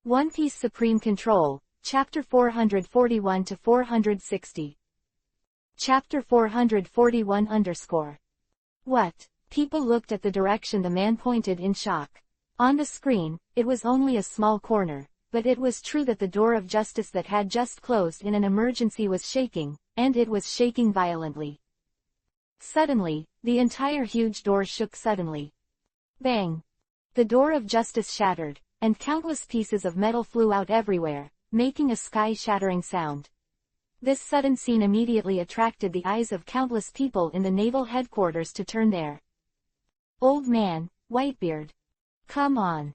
One Piece Supreme Control, Chapter 441-460. Chapter 441 _ What? People looked at the direction the man pointed in shock. On the screen, it was only a small corner, but it was true that the door of justice that had just closed in an emergency was shaking, and it was shaking violently. Suddenly, the entire huge door shook suddenly. Bang! The door of justice shattered, and countless pieces of metal flew out everywhere, making a sky-shattering sound. This sudden scene immediately attracted the eyes of countless people in the naval headquarters to turn there. Old man, Whitebeard. Come on.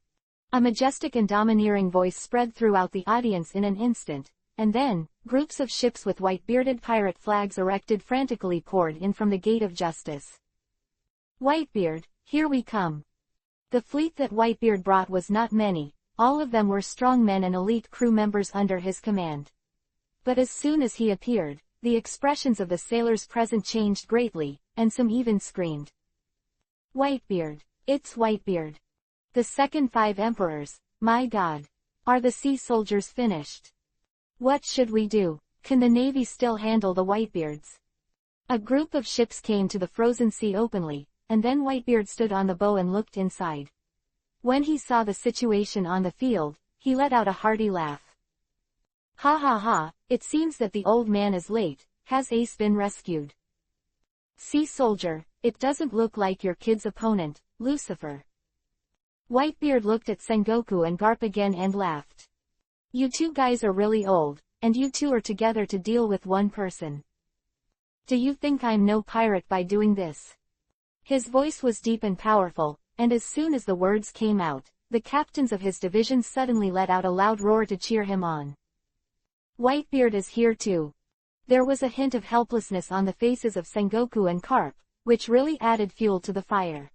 A majestic and domineering voice spread throughout the audience in an instant, and then, groups of ships with white-bearded pirate flags erected frantically poured in from the Gate of Justice. Whitebeard, here we come. The fleet that Whitebeard brought was not many, all of them were strong men and elite crew members under his command. But as soon as he appeared, the expressions of the sailors present changed greatly, and some even screamed. Whitebeard, it's Whitebeard. The second 5 emperors, my God. Are the sea soldiers finished? What should we do? Can the navy still handle the Whitebeards? A group of ships came to the frozen sea openly, and then Whitebeard stood on the bow and looked inside. When he saw the situation on the field, he let out a hearty laugh. Ha ha ha, it seems that the old man is late. Has Ace been rescued? Sea soldier, it doesn't look like your kid's opponent, Lucifer. Whitebeard looked at Sengoku and Garp again and laughed. You two guys are really old, and you two are together to deal with one person. Do you think I'm no pirate by doing this? His voice was deep and powerful, and as soon as the words came out, the captains of his division suddenly let out a loud roar to cheer him on. Whitebeard is here too. There was a hint of helplessness on the faces of Sengoku and Garp, which really added fuel to the fire.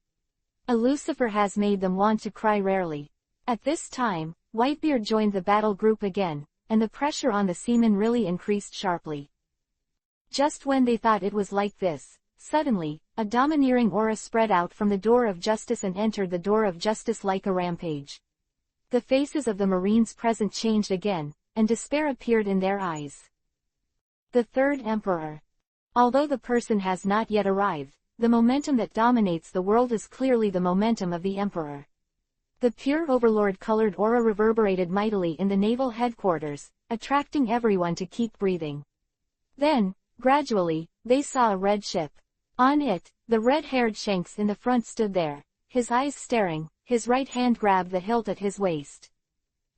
A Lucifer has made them want to cry rarely. At this time, Whitebeard joined the battle group again, and the pressure on the seamen really increased sharply. Just when they thought it was like this, suddenly, a domineering aura spread out from the door of justice and entered the door of justice like a rampage. The faces of the Marines present changed again, and despair appeared in their eyes. The third emperor. Although the person has not yet arrived, the momentum that dominates the world is clearly the momentum of the emperor. The pure overlord-colored aura reverberated mightily in the naval headquarters, attracting everyone to keep breathing. Then, gradually, they saw a red ship. On it, the red-haired Shanks in the front stood there, his eyes staring, his right hand grabbed the hilt at his waist.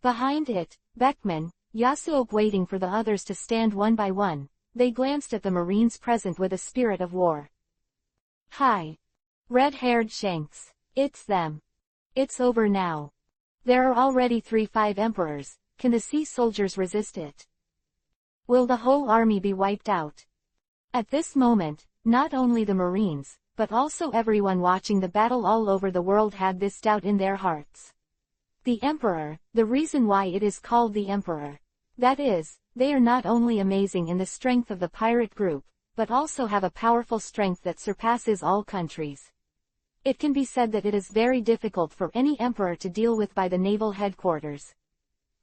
Behind it, Beckman, Yasuope waiting for the others to stand one by one, they glanced at the Marines present with a spirit of war. Hi. Red-haired Shanks. It's them. It's over now. There are already 5 emperors, can the sea soldiers resist it? Will the whole army be wiped out? At this moment, not only the Marines, but also everyone watching the battle all over the world had this doubt in their hearts. The Emperor, the reason why it is called the Emperor. That is, they are not only amazing in the strength of the pirate group, but also have a powerful strength that surpasses all countries. It can be said that it is very difficult for any emperor to deal with by the naval headquarters.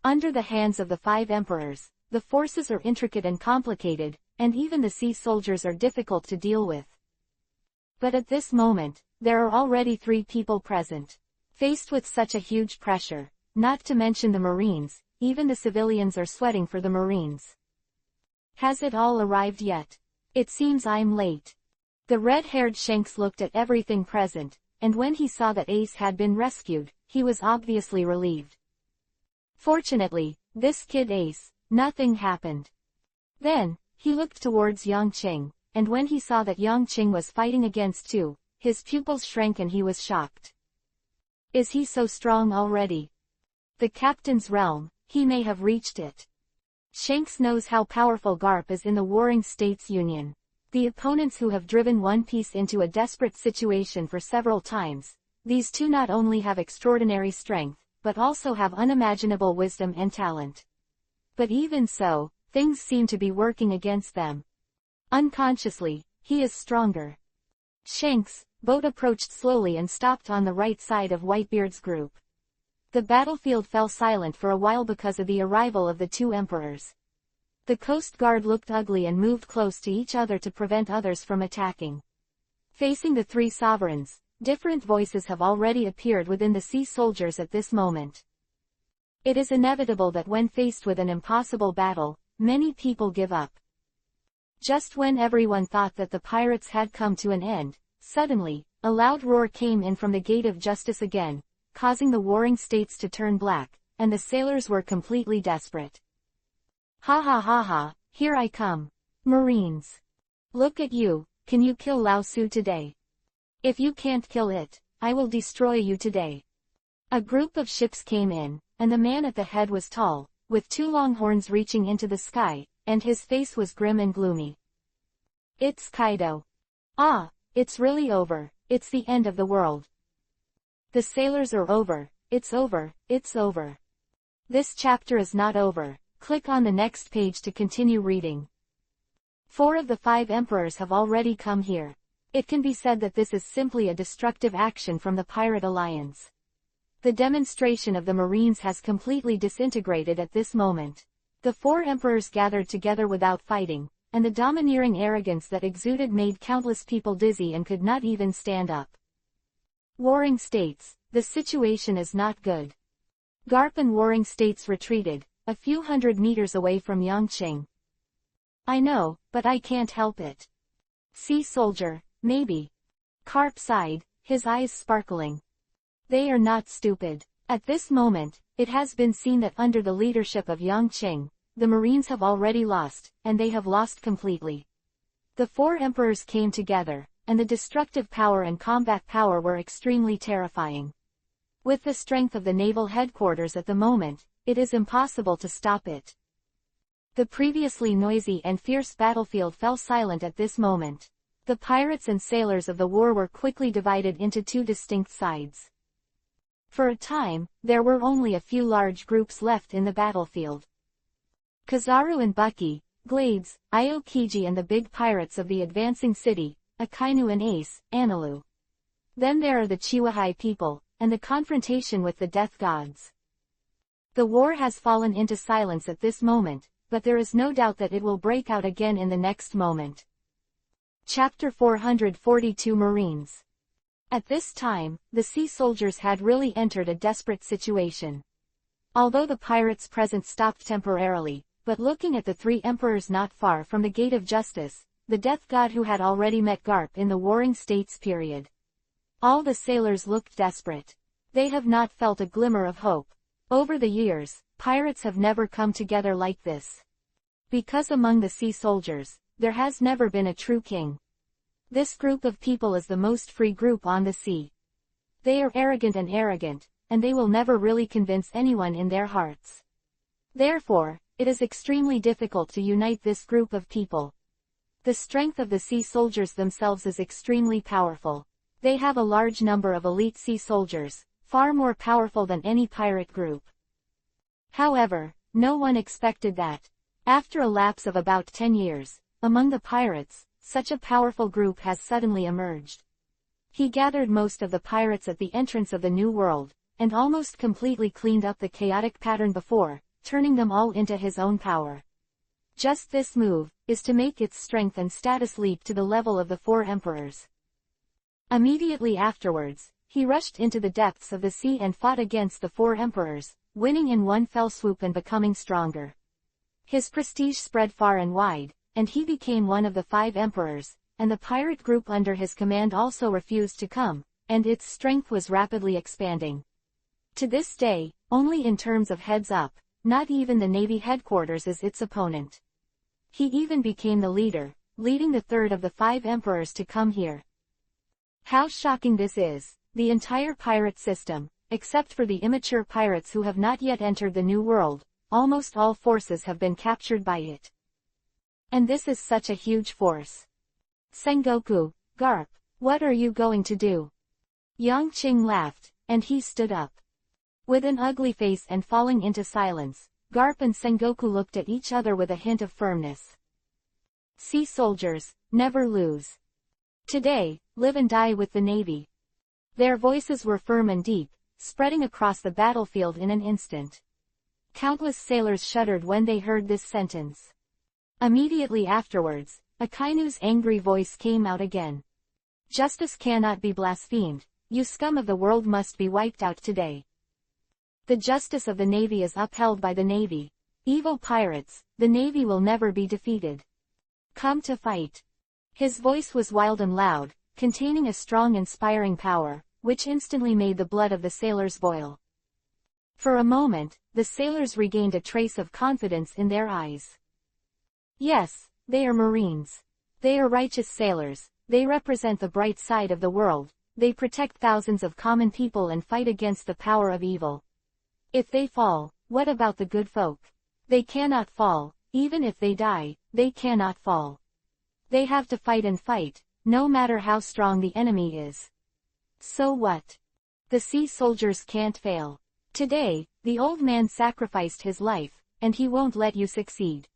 Under the hands of the 5 emperors, the forces are intricate and complicated, and even the sea soldiers are difficult to deal with. But at this moment, there are already 3 people present. Faced with such a huge pressure, not to mention the Marines, even the civilians are sweating for the Marines. Has it all arrived yet? It seems I'm late. The red-haired Shanks looked at everything present, and when he saw that Ace had been rescued, he was obviously relieved. Fortunately, this kid Ace, nothing happened. Then, he looked towards Yongqing, and when he saw that Yongqing was fighting against 2, his pupils shrank and he was shocked. Is he so strong already? The captain's realm, he may have reached it. Shanks knows how powerful Garp is in the Warring States Union. The opponents who have driven One Piece into a desperate situation for several times, these 2 not only have extraordinary strength, but also have unimaginable wisdom and talent. But even so, things seem to be working against them. Unconsciously, he is stronger. Shanks' boat approached slowly and stopped on the right side of Whitebeard's group. The battlefield fell silent for a while because of the arrival of the two emperors. The Coast Guard looked ugly and moved close to each other to prevent others from attacking. Facing the three sovereigns, different voices have already appeared within the sea soldiers at this moment. It is inevitable that when faced with an impossible battle, many people give up. Just when everyone thought that the pirates had come to an end, suddenly, a loud roar came in from the Gate of Justice again, causing the warring states to turn black, and the sailors were completely desperate. Ha ha ha ha, here I come. Marines. Look at you, can you kill Lao Su today? If you can't kill it, I will destroy you today. A group of ships came in, and the man at the head was tall, with two long horns reaching into the sky, and his face was grim and gloomy. It's Kaido. Ah, it's really over, it's the end of the world. The sailors are over, it's over, it's over. This chapter is not over. Click on the next page to continue reading. 4 of the 5 emperors have already come here. It can be said that this is simply a destructive action from the Pirate Alliance. The demonstration of the Marines has completely disintegrated at this moment. The 4 emperors gathered together without fighting, and the domineering arrogance that exuded made countless people dizzy and could not even stand up. Warring States, the situation is not good. Garp and Warring States retreated, a few hundred meters away from Yangqing. I know, but I can't help it. Sea soldier, maybe. Carp sighed, his eyes sparkling. They are not stupid. At this moment, it has been seen that under the leadership of Yangqing, the Marines have already lost, and they have lost completely. The 4 emperors came together, and the destructive power and combat power were extremely terrifying. With the strength of the naval headquarters at the moment, it is impossible to stop it. The previously noisy and fierce battlefield fell silent at this moment. The pirates and sailors of the war were quickly divided into 2 distinct sides. For a time, there were only a few large groups left in the battlefield. Kizaru and Bucky, Glades, Aokiji and the big pirates of the advancing city, Akainu and Ace, Analu. Then there are the Chiwahai people, and the confrontation with the death gods. The war has fallen into silence at this moment, but there is no doubt that it will break out again in the next moment. Chapter 442 Marines. At this time, the sea soldiers had really entered a desperate situation. Although the pirates' presence stopped temporarily, but looking at the 3 emperors not far from the Gate of Justice, the death god who had already met Garp in the Warring States period. All the sailors looked desperate. They have not felt a glimmer of hope. Over the years, pirates have never come together like this. Because among the sea soldiers, there has never been a true king. This group of people is the most free group on the sea. They are arrogant, and they will never really convince anyone in their hearts. Therefore, it is extremely difficult to unite this group of people. The strength of the sea soldiers themselves is extremely powerful. They have a large number of elite sea soldiers, far more powerful than any pirate group. However, no one expected that. After a lapse of about 10 years, among the pirates, such a powerful group has suddenly emerged. He gathered most of the pirates at the entrance of the New World, and almost completely cleaned up the chaotic pattern before, turning them all into his own power. Just this move is to make its strength and status leap to the level of the 4 emperors. Immediately afterwards, he rushed into the depths of the sea and fought against the 4 emperors, winning in one fell swoop and becoming stronger. His prestige spread far and wide, and he became one of the 5 emperors, and the pirate group under his command also refused to come, and its strength was rapidly expanding. To this day, only in terms of heads up, not even the Navy headquarters is its opponent. He even became the leader, leading the 3rd of the 5 emperors to come here. How shocking this is! The entire pirate system, except for the immature pirates who have not yet entered the New World, almost all forces have been captured by it. And this is such a huge force. Sengoku, Garp, what are you going to do? Yangqing laughed, and he stood up. With an ugly face and falling into silence, Garp and Sengoku looked at each other with a hint of firmness. Sea soldiers, never lose. Today, live and die with the Navy. Their voices were firm and deep, spreading across the battlefield in an instant. Countless sailors shuddered when they heard this sentence. Immediately afterwards, Akainu's angry voice came out again. Justice cannot be blasphemed. You scum of the world must be wiped out today. The justice of the Navy is upheld by the Navy. Evil pirates, the Navy will never be defeated. Come to fight. His voice was wild and loud, containing a strong inspiring power, which instantly made the blood of the sailors boil. For a moment, the sailors regained a trace of confidence in their eyes. Yes, they are Marines. They are righteous sailors, they represent the bright side of the world, they protect thousands of common people and fight against the power of evil. If they fall, what about the good folk? They cannot fall, even if they die, they cannot fall. They have to fight and fight, no matter how strong the enemy is. So what? The sea soldiers can't fail. Today, the old man sacrificed his life, and he won't let you succeed.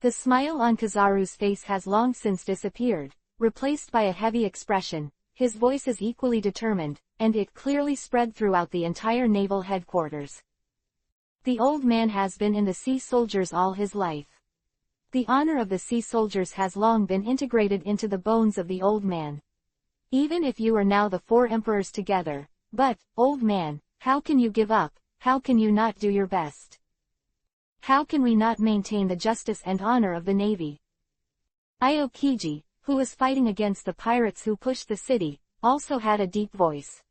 The smile on Kizaru's face has long since disappeared, replaced by a heavy expression. His voice is equally determined, and it clearly spread throughout the entire naval headquarters. The old man has been in the sea soldiers all his life. The honor of the sea soldiers has long been integrated into the bones of the old man. Even if you are now the four emperors together, but, old man, how can you give up? How can you not do your best? How can we not maintain the justice and honor of the Navy? Aokiji, who was fighting against the pirates who pushed the city, also had a deep voice.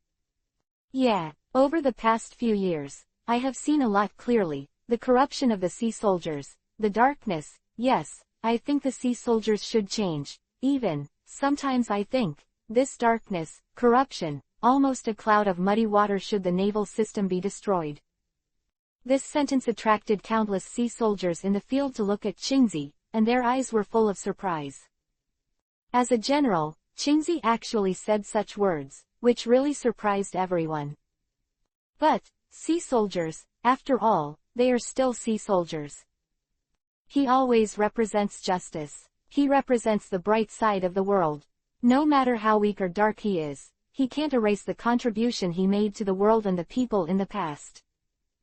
Yeah, over the past few years, I have seen a lot clearly, the corruption of the sea soldiers, the darkness. Yes, I think the sea soldiers should change, even, sometimes I think, this darkness, corruption, almost a cloud of muddy water should the naval system be destroyed. This sentence attracted countless sea soldiers in the field to look at Qingzi, and their eyes were full of surprise. As a general, Qingzi actually said such words, which really surprised everyone. But, sea soldiers, after all, they are still sea soldiers. He always represents justice. He represents the bright side of the world. No matter how weak or dark he is, he can't erase the contribution he made to the world and the people in the past.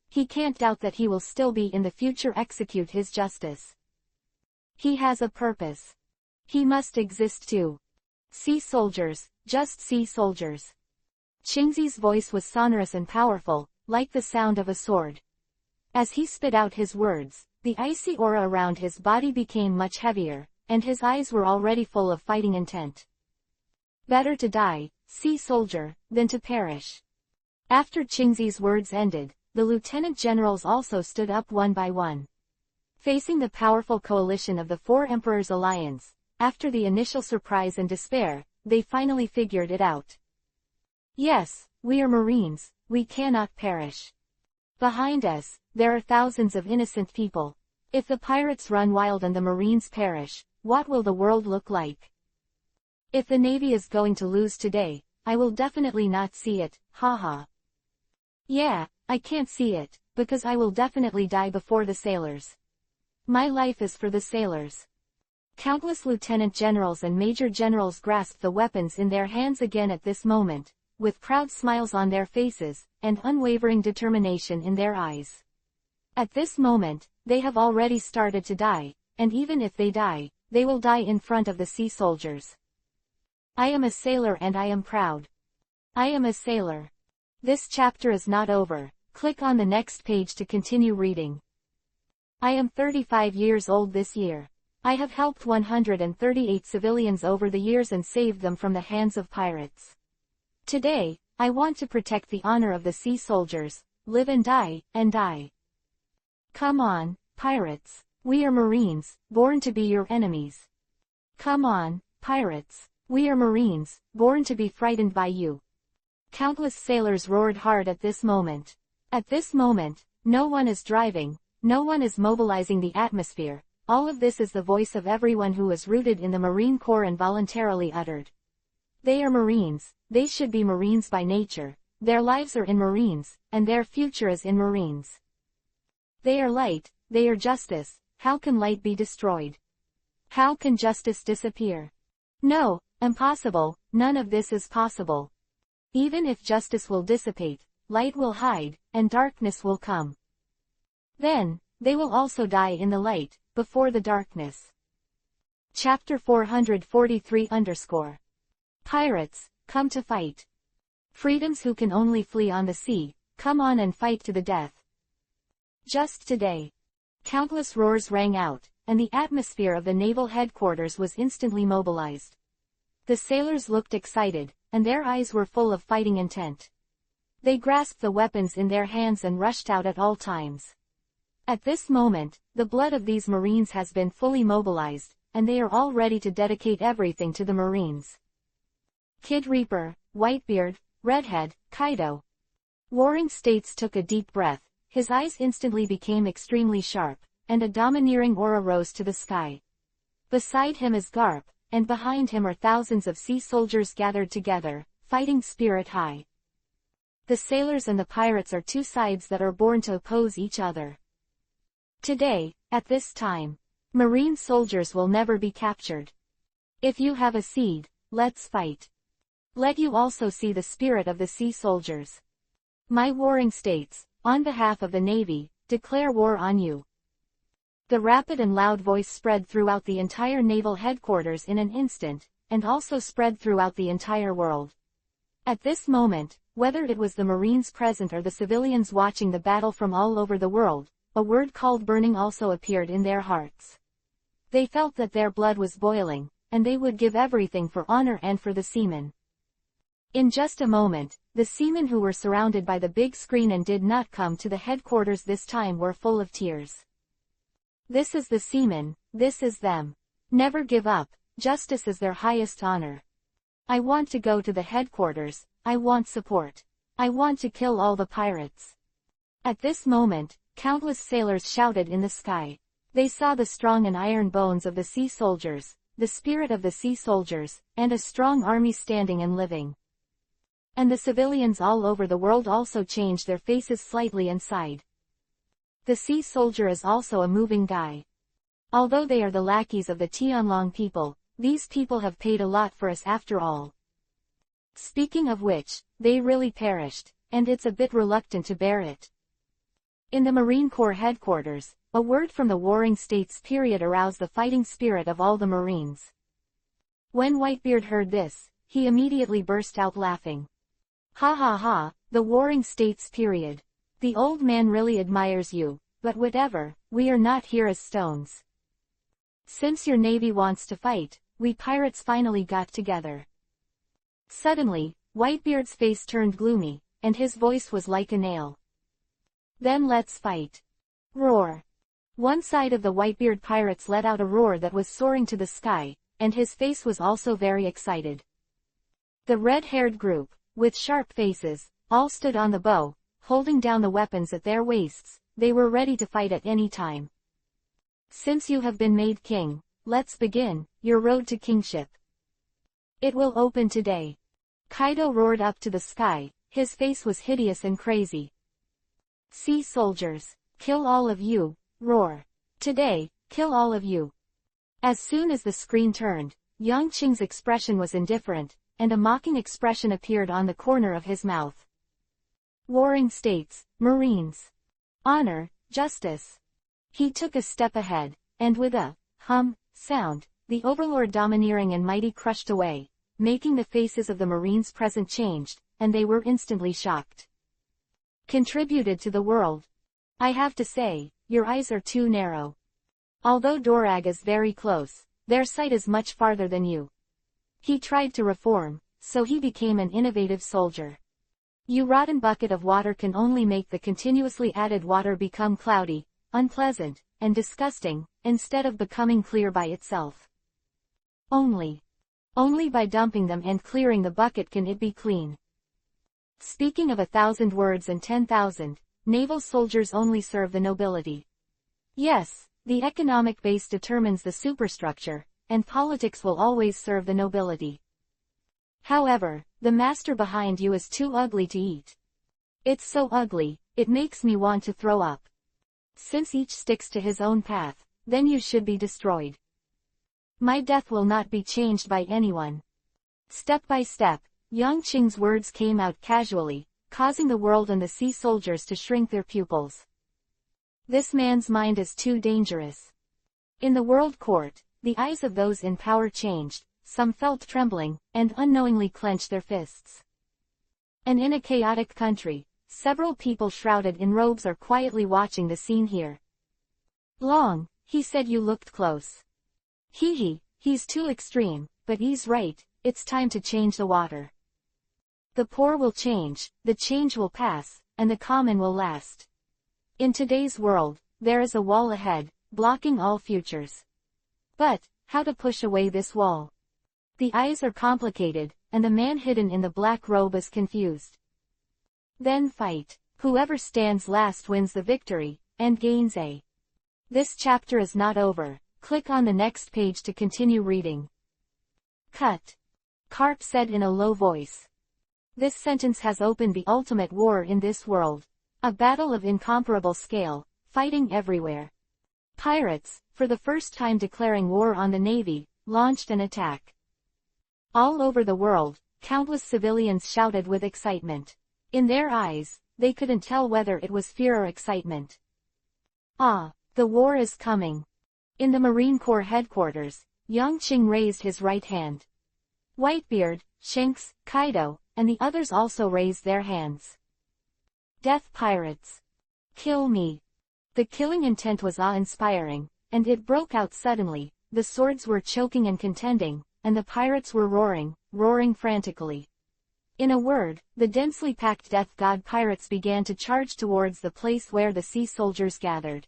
He can't doubt that he will still be in the future execute his justice. He has a purpose. He must exist too. Sea soldiers, just sea soldiers. Qingzi's voice was sonorous and powerful, like the sound of a sword. As he spit out his words, the icy aura around his body became much heavier, and his eyes were already full of fighting intent. Better to die, sea soldier, than to perish. After Qingzi's words ended, the lieutenant generals also stood up one by one. Facing the powerful coalition of the Four Emperors Alliance, after the initial surprise and despair, they finally figured it out. Yes, we are Marines, we cannot perish. Behind us, there are thousands of innocent people. If the pirates run wild and the Marines perish, what will the world look like? If the Navy is going to lose today, I will definitely not see it, haha. Yeah, I can't see it, because I will definitely die before the sailors. My life is for the sailors. Countless lieutenant generals and major generals grasped the weapons in their hands again at this moment, with proud smiles on their faces, and unwavering determination in their eyes. At this moment, they have already started to die, and even if they die, they will die in front of the sea soldiers. I am a sailor and I am proud. I am a sailor. This chapter is not over. Click on the next page to continue reading. I am 35 years old this year. I have helped 138 civilians over the years and saved them from the hands of pirates. Today, I want to protect the honor of the sea soldiers, live and die, and die. Come on, pirates. We are Marines, born to be your enemies. Come on, pirates. We are Marines, born to be frightened by you. Countless sailors roared hard at this moment. At this moment, no one is driving, no one is mobilizing the atmosphere. All of this is the voice of everyone who is rooted in the Marine Corps and voluntarily uttered. They are Marines, they should be Marines by nature, their lives are in Marines, and their future is in Marines. They are light, they are justice. How can light be destroyed? How can justice disappear? No, impossible, none of this is possible. Even if justice will dissipate, light will hide, and darkness will come. Then, they will also die in the light, before the darkness. Chapter 443 _ Pirates, come to fight. Freedoms who can only flee on the sea, come on and fight to the death. Just today. Countless roars rang out, and the atmosphere of the naval headquarters was instantly mobilized. The sailors looked excited, and their eyes were full of fighting intent. They grasped the weapons in their hands and rushed out at all times. At this moment, the blood of these Marines has been fully mobilized, and they are all ready to dedicate everything to the Marines. Kid Reaper, Whitebeard, Redhead, Kaido. Warring States took a deep breath, his eyes instantly became extremely sharp, and a domineering aura rose to the sky. Beside him is Garp, and behind him are thousands of sea soldiers gathered together, fighting spirit high. The sailors and the pirates are two sides that are born to oppose each other. Today, at this time, Marine soldiers will never be captured. If you have a seed, let's fight. Let you also see the spirit of the sea soldiers. My warring states, on behalf of the Navy, declare war on you. The rapid and loud voice spread throughout the entire naval headquarters in an instant, and also spread throughout the entire world. At this moment, whether it was the Marines present or the civilians watching the battle from all over the world, a word called burning also appeared in their hearts. They felt that their blood was boiling, and they would give everything for honor and for the seamen. In just a moment, the seamen who were surrounded by the big screen and did not come to the headquarters this time were full of tears. This is the seamen, this is them. Never give up, justice is their highest honor. I want to go to the headquarters, I want support. I want to kill all the pirates. At this moment, countless sailors shouted in the sky. They saw the strong and iron bones of the sea soldiers, the spirit of the sea soldiers, and a strong army standing and living. And the civilians all over the world also changed their faces slightly and sighed. The sea soldier is also a moving guy. Although they are the lackeys of the Tianlong people, these people have paid a lot for us after all. Speaking of which, they really perished, and it's a bit reluctant to bear it. In the Marine Corps headquarters, a word from the Warring States period aroused the fighting spirit of all the Marines. When Whitebeard heard this, he immediately burst out laughing. Ha ha ha, the Warring States period. The old man really admires you, but whatever, we are not here as stones. Since your navy wants to fight, we pirates finally got together. Suddenly, Whitebeard's face turned gloomy, and his voice was like a nail. Then let's fight. Roar. One side of the Whitebeard pirates let out a roar that was soaring to the sky, and his face was also very excited. The red-haired group, with sharp faces, all stood on the bow, holding down the weapons at their waists. They were ready to fight at any time. Since you have been made king, let's begin your road to kingship. It will open today. Kaido roared up to the sky, his face was hideous and crazy. Sea soldiers, kill all of you, roar. Today, kill all of you. As soon as the screen turned, Yang Qing's expression was indifferent, and a mocking expression appeared on the corner of his mouth. Warring States, Marines. Honor, justice. He took a step ahead, and with a sound, the overlord domineering and mighty crushed away, making the faces of the Marines present changed, and they were instantly shocked. Contributed to the world. I have to say, your eyes are too narrow. Although Dorag is very close, their sight is much farther than you. He tried to reform, so he became an innovative soldier. You rotten bucket of water can only make the continuously added water become cloudy, unpleasant, and disgusting, instead of becoming clear by itself. Only by dumping them and clearing the bucket can it be clean. Speaking of 1,000 words and 10,000, naval soldiers only serve the nobility. Yes, the economic base determines the superstructure, and politics will always serve the nobility. However, the master behind you is too ugly to eat. It's so ugly, it makes me want to throw up. Since each sticks to his own path, then you should be destroyed. My death will not be changed by anyone. Step by step, Yang Qing's words came out casually, causing the world and the sea soldiers to shrink their pupils. This man's mind is too dangerous. In the world court, the eyes of those in power changed, some felt trembling, and unknowingly clenched their fists. And in a chaotic country, several people shrouded in robes are quietly watching the scene here. Long, he said, you looked close. He's too extreme, but he's right, it's time to change the water. The poor will change, the change will pass, and the common will last. In today's world, there is a wall ahead, blocking all futures. But, how to push away this wall? The eyes are complicated, and the man hidden in the black robe is confused. Then fight. Whoever stands last wins the victory, and gains a. This chapter is not over. Click on the next page to continue reading. Cut. Carp said in a low voice. This sentence has opened the ultimate war in this world. A battle of incomparable scale, fighting everywhere. Pirates, for the first time declaring war on the Navy, launched an attack. All over the world, countless civilians shouted with excitement. In their eyes, they couldn't tell whether it was fear or excitement. Ah, the war is coming. In the Marine Corps headquarters, Yang Qing raised his right hand. Whitebeard, Shanks, Kaido, and the others also raised their hands. Death pirates. Kill me. The killing intent was awe-inspiring, and it broke out suddenly. The swords were choking and contending, and the pirates were roaring frantically. In a word, the densely packed death god pirates began to charge towards the place where the sea soldiers gathered.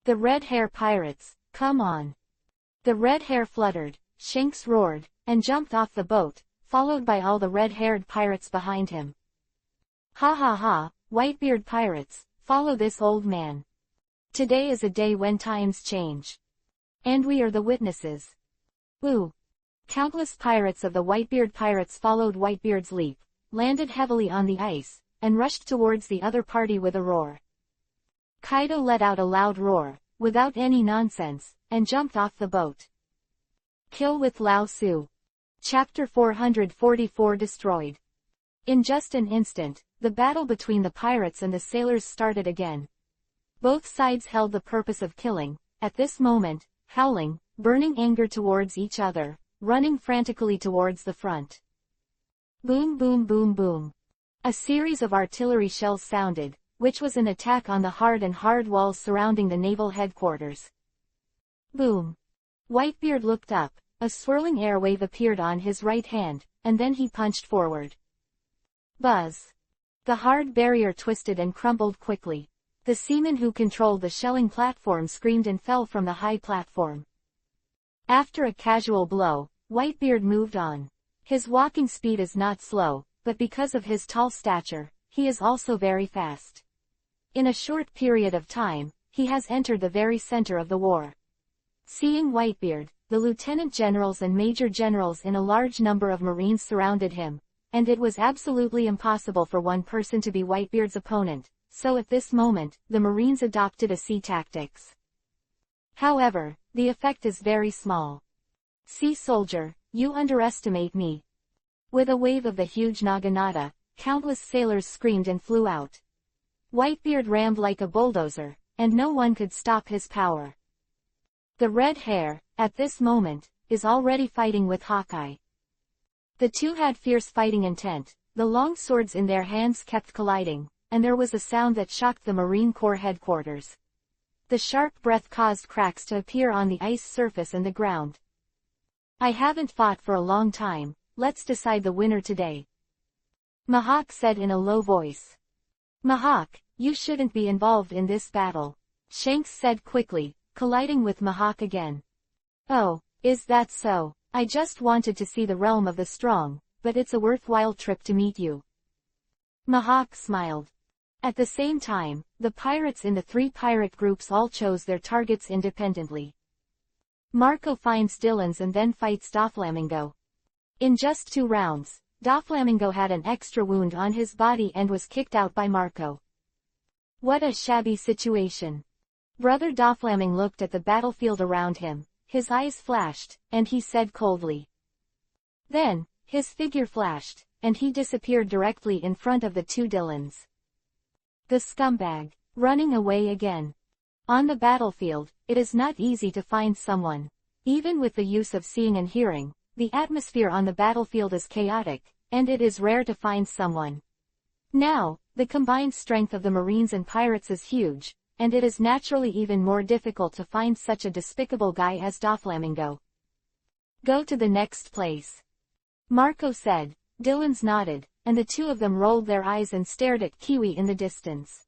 The red hair pirates, come on. The red hair fluttered, Shanks roared, and jumped off the boat, followed by all the red-haired pirates behind him. Ha ha ha, Whitebeard pirates, follow this old man. Today is a day when times change. And we are the witnesses. Ooh. Countless pirates of the Whitebeard pirates followed Whitebeard's leap, landed heavily on the ice, and rushed towards the other party with a roar. Kaido let out a loud roar, without any nonsense, and jumped off the boat. Kill with Lao Su. Chapter 444 destroyed. In just an instant, the battle between the pirates and the sailors started again. Both sides held the purpose of killing, at this moment, howling, burning anger towards each other, running frantically towards the front. Boom boom boom boom. A series of artillery shells sounded, which was an attack on the hard walls surrounding the naval headquarters. Boom. Whitebeard looked up, a swirling airwave appeared on his right hand, and then he punched forward. Buzz. The hard barrier twisted and crumbled quickly. The seaman who controlled the shelling platform screamed and fell from the high platform. After a casual blow, Whitebeard moved on. His walking speed is not slow, but because of his tall stature, he is also very fast. In a short period of time, he has entered the very center of the war. Seeing Whitebeard, the lieutenant generals and major generals in a large number of Marines surrounded him, and it was absolutely impossible for one person to be Whitebeard's opponent, so at this moment, the Marines adopted a sea tactics. However, the effect is very small. Sea soldier, you underestimate me. With a wave of the huge naginata, countless sailors screamed and flew out. Whitebeard rammed like a bulldozer, and no one could stop his power. The red hair, at this moment, is already fighting with Hawkeye. The two had fierce fighting intent, the long swords in their hands kept colliding, and there was a sound that shocked the Marine Corps headquarters. The sharp breath caused cracks to appear on the ice surface and the ground. I haven't fought for a long time, let's decide the winner today. Mihawk said in a low voice. Mihawk, you shouldn't be involved in this battle. Shanks said quickly, colliding with Mihawk again. Oh, is that so? I just wanted to see the realm of the strong, but it's a worthwhile trip to meet you. Mihawk smiled. At the same time, the pirates in the three pirate groups all chose their targets independently. Marco finds Dylan's and then fights Doflamingo. In just 2 rounds, Doflamingo had an extra wound on his body and was kicked out by Marco. What a shabby situation. Brother Doflamingo looked at the battlefield around him, his eyes flashed, and he said coldly. Then, his figure flashed, and he disappeared directly in front of the two Dylans. The scumbag. Running away again. On the battlefield, it is not easy to find someone. Even with the use of seeing and hearing, the atmosphere on the battlefield is chaotic, and it is rare to find someone. Now, the combined strength of the Marines and pirates is huge, and it is naturally even more difficult to find such a despicable guy as Doflamingo. Go to the next place. Marco said. Dylans nodded, and the two of them rolled their eyes and stared at Kiwi in the distance.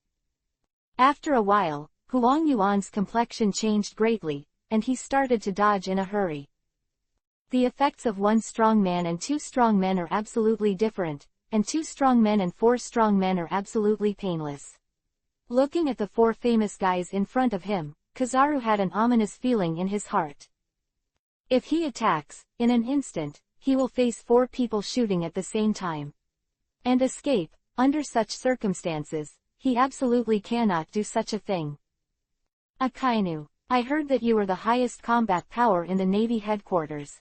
After a while, Huang Yuan's complexion changed greatly, and he started to dodge in a hurry. The effects of one strong man and two strong men are absolutely different, and two strong men and four strong men are absolutely painless. Looking at the four famous guys in front of him, Kizaru had an ominous feeling in his heart. If he attacks, in an instant, he will face four people shooting at the same time. And escape, under such circumstances, he absolutely cannot do such a thing. Akainu, I heard that you are the highest combat power in the Navy headquarters.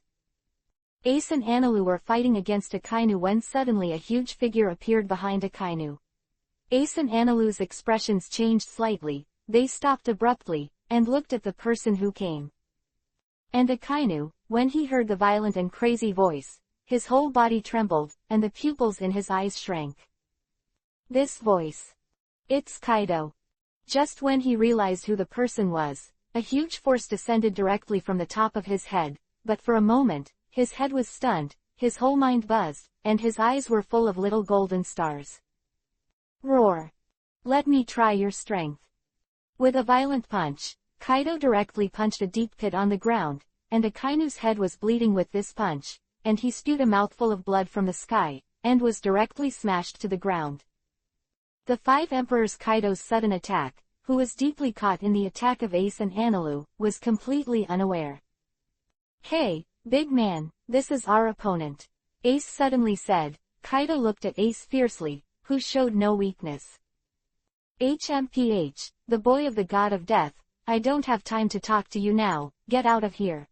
Ace and Anilu were fighting against Akainu when suddenly a huge figure appeared behind Akainu. Ace and Anilu's expressions changed slightly, they stopped abruptly, and looked at the person who came. And Akainu, when he heard the violent and crazy voice, his whole body trembled, and the pupils in his eyes shrank. This voice. It's Kaido. Just when he realized who the person was, a huge force descended directly from the top of his head, but for a moment, his head was stunned, his whole mind buzzed, and his eyes were full of little golden stars. Roar! Let me try your strength. With a violent punch, Kaido directly punched a deep pit on the ground, and Akainu's head was bleeding with this punch, and he spewed a mouthful of blood from the sky, and was directly smashed to the ground. The five emperors Kaido's sudden attack, who was deeply caught in the attack of Ace and Anilu, was completely unaware. Hey, big man, this is our opponent. Ace suddenly said. Kaido looked at Ace fiercely, who showed no weakness. HMPH, the boy of the god of death, I don't have time to talk to you now, get out of here.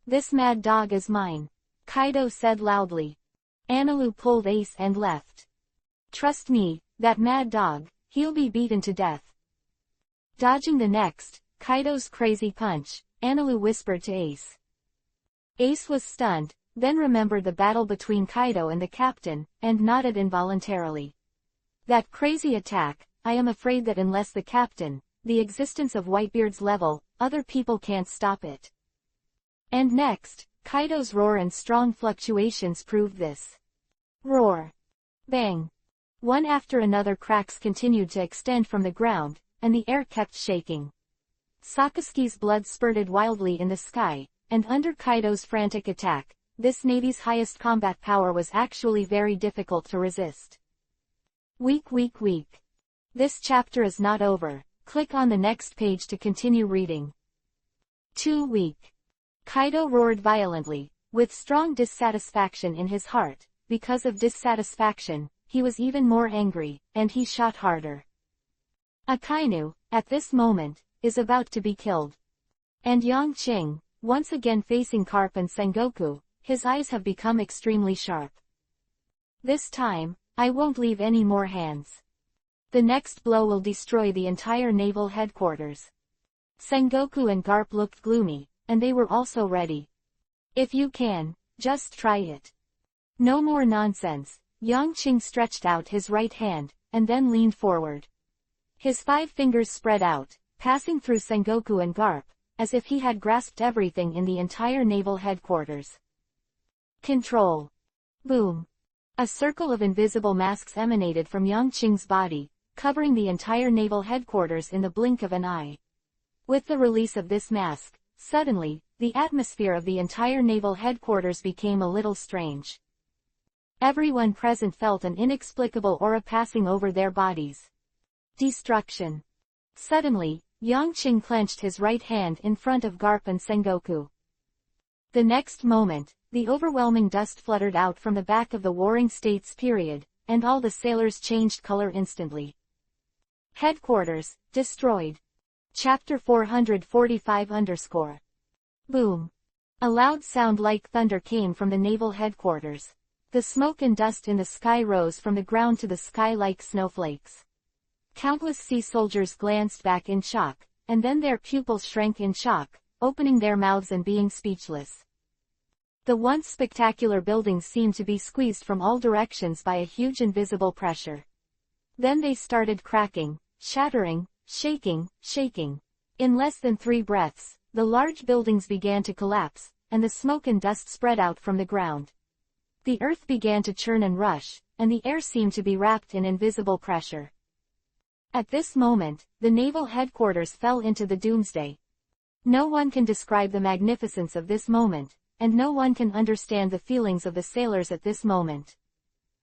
This mad dog is mine. Kaido said loudly. Anilu pulled Ace and left. Trust me, that mad dog, he'll be beaten to death. Dodging the next, Kaido's crazy punch, Anilu whispered to Ace. Ace was stunned, then remembered the battle between Kaido and the captain, and nodded involuntarily. That crazy attack, I am afraid that unless the captain, the existence of Whitebeard's level, other people can't stop it. And next, Kaido's roar and strong fluctuations proved this. Roar. Bang. One after another cracks continued to extend from the ground, and the air kept shaking. Sakazuki's blood spurted wildly in the sky, and under Kaido's frantic attack, this Navy's highest combat power was actually very difficult to resist. Weak. This chapter is not over. Click on the next page to continue reading. Too weak. Kaido roared violently, with strong dissatisfaction in his heart. Because of dissatisfaction, he was even more angry, and he shot harder. Akainu, at this moment, is about to be killed. And Yongqing, once again facing Carp and Sengoku, his eyes have become extremely sharp. This time, I won't leave any more hands. The next blow will destroy the entire naval headquarters. Sengoku and Garp looked gloomy, and they were also ready. If you can, just try it. No more nonsense. Yongqing stretched out his right hand, and then leaned forward. His 5 fingers spread out, passing through Sengoku and Garp, as if he had grasped everything in the entire naval headquarters. Control. Boom. A circle of invisible masks emanated from Yongqing's body, covering the entire naval headquarters in the blink of an eye. With the release of this mask, suddenly, the atmosphere of the entire naval headquarters became a little strange. Everyone present felt an inexplicable aura passing over their bodies. Destruction. Suddenly, Yongqing clenched his right hand in front of Garp and Sengoku. The next moment, the overwhelming dust fluttered out from the back of the Warring States period, and all the sailors changed color instantly. Headquarters, destroyed. Chapter 445 Boom. A loud sound like thunder came from the naval headquarters. The smoke and dust in the sky rose from the ground to the sky like snowflakes. Countless sea soldiers glanced back in shock, and then their pupils shrank in shock, opening their mouths and being speechless. The once spectacular buildings seemed to be squeezed from all directions by a huge invisible pressure. Then they started cracking, shattering, shaking. In less than 3 breaths, the large buildings began to collapse, and the smoke and dust spread out from the ground. The earth began to churn and rush, and the air seemed to be wrapped in invisible pressure. At this moment, the naval headquarters fell into the doomsday. No one can describe the magnificence of this moment, and no one can understand the feelings of the sailors at this moment.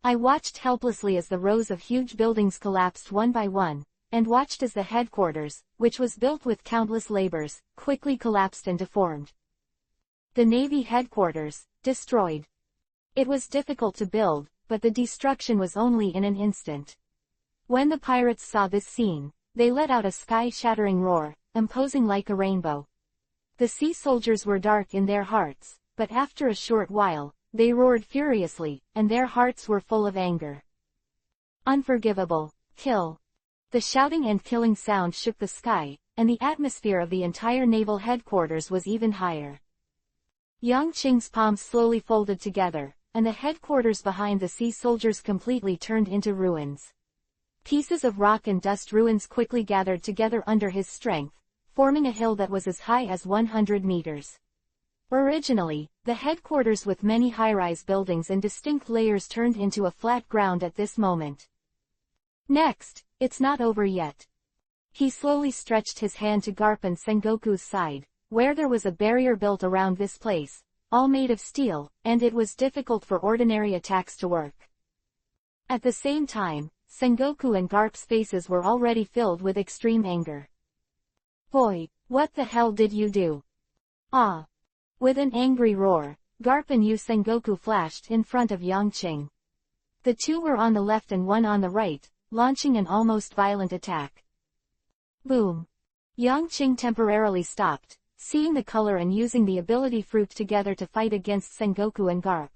I watched helplessly as the rows of huge buildings collapsed one by one, and watched as the headquarters, which was built with countless labors, quickly collapsed and deformed. The Navy headquarters, destroyed. It was difficult to build, but the destruction was only in an instant. When the pirates saw this scene, they let out a sky-shattering roar, imposing like a rainbow. The sea soldiers were dark in their hearts, but after a short while, they roared furiously, and their hearts were full of anger. Unforgivable. Kill. The shouting and killing sound shook the sky, and the atmosphere of the entire naval headquarters was even higher. Yang Qing's palms slowly folded together, and the headquarters behind the sea soldiers completely turned into ruins. Pieces of rock and dust ruins quickly gathered together under his strength, forming a hill that was as high as 100 meters. Originally, the headquarters with many high-rise buildings and distinct layers turned into a flat ground at this moment. Next, it's not over yet. He slowly stretched his hand to Garp and Sengoku's side, where there was a barrier built around this place, all made of steel, and it was difficult for ordinary attacks to work. At the same time, Sengoku and Garp's faces were already filled with extreme anger. Boy, what the hell did you do? Ah! With an angry roar, Garp and Sengoku flashed in front of Yang Qing. The two were on the left and one on the right, launching an almost violent attack. Boom! Yang Qing temporarily stopped, seeing the color and using the ability fruit together to fight against Sengoku and Garp.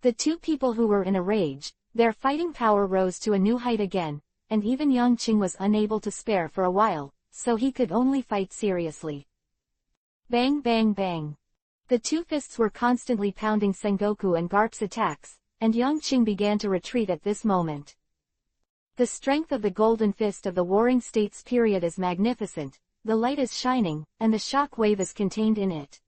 The two people who were in a rage, their fighting power rose to a new height again, and even Yang Qing was unable to spare for a while, so he could only fight seriously. Bang bang bang. The two fists were constantly pounding Sengoku and Garp's attacks, and Yang Qing began to retreat at this moment. The strength of the golden fist of the Warring States period is magnificent, the light is shining, and the shock wave is contained in it.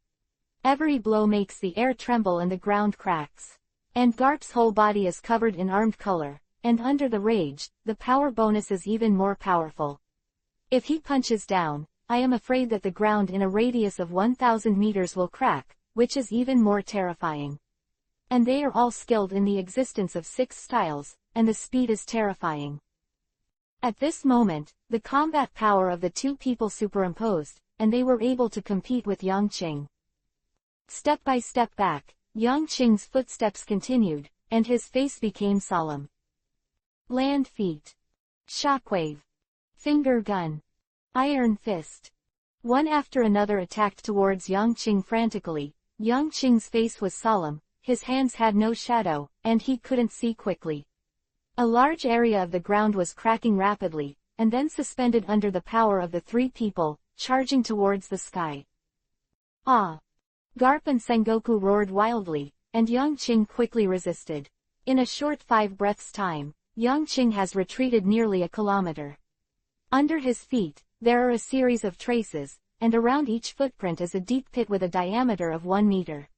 Every blow makes the air tremble and the ground cracks. And Garp's whole body is covered in armed color, and under the rage, the power bonus is even more powerful. If he punches down, I am afraid that the ground in a radius of 1,000 meters will crack, which is even more terrifying. And they are all skilled in the existence of 6 styles, and the speed is terrifying. At this moment, the combat power of the two people superimposed, and they were able to compete with Yang Qing. Step by step back, Yang Qing's footsteps continued, and his face became solemn. Land feet. Shockwave. Finger gun. Iron fist. One after another attacked towards Yang Qing frantically. Yang Qing's face was solemn, his hands had no shadow, and he couldn't see quickly. A large area of the ground was cracking rapidly, and then suspended under the power of the 3 people, charging towards the sky. Ah! Garp and Sengoku roared wildly, and Yang Qing quickly resisted. In a short 5 breaths' time, Yang Qing has retreated nearly a kilometer. Under his feet, there are a series of traces, and around each footprint is a deep pit with a diameter of 1 meter.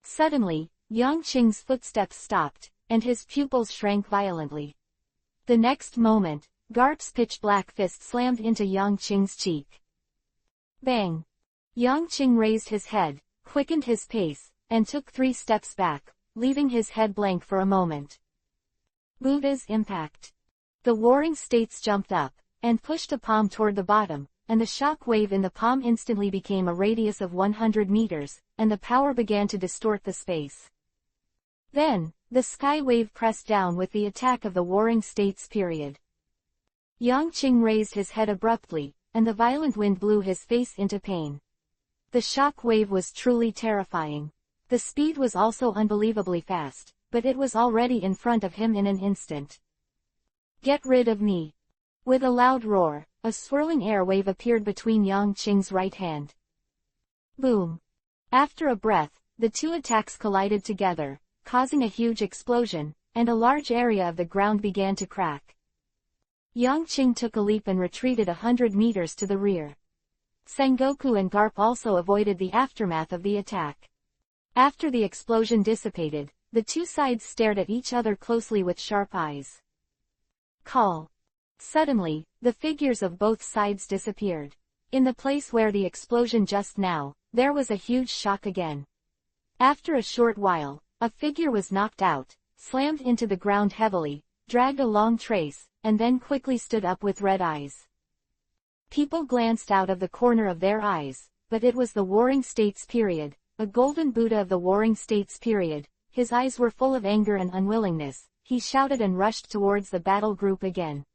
Suddenly, Yang Qing's footsteps stopped, and his pupils shrank violently. The next moment, Garp's pitch-black fist slammed into Yang Qing's cheek. Bang! Yang Qing raised his head, quickened his pace, and took 3 steps back, leaving his head blank for a moment. Buddha's impact. The Warring States jumped up, and pushed a palm toward the bottom, and the shock wave in the palm instantly became a radius of 100 meters, and the power began to distort the space. Then, the sky wave pressed down with the attack of the Warring States period. Yang Qing raised his head abruptly, and the violent wind blew his face into pain. The shock wave was truly terrifying. The speed was also unbelievably fast, but it was already in front of him in an instant. Get rid of me! With a loud roar, a swirling air wave appeared between Yang Qing's right hand. Boom! After a breath, the two attacks collided together, causing a huge explosion, and a large area of the ground began to crack. Yang Qing took a leap and retreated 100 meters to the rear. Sengoku and Garp also avoided the aftermath of the attack. After the explosion dissipated, the two sides stared at each other closely with sharp eyes. Call. Suddenly, the figures of both sides disappeared. In the place where the explosion just now, there was a huge shock again. After a short while, a figure was knocked out, slammed into the ground heavily, dragged a long trace, and then quickly stood up with red eyes. People glanced out of the corner of their eyes, but it was the Warring States period, a golden Buddha of the Warring States period. His eyes were full of anger and unwillingness. He shouted and rushed towards the battle group again.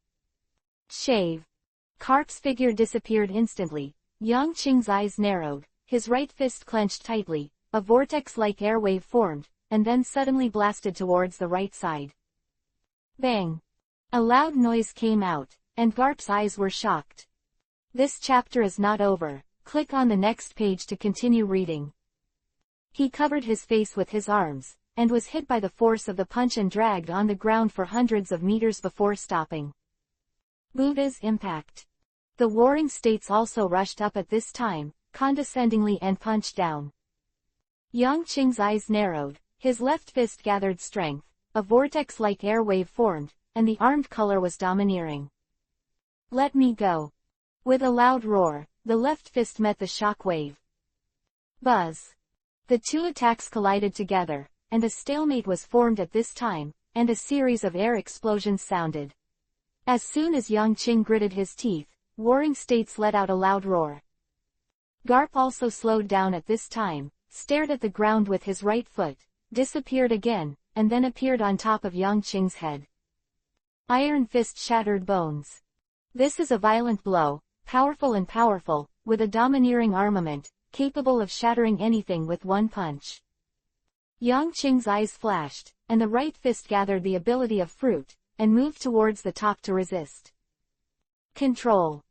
Shave. Karp's figure disappeared instantly. Yang Qing's eyes narrowed, his right fist clenched tightly, a vortex-like air wave formed, and then suddenly blasted towards the right side. Bang! A loud noise came out, and Garp's eyes were shocked. This chapter is not over. Click on the next page to continue reading. He covered his face with his arms, and was hit by the force of the punch and dragged on the ground for hundreds of meters before stopping. Buddha's impact. The Warring States also rushed up at this time, condescendingly, and punched down. Yang Qing's eyes narrowed, his left fist gathered strength, a vortex-like air wave formed, and the armed color was domineering. Let me go. With a loud roar, the left fist met the shock wave. Buzz. The two attacks collided together, and a stalemate was formed at this time, and a series of air explosions sounded. As soon as Yang Qing gritted his teeth, Warring States let out a loud roar. Garp also slowed down at this time, stared at the ground with his right foot, disappeared again, and then appeared on top of Yang Qing's head. Iron fist shattered bones. This is a violent blow, powerful, with a domineering armament, capable of shattering anything with one punch. Yang Qing's eyes flashed, and the right fist gathered the ability of fruit, and moved towards the top to resist. Control.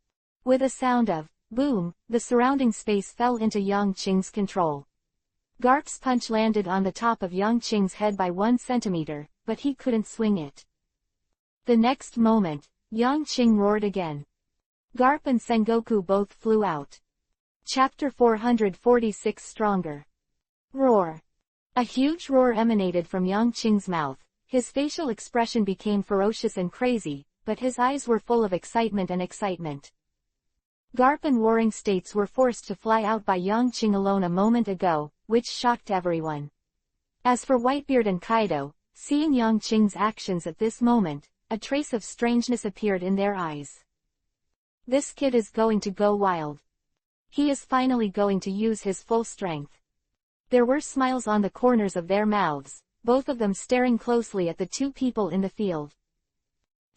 With a sound of boom, the surrounding space fell into Yang Qing's control. Garp's punch landed on the top of Yang Qing's head by 1 centimeter, but he couldn't swing it. The next moment, Yang Qing roared again. Garp and Sengoku both flew out. Chapter 446 Stronger. Roar. A huge roar emanated from Yang Qing's mouth. His facial expression became ferocious and crazy, but his eyes were full of excitement. Garp and Warring States were forced to fly out by Yang Qing alone a moment ago, which shocked everyone. As for Whitebeard and Kaido, seeing Yang Qing's actions at this moment, a trace of strangeness appeared in their eyes. This kid is going to go wild. He is finally going to use his full strength. There were smiles on the corners of their mouths, both of them staring closely at the two people in the field.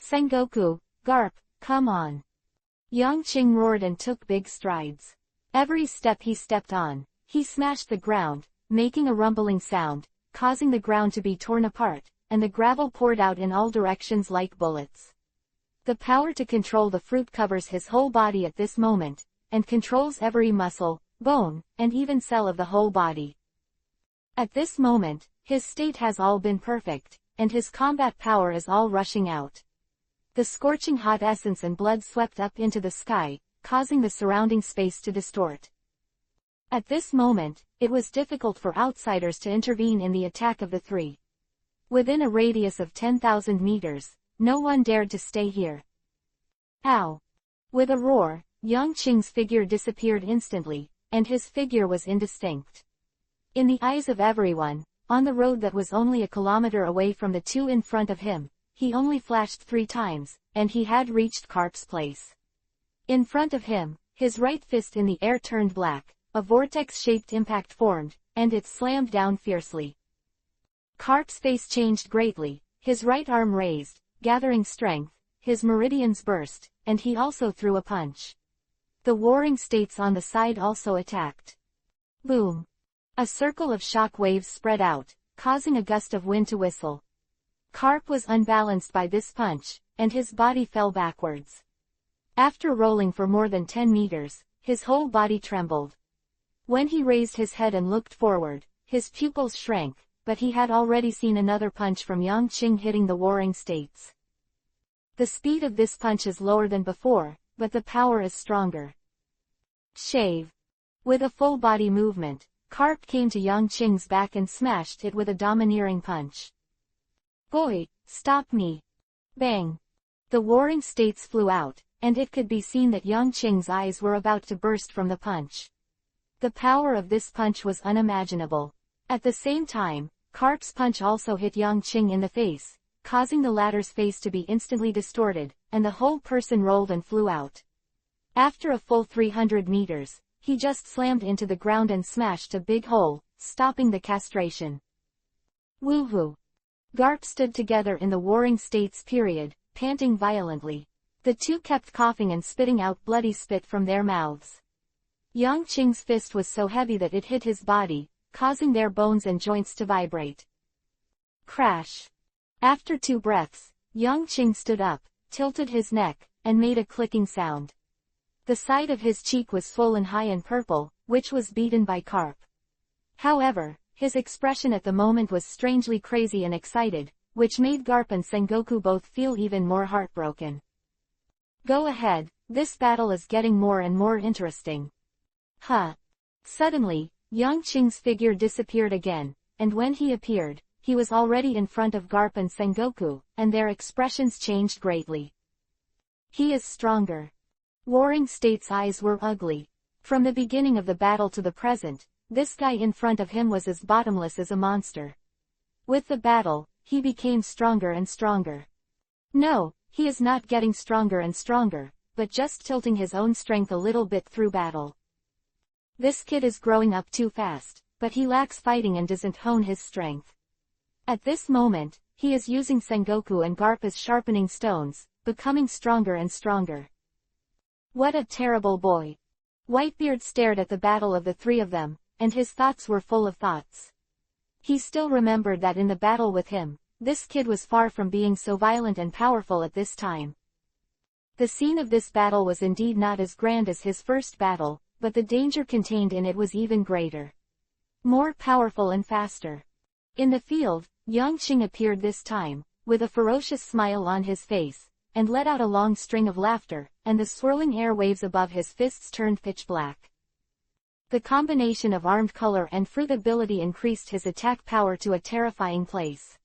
Sengoku, Garp, come on. Yang Qing roared and took big strides. Every step he stepped on, he smashed the ground, making a rumbling sound, causing the ground to be torn apart, and the gravel poured out in all directions like bullets. The power to control the fruit covers his whole body at this moment, and controls every muscle, bone, and even cell of the whole body. At this moment, his state has all been perfect, and his combat power is all rushing out. The scorching hot essence and blood swept up into the sky, causing the surrounding space to distort. At this moment, it was difficult for outsiders to intervene in the attack of the three. Within a radius of 10,000 meters, no one dared to stay here. Ow! With a roar, Yang Qing's figure disappeared instantly, and his figure was indistinct. In the eyes of everyone, on the road that was only a kilometer away from the two in front of him, he only flashed 3 times, and he had reached Karp's place. In front of him, his right fist in the air turned black, a vortex-shaped impact formed, and it slammed down fiercely. Karp's face changed greatly, his right arm raised, gathering strength, his meridians burst, and he also threw a punch. The Warring States on the side also attacked. Boom! A circle of shock waves spread out, causing a gust of wind to whistle. Carp was unbalanced by this punch, and his body fell backwards. After rolling for more than 10 meters, his whole body trembled. When he raised his head and looked forward, his pupils shrank, but he had already seen another punch from Yang Qing hitting the warring states. The speed of this punch is lower than before, but the power is stronger. Shave. With a full body movement, Carp came to Yang Qing's back and smashed it with a domineering punch. Boy, stop me. Bang. The warring states flew out, and it could be seen that Yang Qing's eyes were about to burst from the punch. The power of this punch was unimaginable. At the same time, Carp's punch also hit Yang Qing in the face, causing the latter's face to be instantly distorted, and the whole person rolled and flew out. After a full 300 meters, he just slammed into the ground and smashed a big hole, stopping the castration. Woohoo! Garp stood together in the warring states period, panting violently. The two kept coughing and spitting out bloody spit from their mouths. Yang Qing's fist was so heavy that it hit his body, causing their bones and joints to vibrate. Crash! After 2 breaths, Yang Qing stood up, tilted his neck, and made a clicking sound. The side of his cheek was swollen high and purple, which was beaten by Carp. However, his expression at the moment was strangely crazy and excited, which made Garp and Sengoku both feel even more heartbroken. Go ahead, this battle is getting more and more interesting. Huh. Suddenly, Yang Qing's figure disappeared again, and when he appeared, he was already in front of Garp and Sengoku, and their expressions changed greatly. He is stronger. Warring States' eyes were ugly. From the beginning of the battle to the present, this guy in front of him was as bottomless as a monster. With the battle, he became stronger and stronger. No, he is not getting stronger and stronger, but just tilting his own strength a little bit through battle. This kid is growing up too fast, but he lacks fighting and doesn't hone his strength. At this moment, he is using Sengoku and Garp as sharpening stones, becoming stronger and stronger. What a terrible boy. Whitebeard stared at the battle of the 3 of them, and his thoughts were full of thoughts. He still remembered that in the battle with him, this kid was far from being so violent and powerful at this time. The scene of this battle was indeed not as grand as his first battle, but the danger contained in it was even greater. More powerful and faster. In the field, Yang Qing appeared this time, with a ferocious smile on his face, and let out a long string of laughter, and the swirling airwaves above his fists turned pitch black. The combination of armed color and fruit ability increased his attack power to a terrifying place.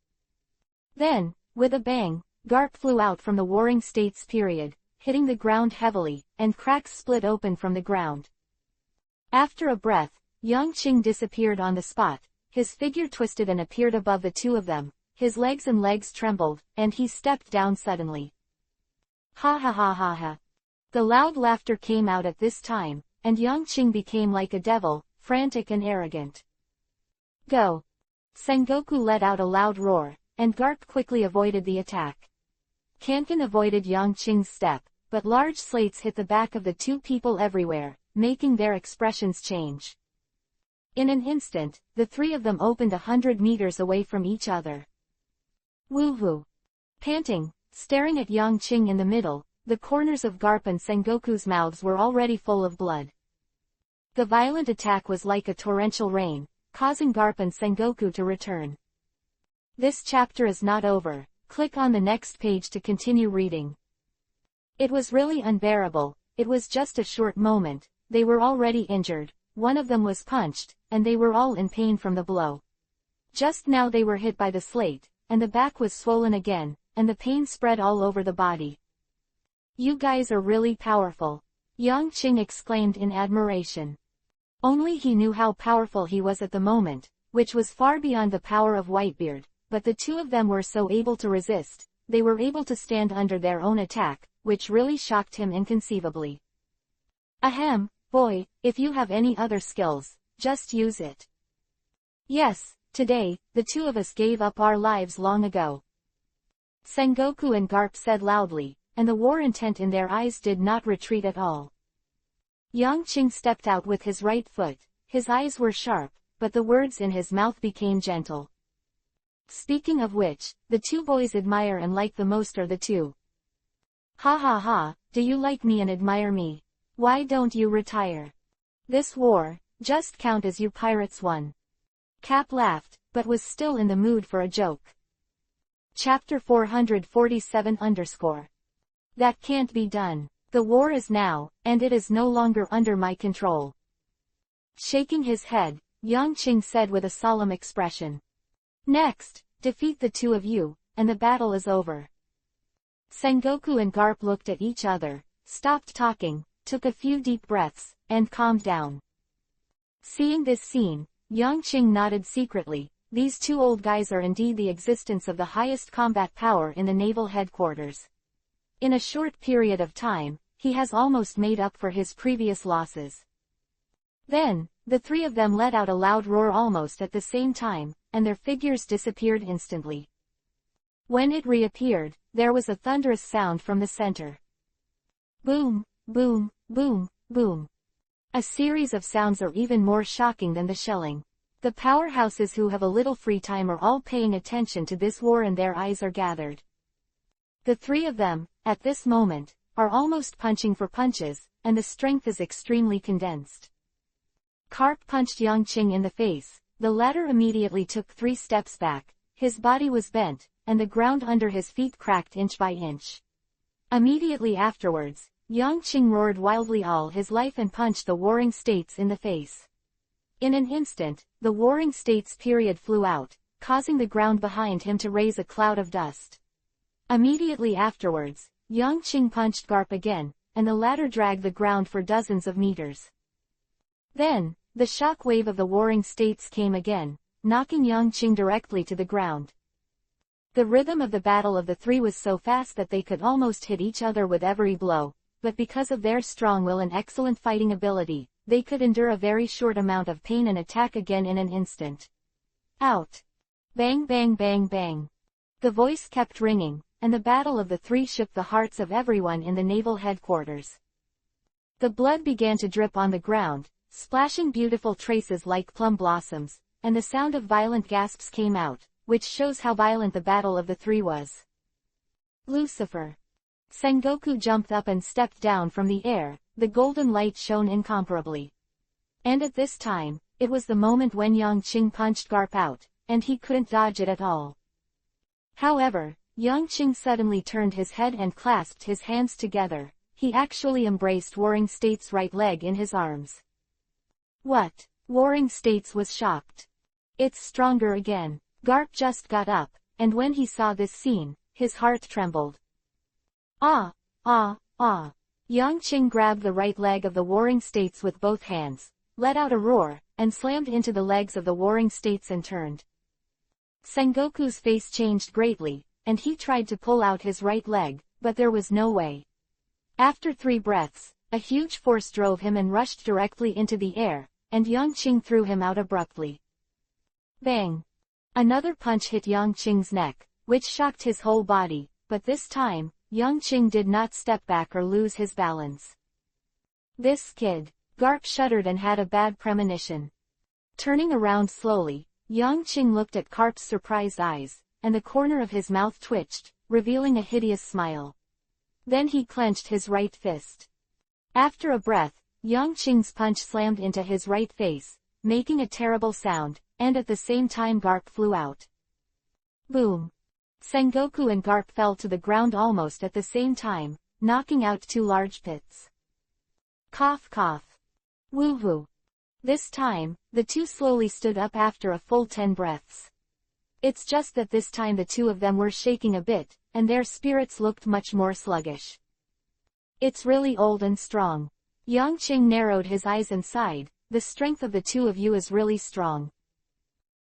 Then, with a bang, Garp flew out from the Warring States period, hitting the ground heavily, and cracks split open from the ground. After a breath, Yang Qing disappeared on the spot, his figure twisted and appeared above the 2 of them, his legs trembled, and he stepped down suddenly. Ha ha ha ha ha. The loud laughter came out at this time, and Yang Qing became like a devil, frantic and arrogant. Go! Sengoku let out a loud roar, and Garp quickly avoided the attack. Kankan avoided Yang Qing's step, but large slates hit the back of the 2 people everywhere, making their expressions change. In an instant, the 3 of them opened 100 meters away from each other. Woohoo! Panting, staring at Yang Qing in the middle, the corners of Garp and Sengoku's mouths were already full of blood. The violent attack was like a torrential rain, causing Garp and Sengoku to return. This chapter is not over. Click on the next page to continue reading. It was really unbearable. It was just a short moment. They were already injured, one of them was punched, and they were all in pain from the blow. Just now they were hit by the slate, and the back was swollen again, and the pain spread all over the body. You guys are really powerful, Yang Qing exclaimed in admiration. Only he knew how powerful he was at the moment, which was far beyond the power of Whitebeard, but the 2 of them were so able to resist, they were able to stand under their own attack, which really shocked him inconceivably. Ahem, boy, if you have any other skills, just use it. Yes, today, the 2 of us gave up our lives long ago. Sengoku and Garp said loudly, and the war intent in their eyes did not retreat at all. Yang Qing stepped out with his right foot, his eyes were sharp, but the words in his mouth became gentle. Speaking of which, the two boys admire and like the most are the two. Ha ha ha, do you like me and admire me? Why don't you retire? This war, just count as you pirates won. Cap laughed, but was still in the mood for a joke. Chapter 447 _ That can't be done. The war is now, and it is no longer under my control. Shaking his head, Yang Qing said with a solemn expression. Next, defeat the two of you, and the battle is over. Sengoku and Garp looked at each other, stopped talking, took a few deep breaths, and calmed down. Seeing this scene, Yang Qing nodded secretly. These two old guys are indeed the existence of the highest combat power in the naval headquarters. In a short period of time, he has almost made up for his previous losses. Then, the three of them let out a loud roar almost at the same time, and their figures disappeared instantly. When it reappeared, there was a thunderous sound from the center. Boom, boom, boom, boom. A series of sounds are even more shocking than the shelling. The powerhouses who have a little free time are all paying attention to this war and their eyes are gathered. The three of them, at this moment, are almost punching for punches, and the strength is extremely condensed. Karp punched Yang Qing in the face. The latter immediately took 3 steps back, his body was bent, and the ground under his feet cracked inch by inch. Immediately afterwards, Yang Qing roared wildly all his life and punched the Warring States in the face. In an instant, the Warring States period flew out, causing the ground behind him to raise a cloud of dust. Immediately afterwards, Yang Qing punched Garp again, and the latter dragged the ground for dozens of meters. Then, the shock wave of the Warring States came again, knocking Yang Qing directly to the ground. The rhythm of the battle of the three was so fast that they could almost hit each other with every blow, but because of their strong will and excellent fighting ability, they could endure a very short amount of pain and attack again in an instant. Out! Bang bang bang bang! The voice kept ringing, and the battle of the three shook the hearts of everyone in the naval headquarters. The blood began to drip on the ground, splashing beautiful traces like plum blossoms, and the sound of violent gasps came out, which shows how violent the battle of the three was. Lucifer! Sengoku jumped up and stepped down from the air, the golden light shone incomparably. And at this time, it was the moment when Yang Qing punched Garp out, and he couldn't dodge it at all. However, Yang Qing suddenly turned his head and clasped his hands together. He actually embraced Warring States' right leg in his arms. What? Warring States was shocked. It's stronger again. Garp just got up, and when he saw this scene, his heart trembled. Ah! Ah! Ah! Yang Qing grabbed the right leg of the Warring States with both hands, let out a roar, and slammed into the legs of the Warring States and turned. Sengoku's face changed greatly, and he tried to pull out his right leg, but there was no way. After 3 breaths, a huge force drove him and rushed directly into the air, and Yang Qing threw him out abruptly. Bang! Another punch hit Yang Qing's neck, which shocked his whole body, but this time, Yang Qing did not step back or lose his balance. This kid! Garp shuddered and had a bad premonition. Turning around slowly, Yang Qing looked at Garp's surprised eyes, and the corner of his mouth twitched, revealing a hideous smile. Then he clenched his right fist. After a breath, Yang Qing's punch slammed into his right face, making a terrible sound, and at the same time Garp flew out. Boom! Sengoku and Garp fell to the ground almost at the same time, knocking out 2 large pits. Cough cough. Woo-hoo. This time, the two slowly stood up after a full 10 breaths. It's just that this time the two of them were shaking a bit, and their spirits looked much more sluggish. It's really old and strong. Yang Qing narrowed his eyes and sighed, the strength of the two of you is really strong.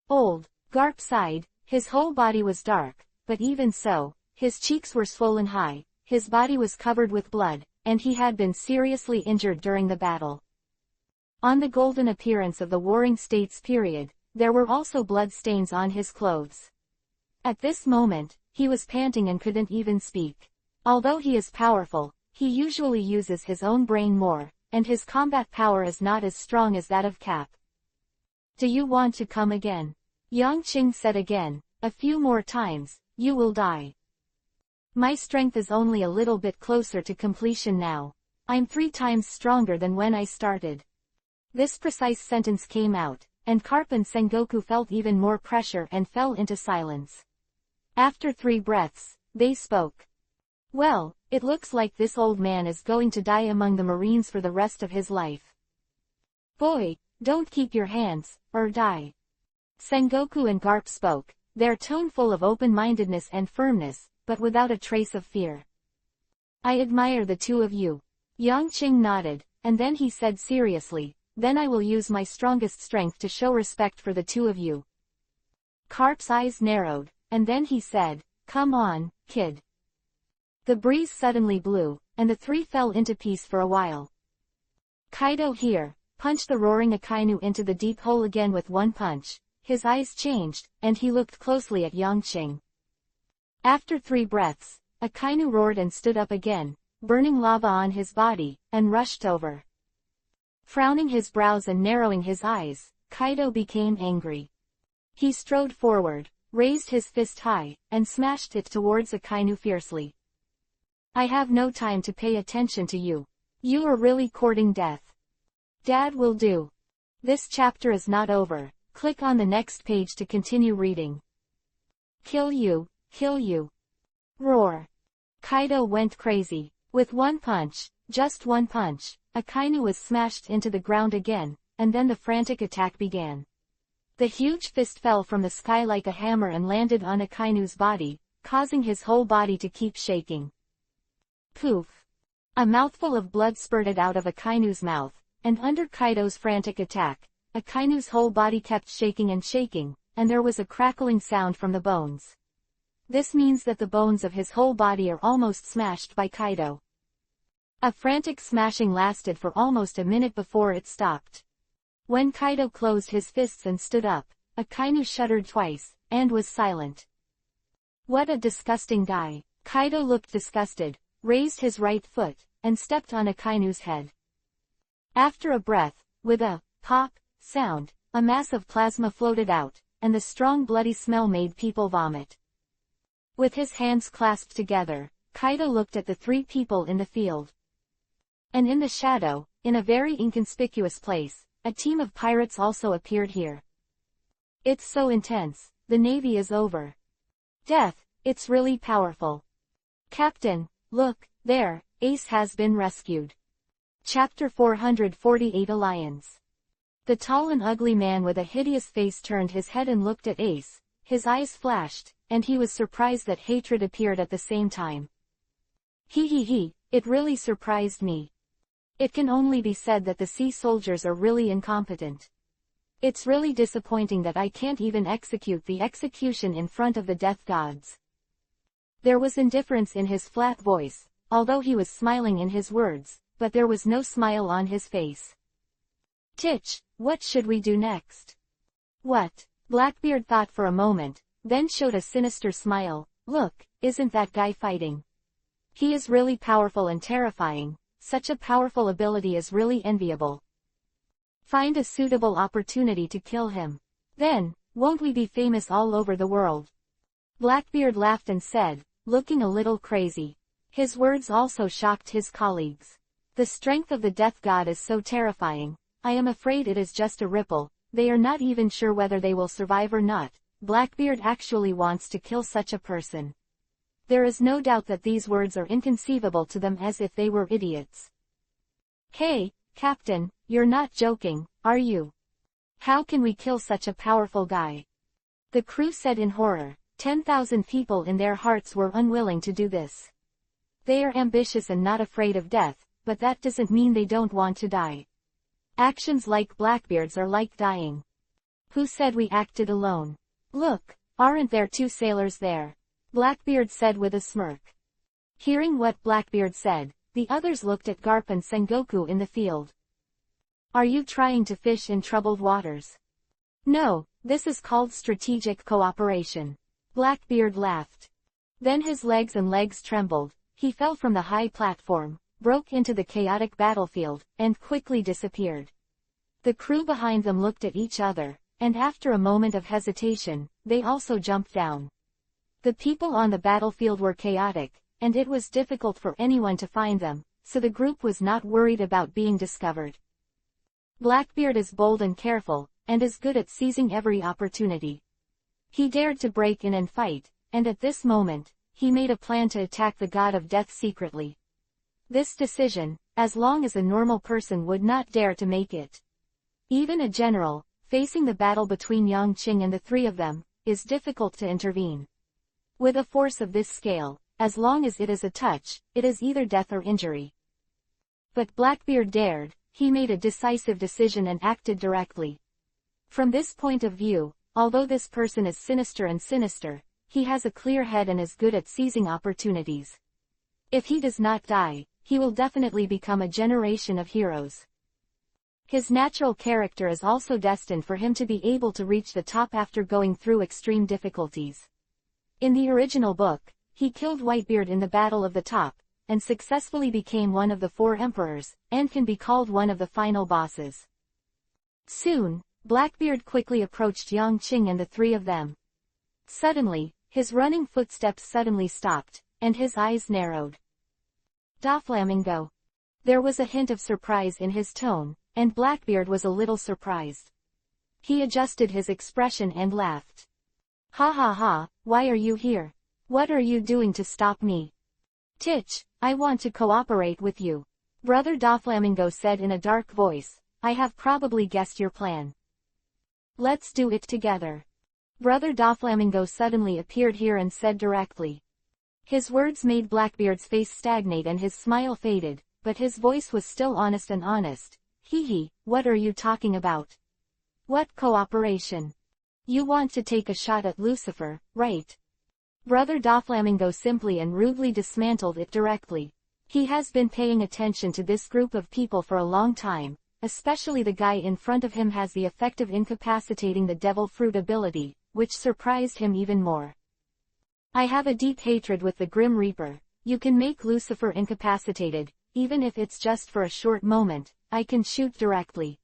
Old, Garp sighed, his whole body was dark, but even so, his cheeks were swollen high, his body was covered with blood, and he had been seriously injured during the battle. On the golden appearance of the Warring States period, there were also blood stains on his clothes. At this moment, he was panting and couldn't even speak. Although he is powerful, he usually uses his own brain more, and his combat power is not as strong as that of Cap. Do you want to come again? Yang Qing said again, a few more times, you will die. My strength is only a little bit closer to completion now. I'm 3 times stronger than when I started. This precise sentence came out, and Carp and Sengoku felt even more pressure and fell into silence. After 3 breaths, they spoke. Well, it looks like this old man is going to die among the Marines for the rest of his life. Boy, don't keep your hands, or die. Sengoku and Garp spoke, their tone full of open-mindedness and firmness, but without a trace of fear. I admire the 2 of you. Yongqing nodded, and then he said seriously, then I will use my strongest strength to show respect for the 2 of you. Carp's eyes narrowed, and then he said, come on, kid. The breeze suddenly blew, and the 3 fell into peace for a while. Kaido here, punched the roaring Akainu into the deep hole again with 1 punch. His eyes changed, and he looked closely at Yongqing. After 3 breaths, Akainu roared and stood up again, burning lava on his body, and rushed over. Frowning his brows and narrowing his eyes, Kaido became angry. He strode forward, raised his fist high, and smashed it towards Akainu fiercely. I have no time to pay attention to you. You are really courting death. Dad will do. This chapter is not over. Click on the next page to continue reading. Kill you, kill you. Roar. Kaido went crazy. With 1 punch, just 1 punch, Akainu was smashed into the ground again, and then the frantic attack began. The huge fist fell from the sky like a hammer and landed on Akainu's body, causing his whole body to keep shaking. Poof. A mouthful of blood spurted out of Akainu's mouth, and under Kaido's frantic attack, Akainu's whole body kept shaking, and there was a crackling sound from the bones. This means that the bones of his whole body are almost smashed by Kaido. A frantic smashing lasted for almost a minute before it stopped. When Kaido closed his fists and stood up, Akainu shuddered twice, and was silent. What a disgusting guy. Kaido looked disgusted, raised his right foot, and stepped on Akainu's head. After a breath, with a pop sound, a mass of plasma floated out, and the strong bloody smell made people vomit. With his hands clasped together, Kaido looked at the 3 people in the field. And in the shadow, in a very inconspicuous place, a team of pirates also appeared here. It's so intense, the navy is over. Death, it's really powerful. Captain, look, there, Ace has been rescued. Chapter 448 Alliance. The tall and ugly man with a hideous face turned his head and looked at Ace, his eyes flashed, and he was surprised that hatred appeared at the same time. It really surprised me. It can only be said that the sea soldiers are really incompetent. It's really disappointing that I can't even execute the execution in front of the death gods. There was indifference in his flat voice, although he was smiling in his words, but there was no smile on his face. Titch, what should we do next? What? Blackbeard thought for a moment, then showed a sinister smile. Look, isn't that guy fighting? He is really powerful and terrifying. Such a powerful ability is really enviable. Find a suitable opportunity to kill him. Then, won't we be famous all over the world? Blackbeard laughed and said, looking a little crazy. His words also shocked his colleagues. The strength of the death god is so terrifying. I am afraid it is just a ripple. They are not even sure whether they will survive or not. Blackbeard actually wants to kill such a person. There is no doubt that these words are inconceivable to them, as if they were idiots. Hey, Captain, you're not joking, are you? How can we kill such a powerful guy? The crew said in horror. 10,000 people in their hearts were unwilling to do this. They are ambitious and not afraid of death, but that doesn't mean they don't want to die. Actions like Blackbeard's are like dying. Who said we acted alone? Look, aren't there 2 sailors there? Blackbeard said with a smirk. Hearing what Blackbeard said, the others looked at Garp and Sengoku in the field. Are you trying to fish in troubled waters? No, this is called strategic cooperation. Blackbeard laughed. Then his legs trembled, he fell from the high platform, broke into the chaotic battlefield, and quickly disappeared. The crew behind them looked at each other, and after a moment of hesitation, they also jumped down. The people on the battlefield were chaotic, and it was difficult for anyone to find them, so the group was not worried about being discovered. Blackbeard is bold and careful, and is good at seizing every opportunity. He dared to break in and fight, and at this moment, he made a plan to attack the god of death secretly. This decision, as long as a normal person would not dare to make it. Even a general, facing the battle between Yang Qing and the three of them, is difficult to intervene. With a force of this scale, as long as it is a touch, it is either death or injury. But Blackbeard dared, he made a decisive decision and acted directly. From this point of view, although this person is sinister, he has a clear head and is good at seizing opportunities. If he does not die, he will definitely become a generation of heroes. His natural character is also destined for him to be able to reach the top after going through extreme difficulties. In the original book, he killed Whitebeard in the Battle of the Top, and successfully became one of the 4 emperors, and can be called one of the final bosses. Soon, Blackbeard quickly approached Yang Qing and the 3 of them. Suddenly, his running footsteps suddenly stopped, and his eyes narrowed. Doflamingo. There was a hint of surprise in his tone, and Blackbeard was a little surprised. He adjusted his expression and laughed. Ha ha ha, why are you here? What are you doing to stop me? Titch, I want to cooperate with you. Brother Doflamingo said in a dark voice, I have probably guessed your plan. Let's do it together. Brother Doflamingo suddenly appeared here and said directly. His words made Blackbeard's face stagnate and his smile faded, but his voice was still honest and honest. Hee, what are you talking about? What cooperation? You want to take a shot at Lucifer, right? Brother Doflamingo simply and rudely dismantled it directly. He has been paying attention to this group of people for a long time, especially the guy in front of him has the effect of incapacitating the devil fruit ability, which surprised him even more. I have a deep hatred with the Grim Reaper. You can make Lucifer incapacitated, even if it's just for a short moment. I can shoot directly.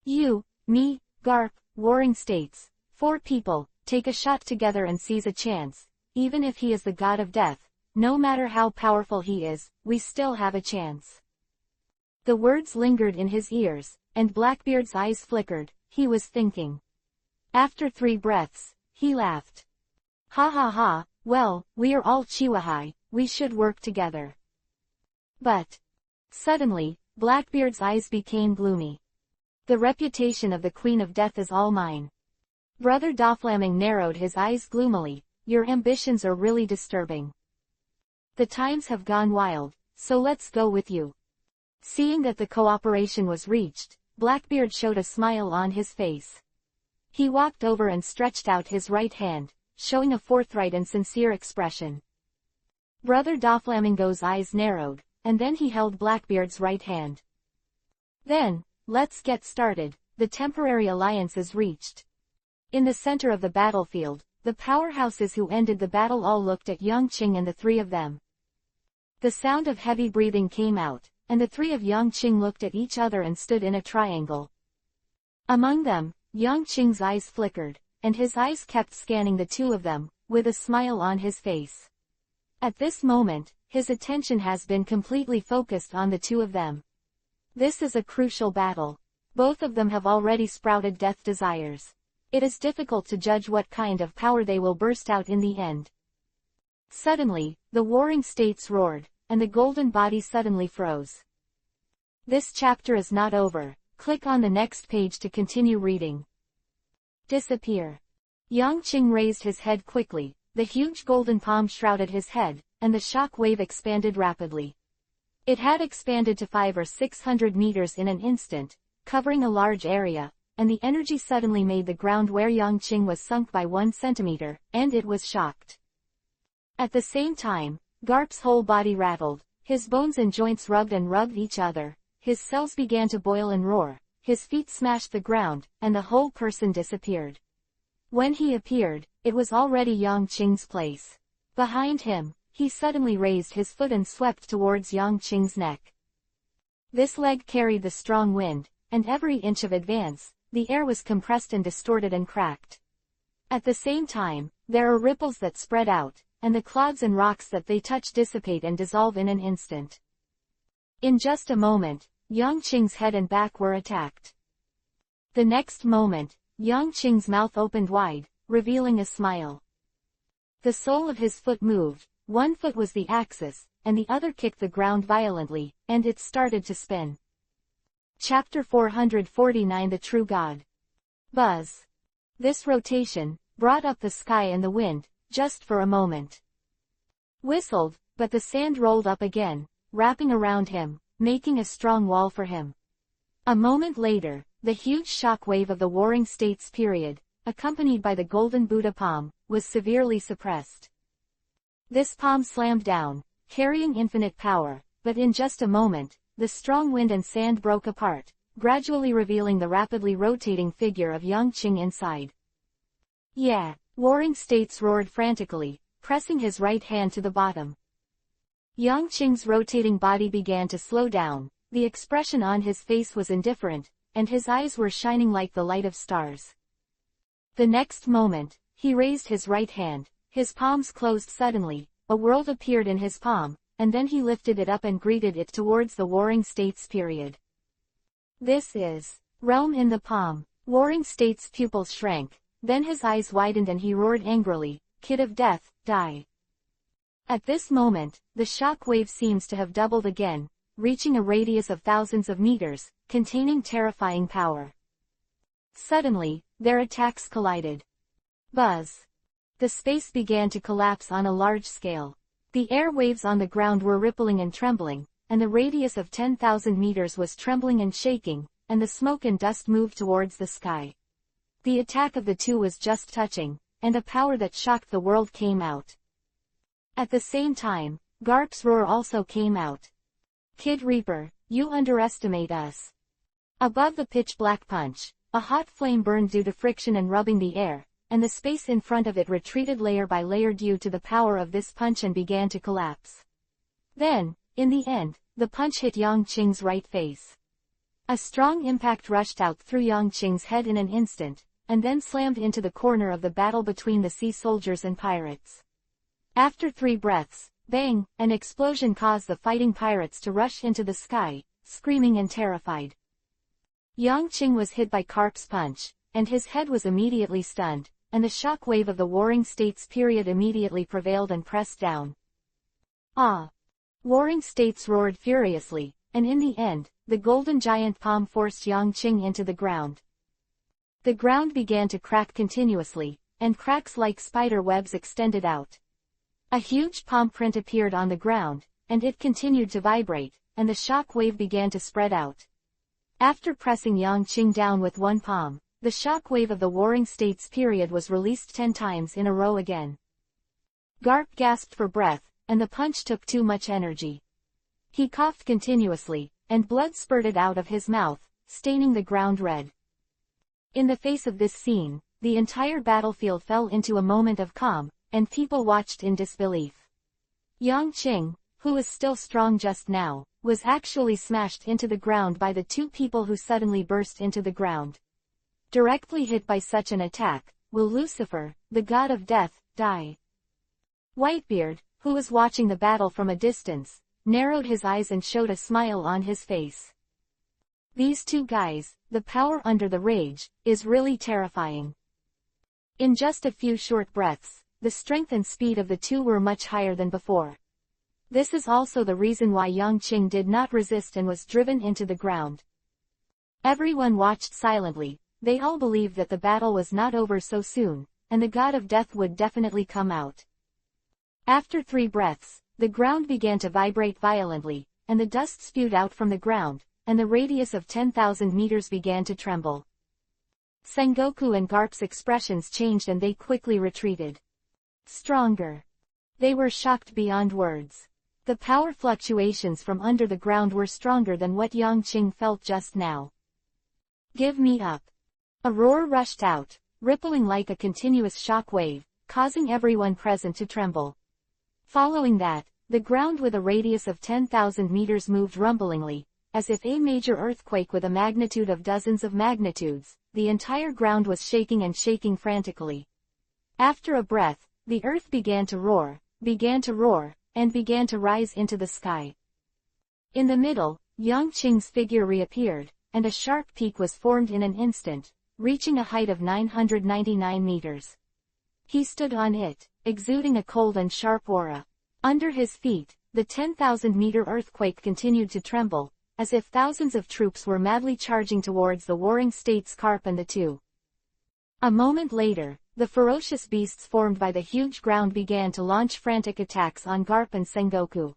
You, me, Garp, Warring States, 4 people, take a shot together and seize a chance. Even if he is the god of death, no matter how powerful he is, we still have a chance. The words lingered in his ears, and Blackbeard's eyes flickered. He was thinking. After 3 breaths, he laughed. Ha ha ha, well, we are all Chihuahai, we should work together. But suddenly, Blackbeard's eyes became gloomy. The reputation of the Queen of Death is all mine. Brother Doflamingo narrowed his eyes gloomily. Your ambitions are really disturbing. The times have gone wild, so let's go with you. Seeing that the cooperation was reached, Blackbeard showed a smile on his face. He walked over and stretched out his right hand, showing a forthright and sincere expression. Brother Doflamingo's eyes narrowed, and then he held Blackbeard's right hand. Then, let's get started. The temporary alliance is reached. In the center of the battlefield, the powerhouses who ended the battle all looked at Yang Qing and the 3 of them. The sound of heavy breathing came out, and the 3 of Yang Qing looked at each other and stood in a triangle. Among them, Yang Qing's eyes flickered, and his eyes kept scanning the 2 of them, with a smile on his face. At this moment, his attention has been completely focused on the 2 of them. This is a crucial battle. Both of them have already sprouted death desires. It is difficult to judge what kind of power they will burst out in the end. Suddenly, the warring states roared, and the golden body suddenly froze. This chapter is not over. Click on the next page to continue reading. Disappear. Yang Qing raised his head quickly. The huge golden palm shrouded his head, and the shock wave expanded rapidly. It had expanded to 500 or 600 meters in an instant, covering a large area, and the energy suddenly made the ground where Yang Qing was sunk by 1 centimeter, and it was shocked. At the same time, Garp's whole body rattled, his bones and joints rubbed each other, his cells began to boil and roar, his feet smashed the ground, and the whole person disappeared. When he appeared, it was already Yang Qing's place. Behind him, he suddenly raised his foot and swept towards Yang Qing's neck. This leg carried the strong wind, and every inch of advance, the air was compressed and distorted and cracked. At the same time, there are ripples that spread out, and the clods and rocks that they touch dissipate and dissolve in an instant. In just a moment, Yang Qing's head and back were attacked. The next moment, Yang Qing's mouth opened wide, revealing a smile. The sole of his foot moved, one foot was the axis, and the other kicked the ground violently, and it started to spin. Chapter 449 The True God. Buzz. This rotation brought up the sky and the wind, just for a moment. Whistled, but the sand rolled up again, wrapping around him, making a strong wall for him. A moment later, the huge shock wave of the Warring States period, accompanied by the golden Buddha palm, was severely suppressed. This palm slammed down, carrying infinite power, but in just a moment, the strong wind and sand broke apart, gradually revealing the rapidly rotating figure of Yang Qing inside. Yeah! Warring States roared frantically, pressing his right hand to the bottom. Yang Qing's rotating body began to slow down, the expression on his face was indifferent, and his eyes were shining like the light of stars. The next moment, he raised his right hand, his palms closed suddenly, a world appeared in his palm, and then he lifted it up and greeted it towards the Warring States period. This is realm in the palm. Warring States' pupils shrank, then his eyes widened and he roared angrily, "Kid of death, die." At this moment, the shock wave seems to have doubled again, reaching a radius of thousands of meters, containing terrifying power. Suddenly, their attacks collided. Buzz. The space began to collapse on a large scale. The air waves on the ground were rippling and trembling, and the radius of 10,000 meters was trembling and shaking, and the smoke and dust moved towards the sky. The attack of the two was just touching, and a power that shocked the world came out. At the same time, Garp's roar also came out. "Kid Reaper, you underestimate us." Above the pitch-black punch, a hot flame burned due to friction and rubbing the air, and the space in front of it retreated layer by layer due to the power of this punch and began to collapse. Then, in the end, the punch hit Yang Qing's right face. A strong impact rushed out through Yang Qing's head in an instant, and then slammed into the corner of the battle between the sea soldiers and pirates. After 3 breaths, bang, an explosion caused the fighting pirates to rush into the sky, screaming and terrified. Yang Qing was hit by Garp's punch, and his head was immediately stunned, and the shock wave of the Warring States period immediately prevailed and pressed down. Ah! Warring States roared furiously, and in the end, the golden giant palm forced Yang Qing into the ground. The ground began to crack continuously, and cracks like spider webs extended out. A huge palm print appeared on the ground, and it continued to vibrate, and the shock wave began to spread out. After pressing Yang Qing down with one palm, the shock wave of the Warring States period was released 10 times in a row again. Garp gasped for breath, and the punch took too much energy. He coughed continuously, and blood spurted out of his mouth, staining the ground red. In the face of this scene, the entire battlefield fell into a moment of calm, and people watched in disbelief. Yang Qing, who was still strong just now, was actually smashed into the ground by the 2 people who suddenly burst into the ground. Directly hit by such an attack, will Lucifer, the god of death, die? Whitebeard, who was watching the battle from a distance, narrowed his eyes and showed a smile on his face. These 2 guys, the power under the rage, is really terrifying. In just a few short breaths, the strength and speed of the 2 were much higher than before. This is also the reason why Yang Qing did not resist and was driven into the ground. Everyone watched silently. They all believed that the battle was not over so soon, and the god of death would definitely come out. After 3 breaths, the ground began to vibrate violently, and the dust spewed out from the ground, and the radius of 10,000 meters began to tremble. Sengoku and Garp's expressions changed and they quickly retreated. Stronger. They were shocked beyond words. The power fluctuations from under the ground were stronger than what Yang Qing felt just now. "Give me up." A roar rushed out, rippling like a continuous shock wave, causing everyone present to tremble. Following that, the ground with a radius of 10,000 meters moved rumblingly, as if a major earthquake with a magnitude of dozens of magnitudes. The entire ground was shaking and shaking frantically. After a breath, the earth began to roar, and began to rise into the sky. In the middle, Yang Qing's figure reappeared, and a sharp peak was formed in an instant, reaching a height of 999 meters. He stood on it, exuding a cold and sharp aura. Under his feet, the 10,000-meter earthquake continued to tremble, as if thousands of troops were madly charging towards the warring states Garp and the two. A moment later, the ferocious beasts formed by the huge ground began to launch frantic attacks on Garp and Sengoku.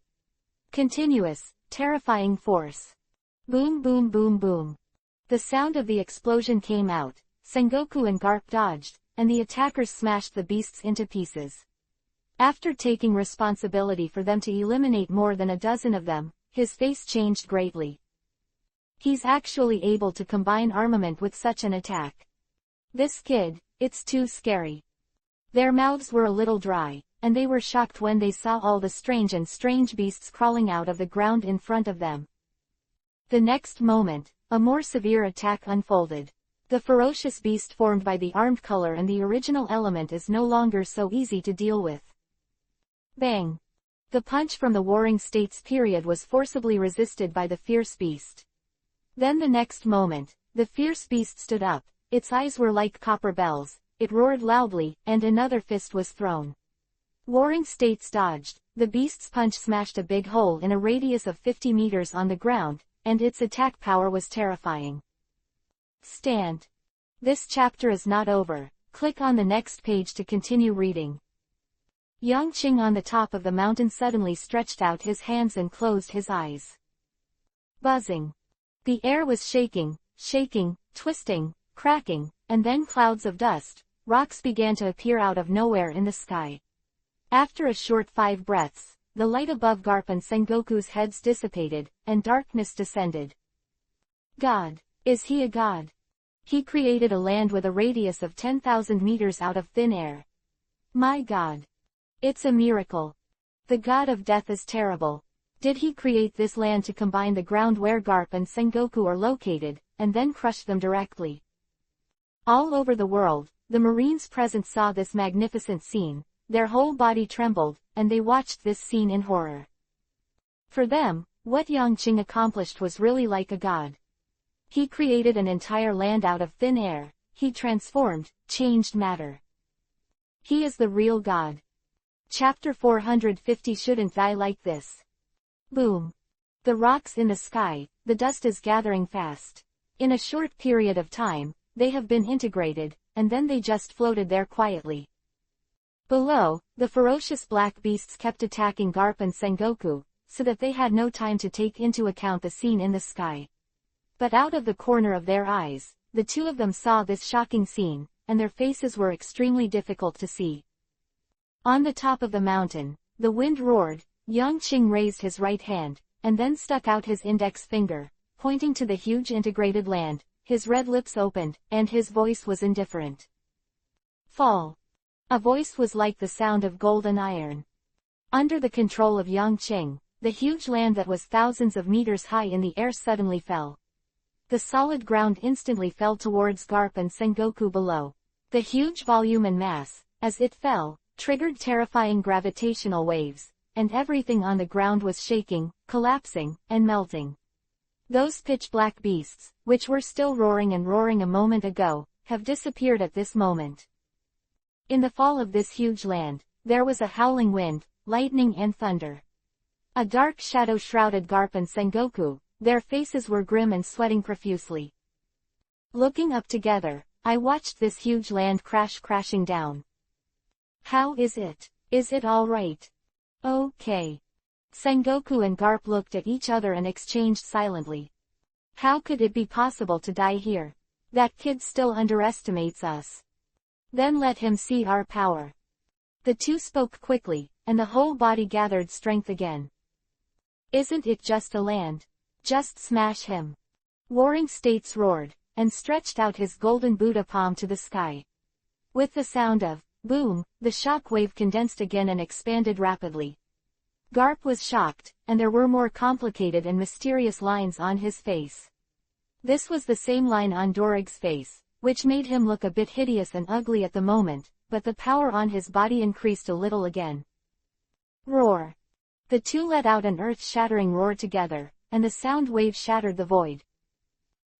Continuous, terrifying force. Boom boom boom boom. The sound of the explosion came out, Sengoku and Garp dodged, and the attackers smashed the beasts into pieces. After taking responsibility for them to eliminate more than a dozen of them, his face changed greatly. He's actually able to combine armament with such an attack. This kid, it's too scary. Their mouths were a little dry, and they were shocked when they saw all the strange beasts crawling out of the ground in front of them. The next moment, a more severe attack unfolded. The ferocious beast formed by the armed color and the original element is no longer so easy to deal with. Bang! The punch from the Warring States period was forcibly resisted by the fierce beast. Then the next moment, the fierce beast stood up, its eyes were like copper bells, it roared loudly, and another fist was thrown. Warring States dodged, the beast's punch smashed a big hole in a radius of 50 meters on the ground, and its attack power was terrifying. Stand. This chapter is not over, click on the next page to continue reading. Yang Qing on the top of the mountain suddenly stretched out his hands and closed his eyes. Buzzing. The air was shaking, twisting, cracking, and then clouds of dust, rocks began to appear out of nowhere in the sky. After a short 5 breaths, the light above Garp and Sengoku's heads dissipated, and darkness descended. God. Is he a god? He created a land with a radius of 10,000 meters out of thin air. My God. It's a miracle. The god of death is terrible. Did he create this land to combine the ground where Garp and Sengoku are located, and then crush them directly? All over the world, the Marines present saw this magnificent scene, their whole body trembled, and they watched this scene in horror. For them, what Yang Qing accomplished was really like a god. He created an entire land out of thin air, he transformed, changed matter. He is the real god. Chapter 450 Shouldn't Die Like This. Boom. The rocks in the sky, the dust is gathering fast. In a short period of time, they have been integrated, and then they just floated there quietly. Below, the ferocious black beasts kept attacking Garp and Sengoku, so that they had no time to take into account the scene in the sky. But out of the corner of their eyes, the two of them saw this shocking scene, and their faces were extremely difficult to see. On the top of the mountain, the wind roared, Yang Qing raised his right hand, and then stuck out his index finger, pointing to the huge integrated land, his red lips opened, and his voice was indifferent. Fall. A voice was like the sound of gold and iron. Under the control of Yang Qing, the huge land that was thousands of meters high in the air suddenly fell. The solid ground instantly fell towards Garp and Sengoku below. The huge volume and mass, as it fell, triggered terrifying gravitational waves, and everything on the ground was shaking, collapsing, and melting. Those pitch-black beasts, which were still roaring a moment ago, have disappeared at this moment. In the fall of this huge land, there was a howling wind, lightning and thunder. A dark shadow shrouded Garp and Sengoku, their faces were grim and sweating profusely. Looking up together, I watched this huge land crashing down. How is it? Is it all right? Okay. Sengoku and Garp looked at each other and exchanged silently. How could it be possible to die here? That kid still underestimates us. Then let him see our power. The two spoke quickly, and the whole body gathered strength again. Isn't it just a land? Just smash him. Warring States roared, and stretched out his golden Buddha palm to the sky. With the sound of boom, the shock wave condensed again and expanded rapidly. Garp was shocked, and there were more complicated and mysterious lines on his face. This was the same line on Dorig's face, which made him look a bit hideous and ugly at the moment, but the power on his body increased a little again. Roar! The two let out an earth-shattering roar together, and the sound wave shattered the void.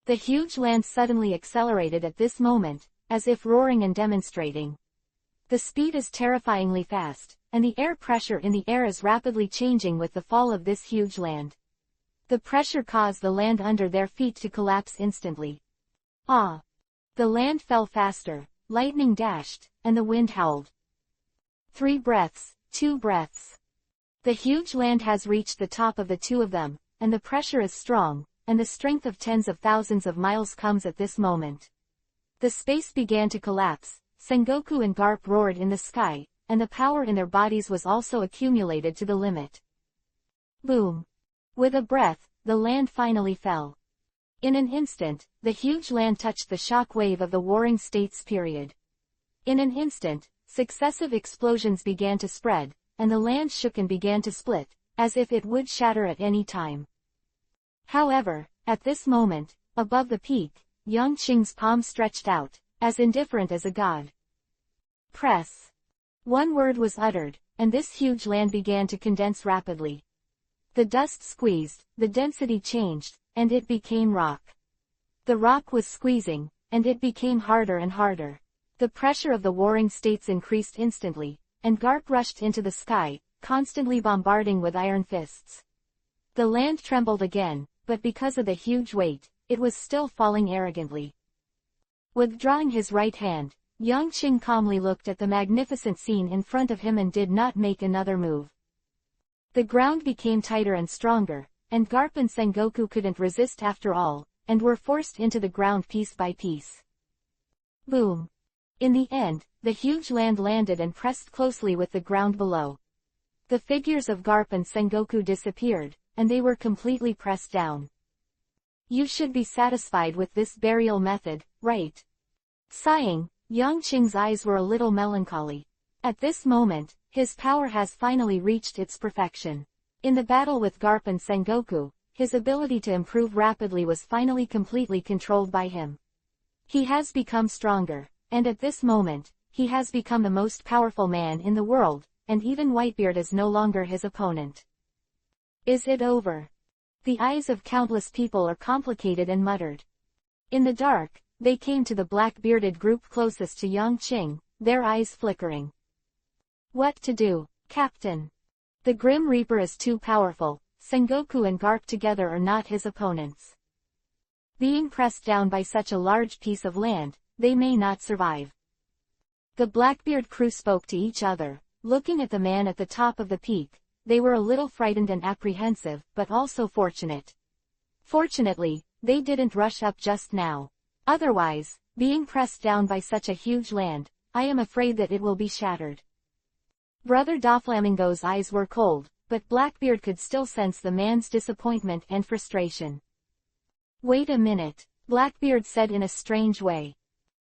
The huge land suddenly accelerated at this moment, as if roaring and demonstrating. The speed is terrifyingly fast, and the air pressure in the air is rapidly changing with the fall of this huge land. The pressure caused the land under their feet to collapse instantly. Ah! The land fell faster, lightning dashed, and the wind howled. 3 breaths, 2 breaths. The huge land has reached the top of the two of them, and the pressure is strong, and the strength of tens of thousands of miles comes at this moment. The space began to collapse, Sengoku and Garp roared in the sky, and the power in their bodies was also accumulated to the limit. Boom! With a breath, the land finally fell. In an instant, the huge land touched the shock wave of the Warring States period. In an instant, successive explosions began to spread, and the land shook and began to split, as if it would shatter at any time. However, at this moment, above the peak, Yang Qing's palm stretched out, as indifferent as a god. Press. One word was uttered, and this huge land began to condense rapidly. The dust squeezed, the density changed, and it became rock. The rock was squeezing, and it became harder and harder. The pressure of the Warring States increased instantly, and Garp rushed into the sky, constantly bombarding with iron fists. The land trembled again, but because of the huge weight, it was still falling arrogantly. Withdrawing his right hand, Yang Qing calmly looked at the magnificent scene in front of him and did not make another move. The ground became tighter and stronger, and Garp and Sengoku couldn't resist after all, and were forced into the ground piece by piece. Boom! In the end, the huge land landed and pressed closely with the ground below. The figures of Garp and Sengoku disappeared, and they were completely pressed down. You should be satisfied with this burial method, right? Sighing, Yang Qing's eyes were a little melancholy. At this moment, his power has finally reached its perfection. In the battle with Garp and Sengoku, his ability to improve rapidly was finally completely controlled by him. He has become stronger, and at this moment, he has become the most powerful man in the world, and even Whitebeard is no longer his opponent. Is it over? The eyes of countless people are complicated and muttered. In the dark, they came to the black-bearded group closest to Yang Qing, their eyes flickering. What to do, Captain? The Grim Reaper is too powerful, Sengoku and Garp together are not his opponents. Being pressed down by such a large piece of land, they may not survive. The Blackbeard crew spoke to each other, looking at the man at the top of the peak. They were a little frightened and apprehensive, but also fortunate. Fortunately, they didn't rush up just now. Otherwise, being pressed down by such a huge land, I am afraid that it will be shattered. Brother Doflamingo's eyes were cold, but Blackbeard could still sense the man's disappointment and frustration. Wait a minute, Blackbeard said in a strange way.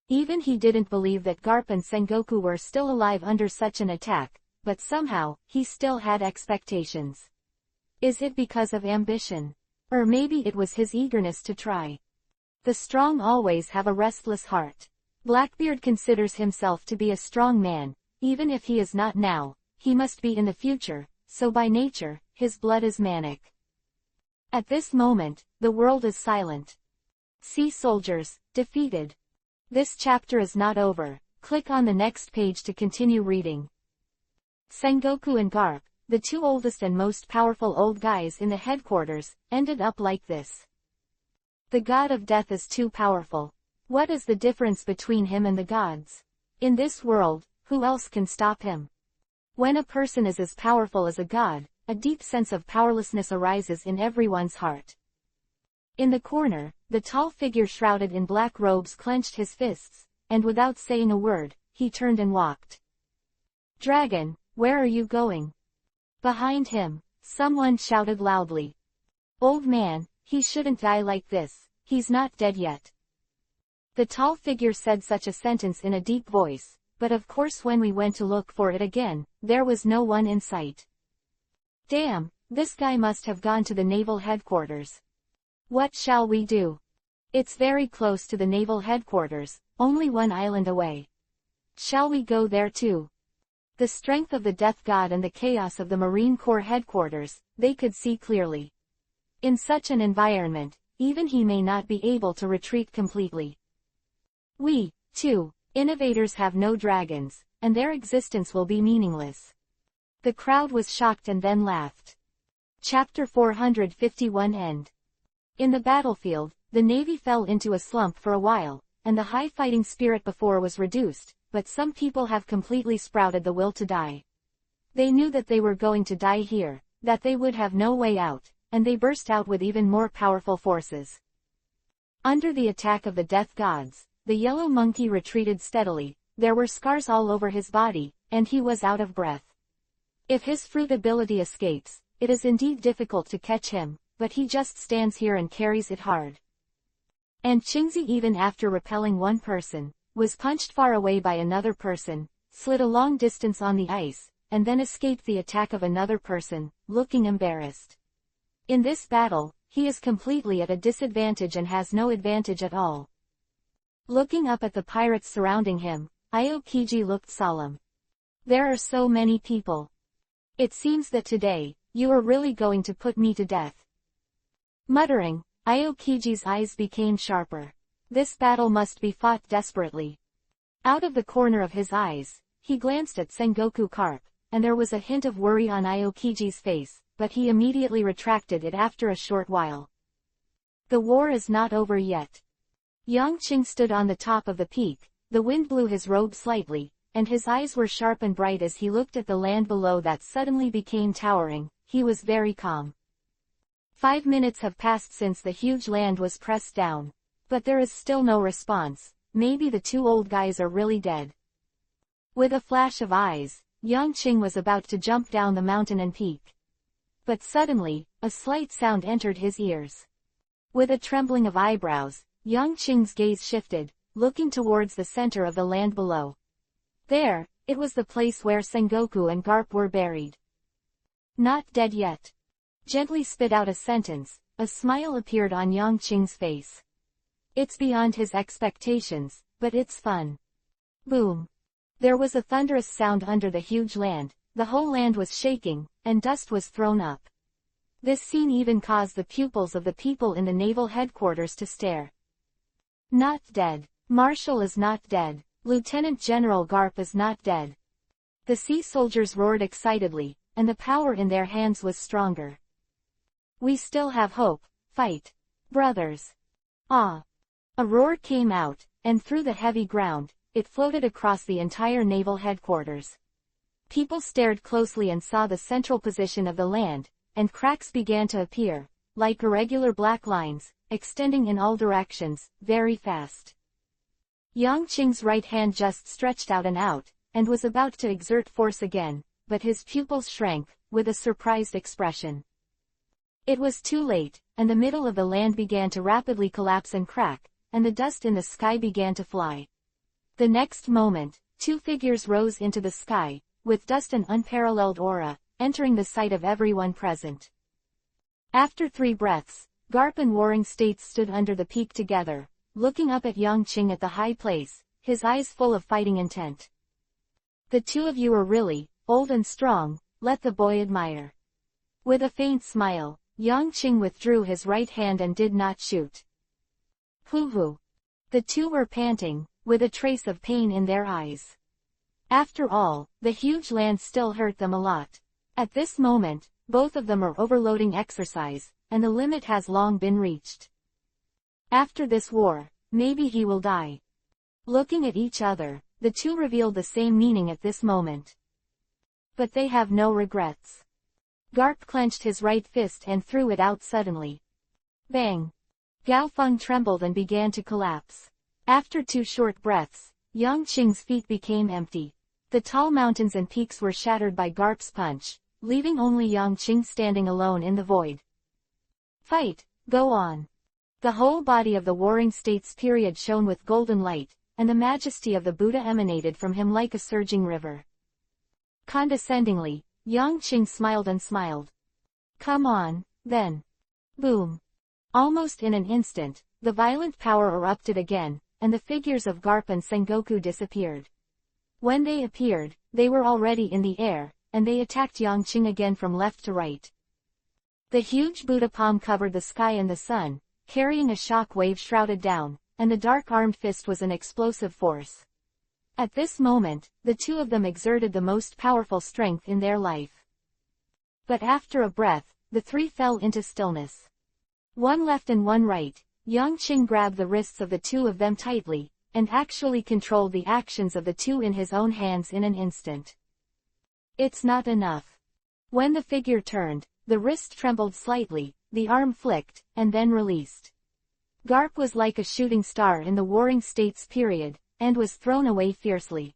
Even he didn't believe that Garp and Sengoku were still alive under such an attack, but somehow, he still had expectations. Is it because of ambition? Or maybe it was his eagerness to try. The strong always have a restless heart. Blackbeard considers himself to be a strong man. Even if he is not now, he must be in the future, so by nature, his blood is manic. At this moment, the world is silent. Sea soldiers, defeated. This chapter is not over. Click on the next page to continue reading. Sengoku and Garp, the two oldest and most powerful old guys in the headquarters, ended up like this. The god of death is too powerful. What is the difference between him and the gods? In this world, who else can stop him? When a person is as powerful as a god, a deep sense of powerlessness arises in everyone's heart. In the corner, the tall figure shrouded in black robes clenched his fists, and without saying a word, he turned and walked. Dragon, where are you going? Behind him, someone shouted loudly. Old man, he shouldn't die like this, he's not dead yet. The tall figure said such a sentence in a deep voice. But of course when we went to look for it again, there was no one in sight. Damn, this guy must have gone to the naval headquarters. What shall we do? It's very close to the naval headquarters, only one island away. Shall we go there too? The strength of the death god and the chaos of the Marine Corps headquarters, they could see clearly. In such an environment, even he may not be able to retreat completely. We, too, innovators have no dragons, and their existence will be meaningless. The crowd was shocked and then laughed. Chapter 451 End. In the battlefield, the Navy fell into a slump for a while, and the high fighting spirit before was reduced, but some people have completely sprouted the will to die. They knew that they were going to die here, that they would have no way out, and they burst out with even more powerful forces. Under the attack of the death gods, the yellow monkey retreated steadily, there were scars all over his body, and he was out of breath. If his fruit ability escapes, it is indeed difficult to catch him, but he just stands here and carries it hard. And Qingzi, even after repelling one person, was punched far away by another person, slid a long distance on the ice, and then escaped the attack of another person, looking embarrassed. In this battle, he is completely at a disadvantage and has no advantage at all. Looking up at the pirates surrounding him, Aokiji looked solemn. There are so many people. It seems that today, you are really going to put me to death. Muttering, Aokiji's eyes became sharper. This battle must be fought desperately. Out of the corner of his eyes, he glanced at Sengoku Carp, and there was a hint of worry on Aokiji's face, but he immediately retracted it after a short while. The war is not over yet. Yang Qing stood on the top of the peak, the wind blew his robe slightly, and his eyes were sharp and bright as he looked at the land below that suddenly became towering. He was very calm. 5 minutes have passed since the huge land was pressed down. But there is still no response. Maybe the two old guys are really dead. With a flash of eyes, Yang Qing was about to jump down the mountain and peek. But suddenly, a slight sound entered his ears. With a trembling of eyebrows, Yang Qing's gaze shifted, looking towards the center of the land below. There, it was the place where Sengoku and Garp were buried. Not dead yet. Gently spit out a sentence, a smile appeared on Yang Qing's face. It's beyond his expectations, but it's fun. Boom. There was a thunderous sound under the huge land, the whole land was shaking, and dust was thrown up. This scene even caused the pupils of the people in the naval headquarters to stare. Not dead. Marshal is not dead. Lieutenant General Garp is not dead. The sea soldiers roared excitedly, and the power in their hands was stronger. We still have hope. Fight. Brothers. Ah. A roar came out, and through the heavy ground, it floated across the entire naval headquarters. People stared closely and saw the central position of the land, and cracks began to appear, like irregular black lines, extending in all directions, very fast. Yang Qing's right hand just stretched out, and was about to exert force again, but his pupils shrank, with a surprised expression. It was too late, and the middle of the land began to rapidly collapse and crack, and the dust in the sky began to fly. The next moment, two figures rose into the sky, with dust and unparalleled aura, entering the sight of everyone present. After 3 breaths, Garp and Warring States stood under the peak together, looking up at Yang Qing at the high place, his eyes full of fighting intent. The two of you are really old and strong, let the boy admire. With a faint smile, Yang Qing withdrew his right hand and did not shoot. Hoo-hoo. The two were panting, with a trace of pain in their eyes. After all, the huge land still hurt them a lot. At this moment, both of them are overloading exercise, and the limit has long been reached. After this war, maybe he will die. Looking at each other, the two revealed the same meaning at this moment. But they have no regrets. Garp clenched his right fist and threw it out suddenly. Bang! Gao Feng trembled and began to collapse. After 2 short breaths, Yang Qing's feet became empty. The tall mountains and peaks were shattered by Garp's punch, leaving only Yang Qing standing alone in the void. Fight, go on. The whole body of the Warring States period shone with golden light, and the majesty of the Buddha emanated from him like a surging river. Condescendingly, Yang Qing smiled and smiled. Come on, then. Boom. Almost in an instant, the violent power erupted again, and the figures of Garp and Sengoku disappeared. When they appeared, they were already in the air, and they attacked Yangqing again from left to right. The huge Buddha palm covered the sky and the sun, carrying a shock wave shrouded down, and the dark-armed fist was an explosive force. At this moment, the two of them exerted the most powerful strength in their life. But after a breath, the three fell into stillness. One left and one right, Yangqing grabbed the wrists of the two of them tightly, and actually controlled the actions of the two in his own hands in an instant. It's not enough. When the figure turned, the wrist trembled slightly, the arm flicked, and then released. Garp was like a shooting star in the Warring States period, and was thrown away fiercely.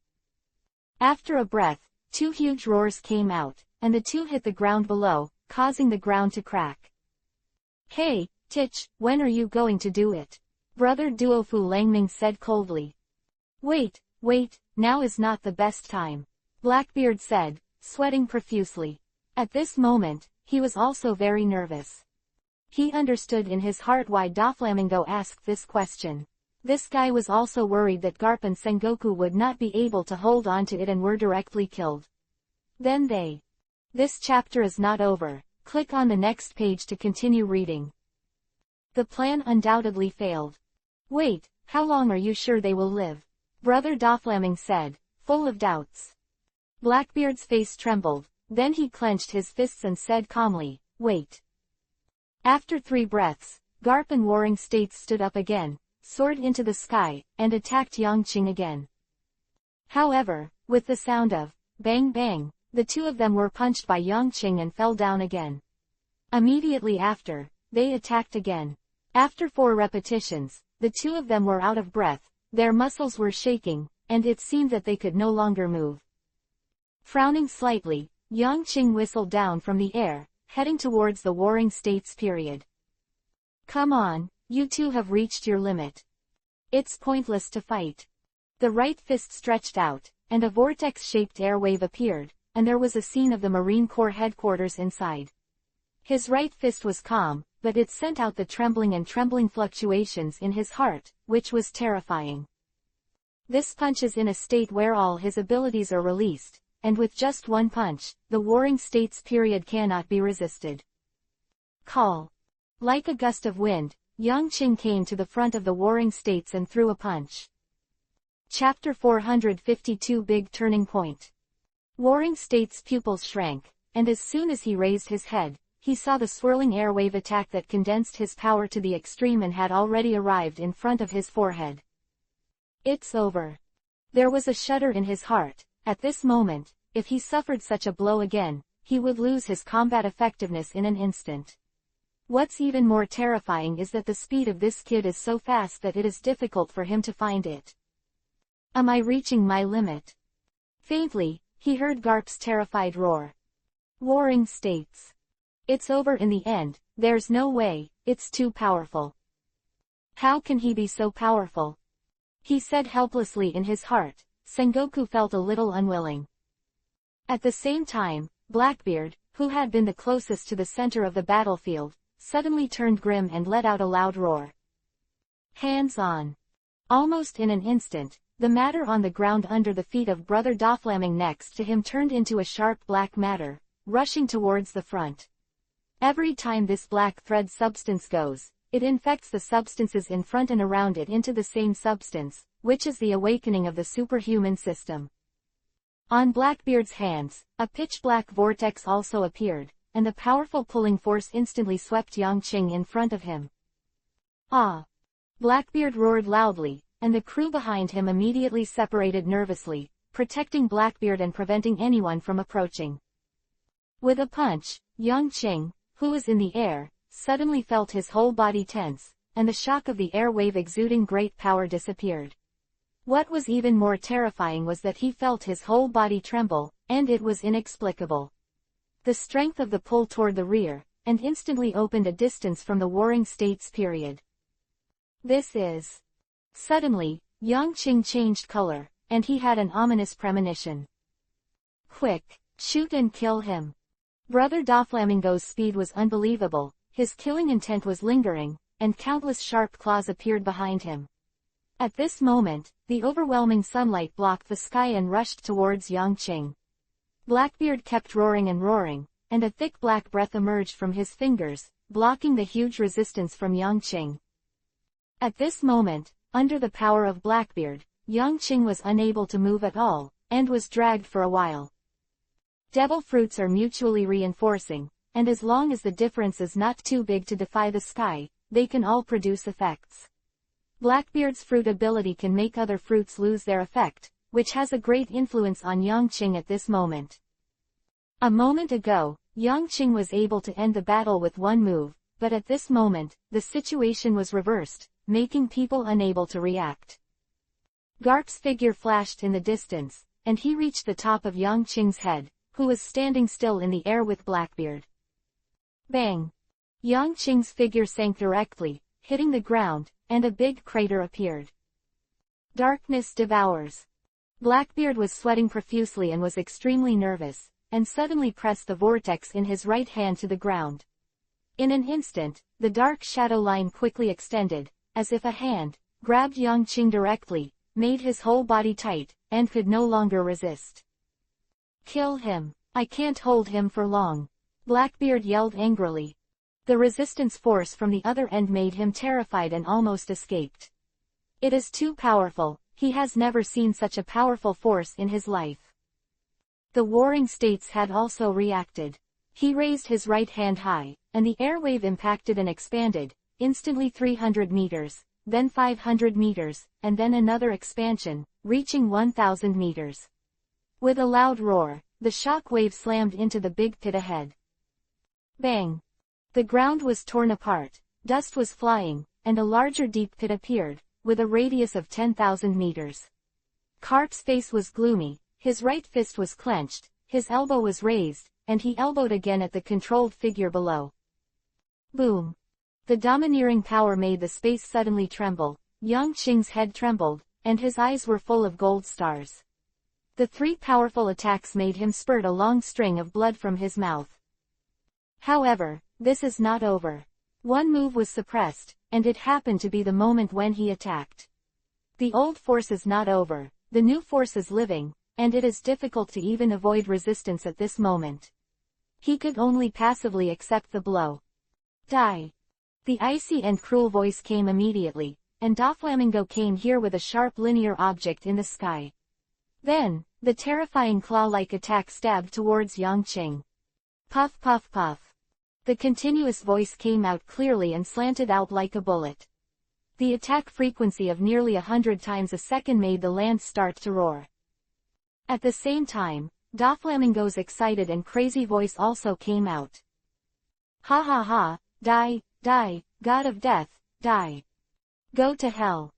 After a breath, two huge roars came out, and the two hit the ground below, causing the ground to crack. Hey, Tich, when are you going to do it? Brother Duofu Langming said coldly. Wait, now is not the best time. Blackbeard said, sweating profusely. At this moment, he was also very nervous. He understood in his heart why Doflamingo asked this question. This guy was also worried that Garp and Sengoku would not be able to hold on to it and were directly killed. Then they. This chapter is not over. Click on the next page to continue reading. The plan undoubtedly failed. Wait, how long are you sure they will live? Brother Doflaming said, full of doubts. Blackbeard's face trembled, then he clenched his fists and said calmly, wait. After 3 breaths, Garp and Warring States stood up again, soared into the sky, and attacked Yangqing again. However, with the sound of bang bang, the two of them were punched by Yangqing and fell down again. Immediately after, they attacked again. After 4 repetitions, the two of them were out of breath, their muscles were shaking, and it seemed that they could no longer move. Frowning slightly, Yangqing whistled down from the air, heading towards the Warring States period. Come on, you two have reached your limit. It's pointless to fight. The right fist stretched out, and a vortex-shaped airwave appeared, and there was a scene of the Marine Corps headquarters inside. His right fist was calm, but it sent out the trembling fluctuations in his heart, which was terrifying. This punch is in a state where all his abilities are released, and with just one punch, the Warring States period cannot be resisted. Call. Like a gust of wind, Yangqing came to the front of the Warring States and threw a punch. Chapter 452 Big Turning Point. Warring States' pupils shrank, and as soon as he raised his head, he saw the swirling airwave attack that condensed his power to the extreme and had already arrived in front of his forehead. It's over. There was a shudder in his heart. At this moment, if he suffered such a blow again, he would lose his combat effectiveness in an instant. What's even more terrifying is that the speed of this kid is so fast that it is difficult for him to find it. Am I reaching my limit? Faintly, he heard Garp's terrified roar. Warring States. It's over in the end, there's no way, it's too powerful. How can he be so powerful? He said helplessly in his heart. Sengoku felt a little unwilling. At the same time, Blackbeard, who had been the closest to the center of the battlefield, suddenly turned grim and let out a loud roar. Hands on. Almost in an instant, the matter on the ground under the feet of Brother Doflaming next to him turned into a sharp black matter, rushing towards the front. Every time this black thread substance goes, it infects the substances in front and around it into the same substance, which is the awakening of the superhuman system. On Blackbeard's hands, a pitch-black vortex also appeared, and the powerful pulling force instantly swept Yangqing in front of him. Ah! Blackbeard roared loudly, and the crew behind him immediately separated nervously, protecting Blackbeard and preventing anyone from approaching. With a punch, Yangqing, who was in the air, suddenly felt his whole body tense, and the shock of the air wave exuding great power disappeared. What was even more terrifying was that he felt his whole body tremble, and it was inexplicable. The strength of the pull toward the rear, and instantly opened a distance from the Warring States period. This is. Suddenly, Yangqing changed color, and he had an ominous premonition. Quick, shoot and kill him. Brother Doflamingo's speed was unbelievable, his killing intent was lingering, and countless sharp claws appeared behind him. At this moment, the overwhelming sunlight blocked the sky and rushed towards Yangqing. Blackbeard kept roaring and roaring, and a thick black breath emerged from his fingers, blocking the huge resistance from Yangqing. At this moment, under the power of Blackbeard, Yangqing was unable to move at all, and was dragged for a while. Devil fruits are mutually reinforcing, and as long as the difference is not too big to defy the sky, they can all produce effects. Blackbeard's fruit ability can make other fruits lose their effect, which has a great influence on Yangqing at this moment. A moment ago, Yangqing was able to end the battle with one move, but at this moment, the situation was reversed, making people unable to react. Garp's figure flashed in the distance, and he reached the top of Yangqing's head, who was standing still in the air with Blackbeard. Bang! Yangqing's figure sank directly, hitting the ground, and a big crater appeared. Darkness devours. Blackbeard was sweating profusely and was extremely nervous, and suddenly pressed the vortex in his right hand to the ground. In an instant, the dark shadow line quickly extended, as if a hand grabbed Yangqing directly, made his whole body tight, and could no longer resist. Kill him. I can't hold him for long. Blackbeard yelled angrily. The resistance force from the other end made him terrified and almost escaped. It is too powerful, he has never seen such a powerful force in his life. The warring states had also reacted. He raised his right hand high, and the airwave impacted and expanded, instantly 300 meters, then 500 meters, and then another expansion, reaching 1,000 meters. With a loud roar, the shock wave slammed into the big pit ahead. Bang! The ground was torn apart, dust was flying, and a larger deep pit appeared, with a radius of 10,000 meters. Karp's face was gloomy, his right fist was clenched, his elbow was raised, and he elbowed again at the controlled figure below. Boom! The domineering power made the space suddenly tremble, Yangqing's head trembled, and his eyes were full of gold stars. The three powerful attacks made him spurt a long string of blood from his mouth. However, this is not over. One move was suppressed, and it happened to be the moment when he attacked. The old force is not over, the new force is living, and it is difficult to even avoid resistance at this moment. He could only passively accept the blow. Die! The icy and cruel voice came immediately, and Doflamingo came here with a sharp linear object in the sky. Then, the terrifying claw-like attack stabbed towards Yangqing. Puff puff puff. The continuous voice came out clearly and slanted out like a bullet. The attack frequency of nearly 100 times a second made the land start to roar. At the same time, Doflamingo's excited and crazy voice also came out. Ha ha ha, die, die, god of death, die. Go to hell.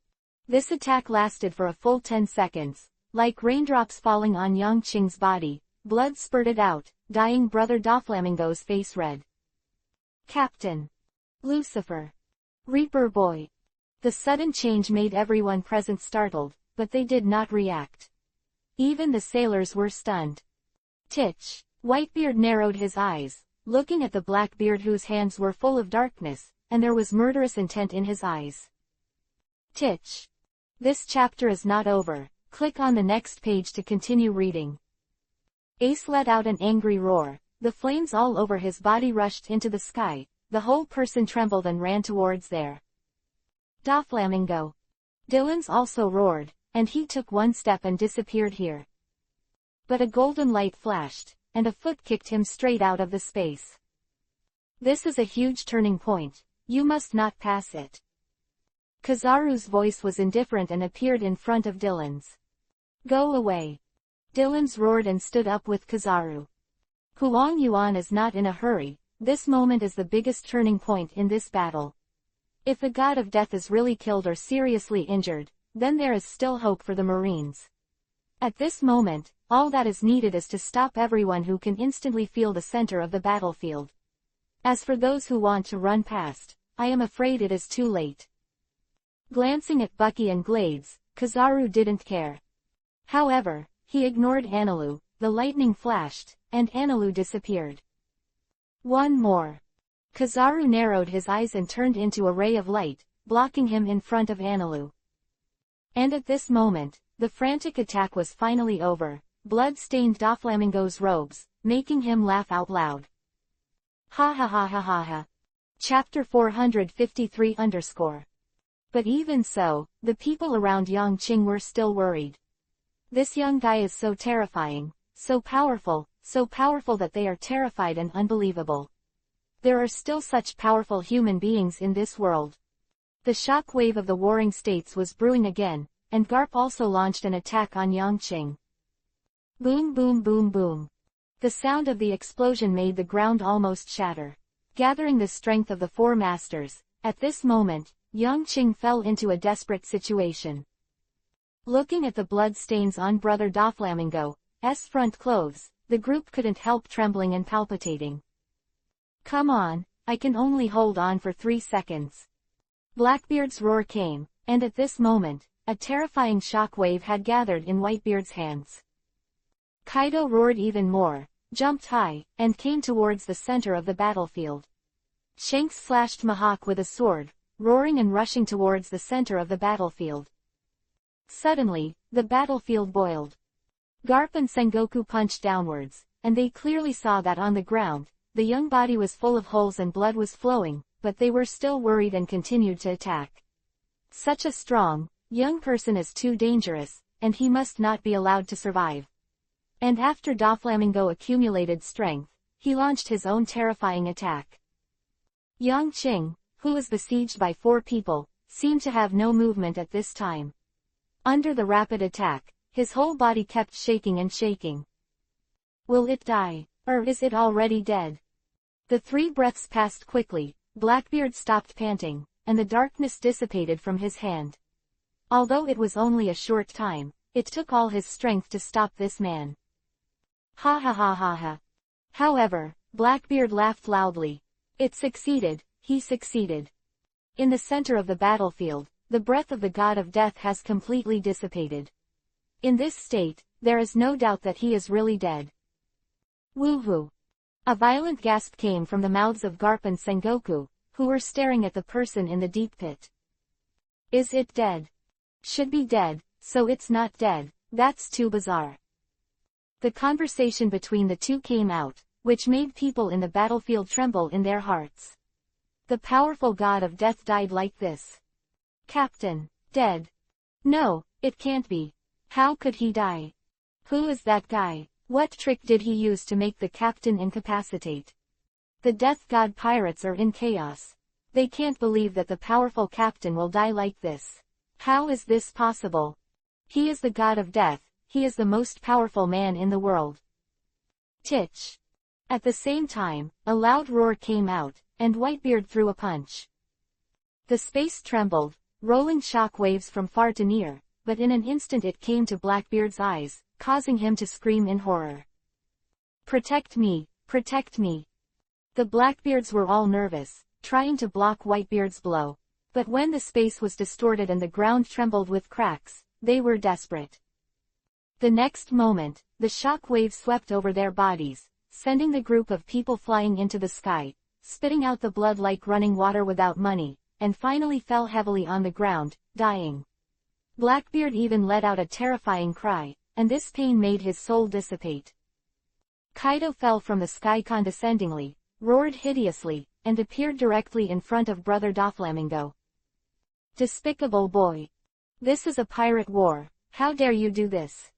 This attack lasted for a full 10 seconds, like raindrops falling on Yangqing's body, blood spurted out, dyeing brother Doflamingo's face red. Captain. Lucifer. Reaper boy. The sudden change made everyone present startled, but they did not react. Even the sailors were stunned. Titch. Whitebeard narrowed his eyes, looking at the Blackbeard whose hands were full of darkness, and there was murderous intent in his eyes. Titch. This chapter is not over, click on the next page to continue reading. Ace let out an angry roar, the flames all over his body rushed into the sky, the whole person trembled and ran towards there. Doflamingo. Dylan's also roared, and he took one step and disappeared here. But a golden light flashed, and a foot kicked him straight out of the space. This is a huge turning point, you must not pass it. Kizaru's voice was indifferent and appeared in front of Dylan's. Go away. Dylan's roared and stood up with Kizaru. Huang Yuan is not in a hurry, this moment is the biggest turning point in this battle. If the god of death is really killed or seriously injured, then there is still hope for the Marines. At this moment, all that is needed is to stop everyone who can instantly feel the center of the battlefield. As for those who want to run past, I am afraid it is too late. Glancing at Bucky and Glades, Kizaru didn't care. However, he ignored Analu, the lightning flashed, and Analu disappeared. One more. Kizaru narrowed his eyes and turned into a ray of light, blocking him in front of Analu. And at this moment, the frantic attack was finally over. Blood stained Doflamingo's robes, making him laugh out loud. Ha ha ha ha ha ha. Chapter 453 _ But even so, the people around Yangqing were still worried. This young guy is so terrifying, so powerful that they are terrified and unbelievable. There are still such powerful human beings in this world. The shock wave of the warring states was brewing again, and Garp also launched an attack on Yangqing. Boom boom boom boom. The sound of the explosion made the ground almost shatter. Gathering the strength of the four masters, at this moment, Yangqing fell into a desperate situation. Looking at the blood stains on Brother Doflamingo's front clothes, the group couldn't help trembling and palpitating. Come on, I can only hold on for 3 seconds. Blackbeard's roar came, and at this moment, a terrifying shock wave had gathered in Whitebeard's hands. Kaido roared even more, jumped high, and came towards the center of the battlefield. Shanks slashed Mihawk with a sword, roaring and rushing towards the center of the battlefield. Suddenly, the battlefield boiled. Garp and Sengoku punched downwards, and they clearly saw that on the ground, the young body was full of holes and blood was flowing, but they were still worried and continued to attack. Such a strong, young person is too dangerous, and he must not be allowed to survive. And after Doflamingo accumulated strength, he launched his own terrifying attack. Yangqing, who was besieged by 4 people, seemed to have no movement at this time. Under the rapid attack, his whole body kept shaking and shaking. Will it die, or is it already dead? The 3 breaths passed quickly, Blackbeard stopped panting, and the darkness dissipated from his hand. Although it was only a short time, it took all his strength to stop this man. Ha ha ha ha ha. However, Blackbeard laughed loudly. It succeeded, he succeeded. In the center of the battlefield, the breath of the god of death has completely dissipated. In this state, there is no doubt that he is really dead. Woohoo! A violent gasp came from the mouths of Garp and Sengoku, who were staring at the person in the deep pit. Is it dead? Should be dead, so it's not dead, that's too bizarre. The conversation between the two came out, which made people in the battlefield tremble in their hearts. The powerful god of death died like this. Captain, dead? No, it can't be. How could he die? Who is that guy? What trick did he use to make the captain incapacitate? The death god pirates are in chaos. They can't believe that the powerful captain will die like this. How is this possible? He is the god of death, he is the most powerful man in the world. Titch. At the same time, a loud roar came out, and Whitebeard threw a punch. The space trembled, rolling shock waves from far to near, but in an instant it came to Blackbeard's eyes, causing him to scream in horror. Protect me, protect me. The Blackbeards were all nervous, trying to block Whitebeard's blow. But when the space was distorted and the ground trembled with cracks, they were desperate. The next moment, the shock wave swept over their bodies, sending the group of people flying into the sky, spitting out the blood like running water without money, and finally fell heavily on the ground, dying. Blackbeard even let out a terrifying cry, and this pain made his soul dissipate. Kaido fell from the sky condescendingly, roared hideously, and appeared directly in front of Brother Doflamingo. Despicable boy. This is a pirate war, how dare you do this?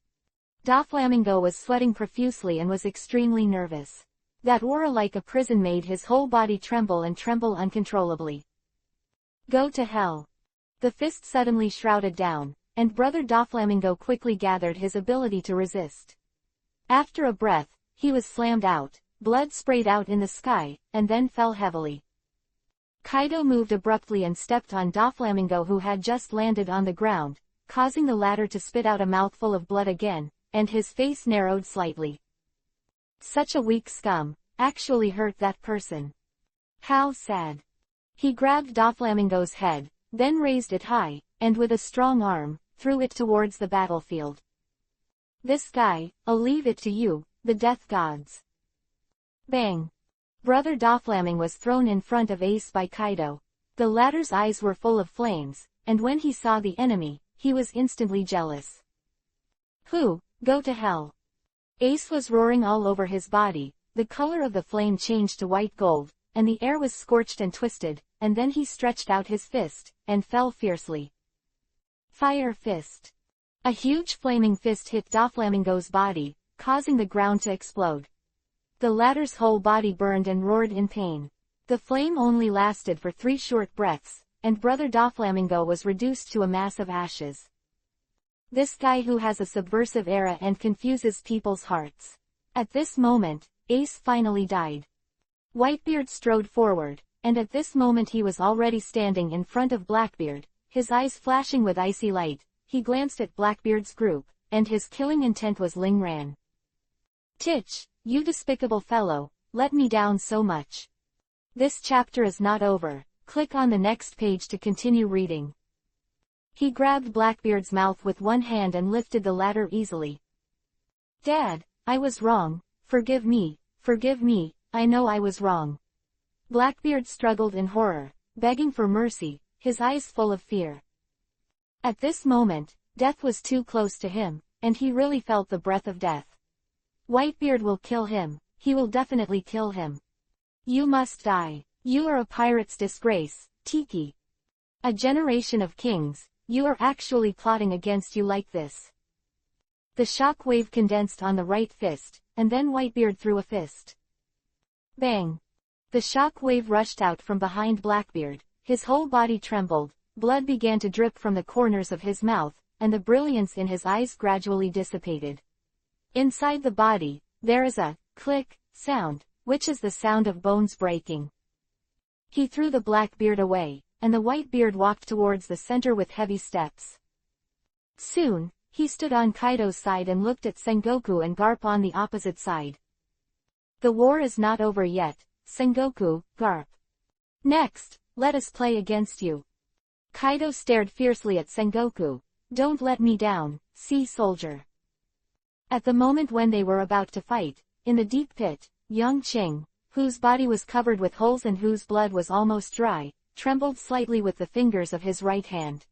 Doflamingo was sweating profusely and was extremely nervous. That aura like a prison made his whole body tremble and tremble uncontrollably. Go to hell. The fist suddenly shrouded down, and Brother Doflamingo quickly gathered his ability to resist. After a breath, he was slammed out, blood sprayed out in the sky, and then fell heavily. Kaido moved abruptly and stepped on Doflamingo, who had just landed on the ground, causing the latter to spit out a mouthful of blood again, and his face narrowed slightly. Such a weak scum, actually hurt that person. How sad. He grabbed Doflamingo's head, then raised it high, and with a strong arm, threw it towards the battlefield. This guy, I'll leave it to you, the death gods. Bang. Brother Doflamingo was thrown in front of Ace by Kaido. The latter's eyes were full of flames, and when he saw the enemy, he was instantly jealous. Who, go to hell. Ace was roaring all over his body, the color of the flame changed to white gold, and the air was scorched and twisted, and then he stretched out his fist, and fell fiercely. Fire fist. A huge flaming fist hit Doflamingo's body, causing the ground to explode. The latter's whole body burned and roared in pain. The flame only lasted for 3 short breaths, and Brother Doflamingo was reduced to a mass of ashes. This guy who has a subversive aura and confuses people's hearts. At this moment, Ace finally died. Whitebeard strode forward, and at this moment he was already standing in front of Blackbeard, his eyes flashing with icy light. He glanced at Blackbeard's group, and his killing intent was Ling Ran. Titch, you despicable fellow, let me down so much. This chapter is not over, click on the next page to continue reading. He grabbed Blackbeard's mouth with one hand and lifted the latter easily. Dad, I was wrong, forgive me, I know I was wrong. Blackbeard struggled in horror, begging for mercy, his eyes full of fear. At this moment, death was too close to him, and he really felt the breath of death. Whitebeard will kill him, he will definitely kill him. You must die. You are a pirate's disgrace, Tiki. A generation of kings, you are actually plotting against you like this. The shock wave condensed on the right fist, and then Whitebeard threw a fist. Bang! The shock wave rushed out from behind Blackbeard, his whole body trembled, blood began to drip from the corners of his mouth, and the brilliance in his eyes gradually dissipated. Inside the body, there is a click sound, which is the sound of bones breaking. He threw the Blackbeard away, and the Whitebeard walked towards the center with heavy steps. Soon, he stood on Kaido's side and looked at Sengoku and Garp on the opposite side. The war is not over yet, Sengoku, Garp. Next, let us play against you. Kaido stared fiercely at Sengoku. Don't let me down, sea soldier. At the moment when they were about to fight, in the deep pit, young Ching, whose body was covered with holes and whose blood was almost dry, trembled slightly with the fingers of his right hand.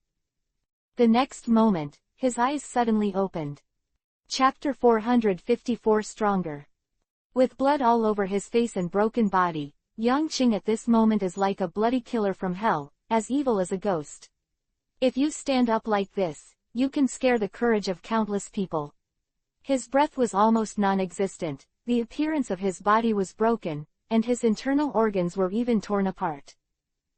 The next moment, his eyes suddenly opened. Chapter 454 Stronger. With blood all over his face and broken body, young Ching at this moment is like a bloody killer from hell, as evil as a ghost. If you stand up like this, you can scare the courage of countless people. His breath was almost non-existent, the appearance of his body was broken, and his internal organs were even torn apart.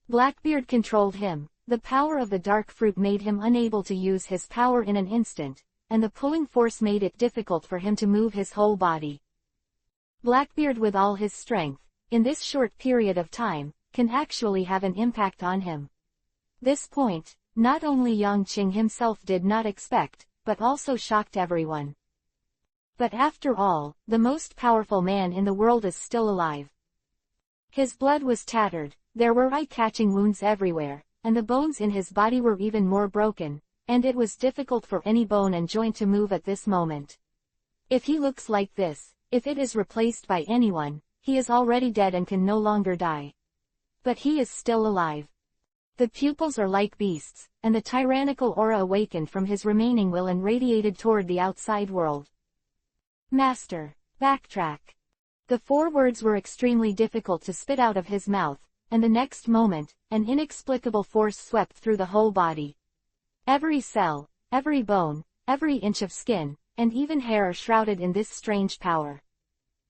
Blackbeard controlled him, the power of the dark fruit made him unable to use his power in an instant, and the pulling force made it difficult for him to move his whole body. Blackbeard with all his strength, in this short period of time, can actually have an impact on him. This point, not only Yang Qing himself did not expect, but also shocked everyone. But after all, the most powerful man in the world is still alive. His blood was tattered, there were eye-catching wounds everywhere, and the bones in his body were even more broken, and it was difficult for any bone and joint to move at this moment. If he looks like this, if it is replaced by anyone, he is already dead and can no longer die. But he is still alive. The pupils are like beasts, and the tyrannical aura awakened from his remaining will and radiated toward the outside world. Master, backtrack. The 4 words were extremely difficult to spit out of his mouth, and the next moment, an inexplicable force swept through the whole body. Every cell, every bone, every inch of skin, and even hair are shrouded in this strange power.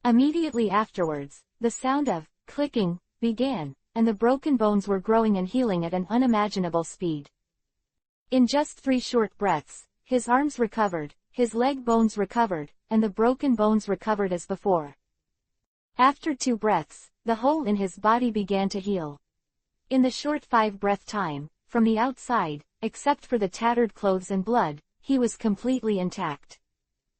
Immediately afterwards, the sound of clicking began, and the broken bones were growing and healing at an unimaginable speed. In just 3 short breaths, his arms recovered, his leg bones recovered, and the broken bones recovered as before. After 2 breaths, the hole in his body began to heal. In the short 5-breath time, from the outside, except for the tattered clothes and blood, he was completely intact.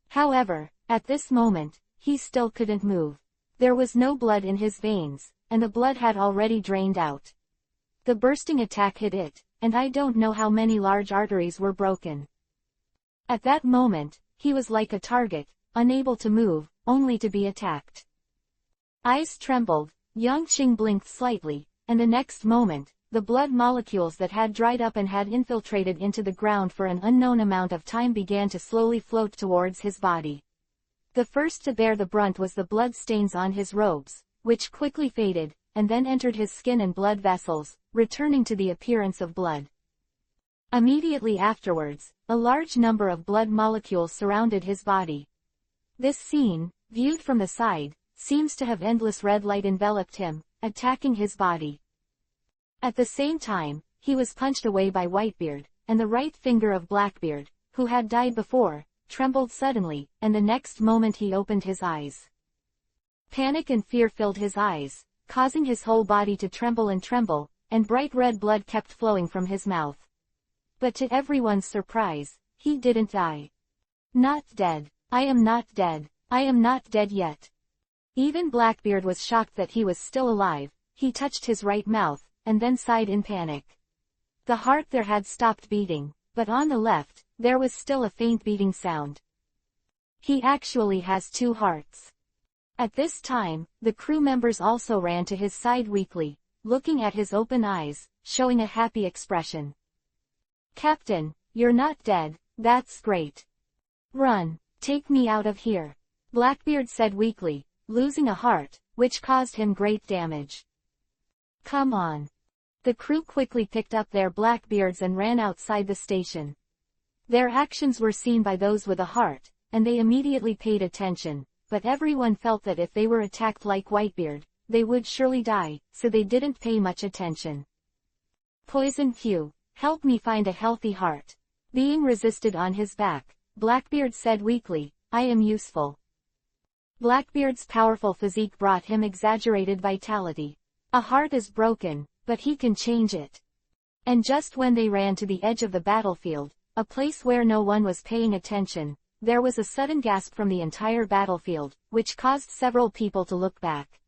However, at this moment, he still couldn't move. There was no blood in his veins, and the blood had already drained out. The bursting attack hit it, and I don't know how many large arteries were broken. At that moment, he was like a target, unable to move, only to be attacked. Eyes trembled, Yang Qing blinked slightly, and the next moment, the blood molecules that had dried up and had infiltrated into the ground for an unknown amount of time began to slowly float towards his body. The first to bear the brunt was the blood stains on his robes, which quickly faded, and then entered his skin and blood vessels, returning to the appearance of blood. Immediately afterwards, a large number of blood molecules surrounded his body. This scene, viewed from the side, seems to have endless red light enveloped him, attacking his body. At the same time, he was punched away by Whitebeard, and the right finger of Blackbeard, who had died before, trembled suddenly, and the next moment he opened his eyes. Panic and fear filled his eyes, causing his whole body to tremble, and bright red blood kept flowing from his mouth. But to everyone's surprise, he didn't die. Not dead. I am not dead. I am not dead yet. Even Blackbeard was shocked that he was still alive. He touched his right mouth, and then sighed in panic. The heart there had stopped beating, but on the left, there was still a faint beating sound. He actually has two hearts. At this time, the crew members also ran to his side weakly, looking at his open eyes, showing a happy expression. "Captain, you're not dead, that's great. Run, take me out of here," Blackbeard said weakly, losing a heart, which caused him great damage. "Come on." The crew quickly picked up their Blackbeards and ran outside the station. Their actions were seen by those with a heart, and they immediately paid attention, but everyone felt that if they were attacked like Whitebeard, they would surely die, so they didn't pay much attention. "Poison Q, help me find a healthy heart." Being resisted on his back, Blackbeard said weakly, "I am useful." Blackbeard's powerful physique brought him exaggerated vitality. A heart is broken, but he can change it. And just when they ran to the edge of the battlefield, a place where no one was paying attention, there was a sudden gasp from the entire battlefield, which caused several people to look back.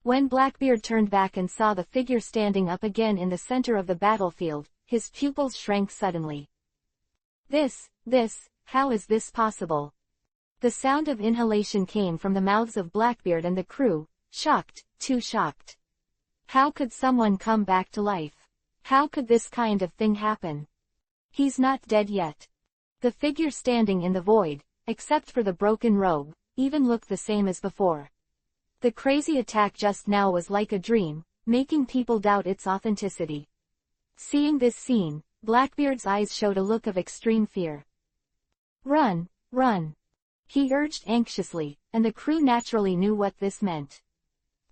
When Blackbeard turned back and saw the figure standing up again in the center of the battlefield, his pupils shrank suddenly. How is this possible?" The sound of inhalation came from the mouths of Blackbeard and the crew, shocked, too shocked. How could someone come back to life? How could this kind of thing happen? "He's not dead yet." The figure standing in the void, except for the broken robe, even looked the same as before. The crazy attack just now was like a dream, making people doubt its authenticity. Seeing this scene, Blackbeard's eyes showed a look of extreme fear. "Run, run," he urged anxiously, and the crew naturally knew what this meant.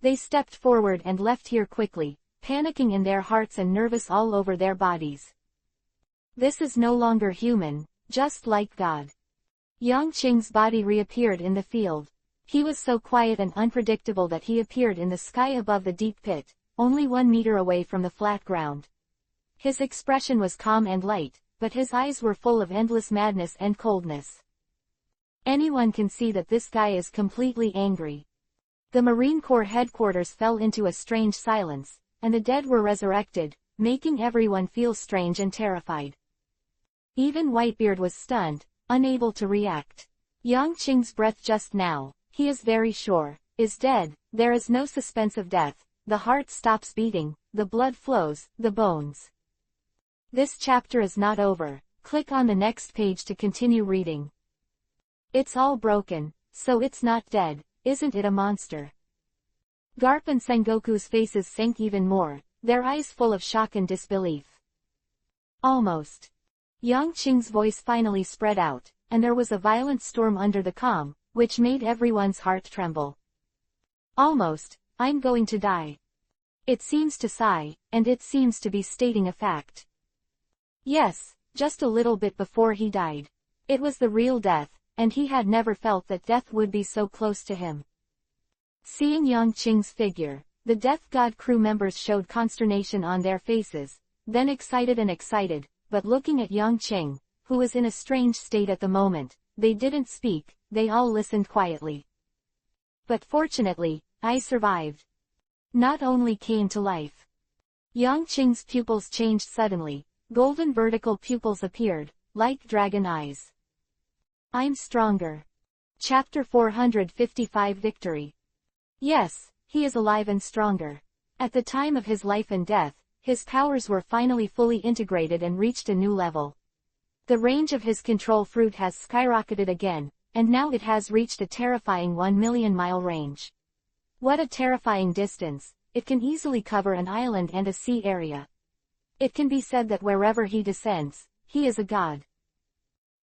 They stepped forward and left here quickly, panicking in their hearts and nervous all over their bodies. This is no longer human, just like God. Yang Qing's body reappeared in the field. He was so quiet and unpredictable that he appeared in the sky above the deep pit, only 1 meter away from the flat ground. His expression was calm and light, but his eyes were full of endless madness and coldness. Anyone can see that this guy is completely angry. The Marine Corps headquarters fell into a strange silence, and the dead were resurrected, making everyone feel strange and terrified. Even Whitebeard was stunned, unable to react. Yang Qing's breath just now, he is very sure, is dead. There is no suspense of death. The heart stops beating, the blood flows, the bones. This chapter is not over. Click on the next page to continue reading. It's all broken, so it's not dead, isn't it a monster? Garp and Sengoku's faces sank even more, their eyes full of shock and disbelief. Almost. Yang Qing's voice finally spread out, and there was a violent storm under the calm, which made everyone's heart tremble. Almost, I'm going to die. It seems to sigh, and it seems to be stating a fact. Yes, just a little bit before he died. It was the real death, and he had never felt that death would be so close to him. Seeing Yang Qing's figure, the Death God crew members showed consternation on their faces, then excited, but looking at Yang Qing, who was in a strange state at the moment, they didn't speak, they all listened quietly. But fortunately, I survived. Not only came to life. Yang Qing's pupils changed suddenly, golden vertical pupils appeared, like dragon eyes. I'm stronger. Chapter 455 Victory. Yes, he is alive and stronger. At the time of his life and death, his powers were finally fully integrated and reached a new level. The range of his control fruit has skyrocketed again, and now it has reached a terrifying 1,000,000-mile range. What a terrifying distance! It can easily cover an island and a sea area. It can be said that wherever he descends, he is a god.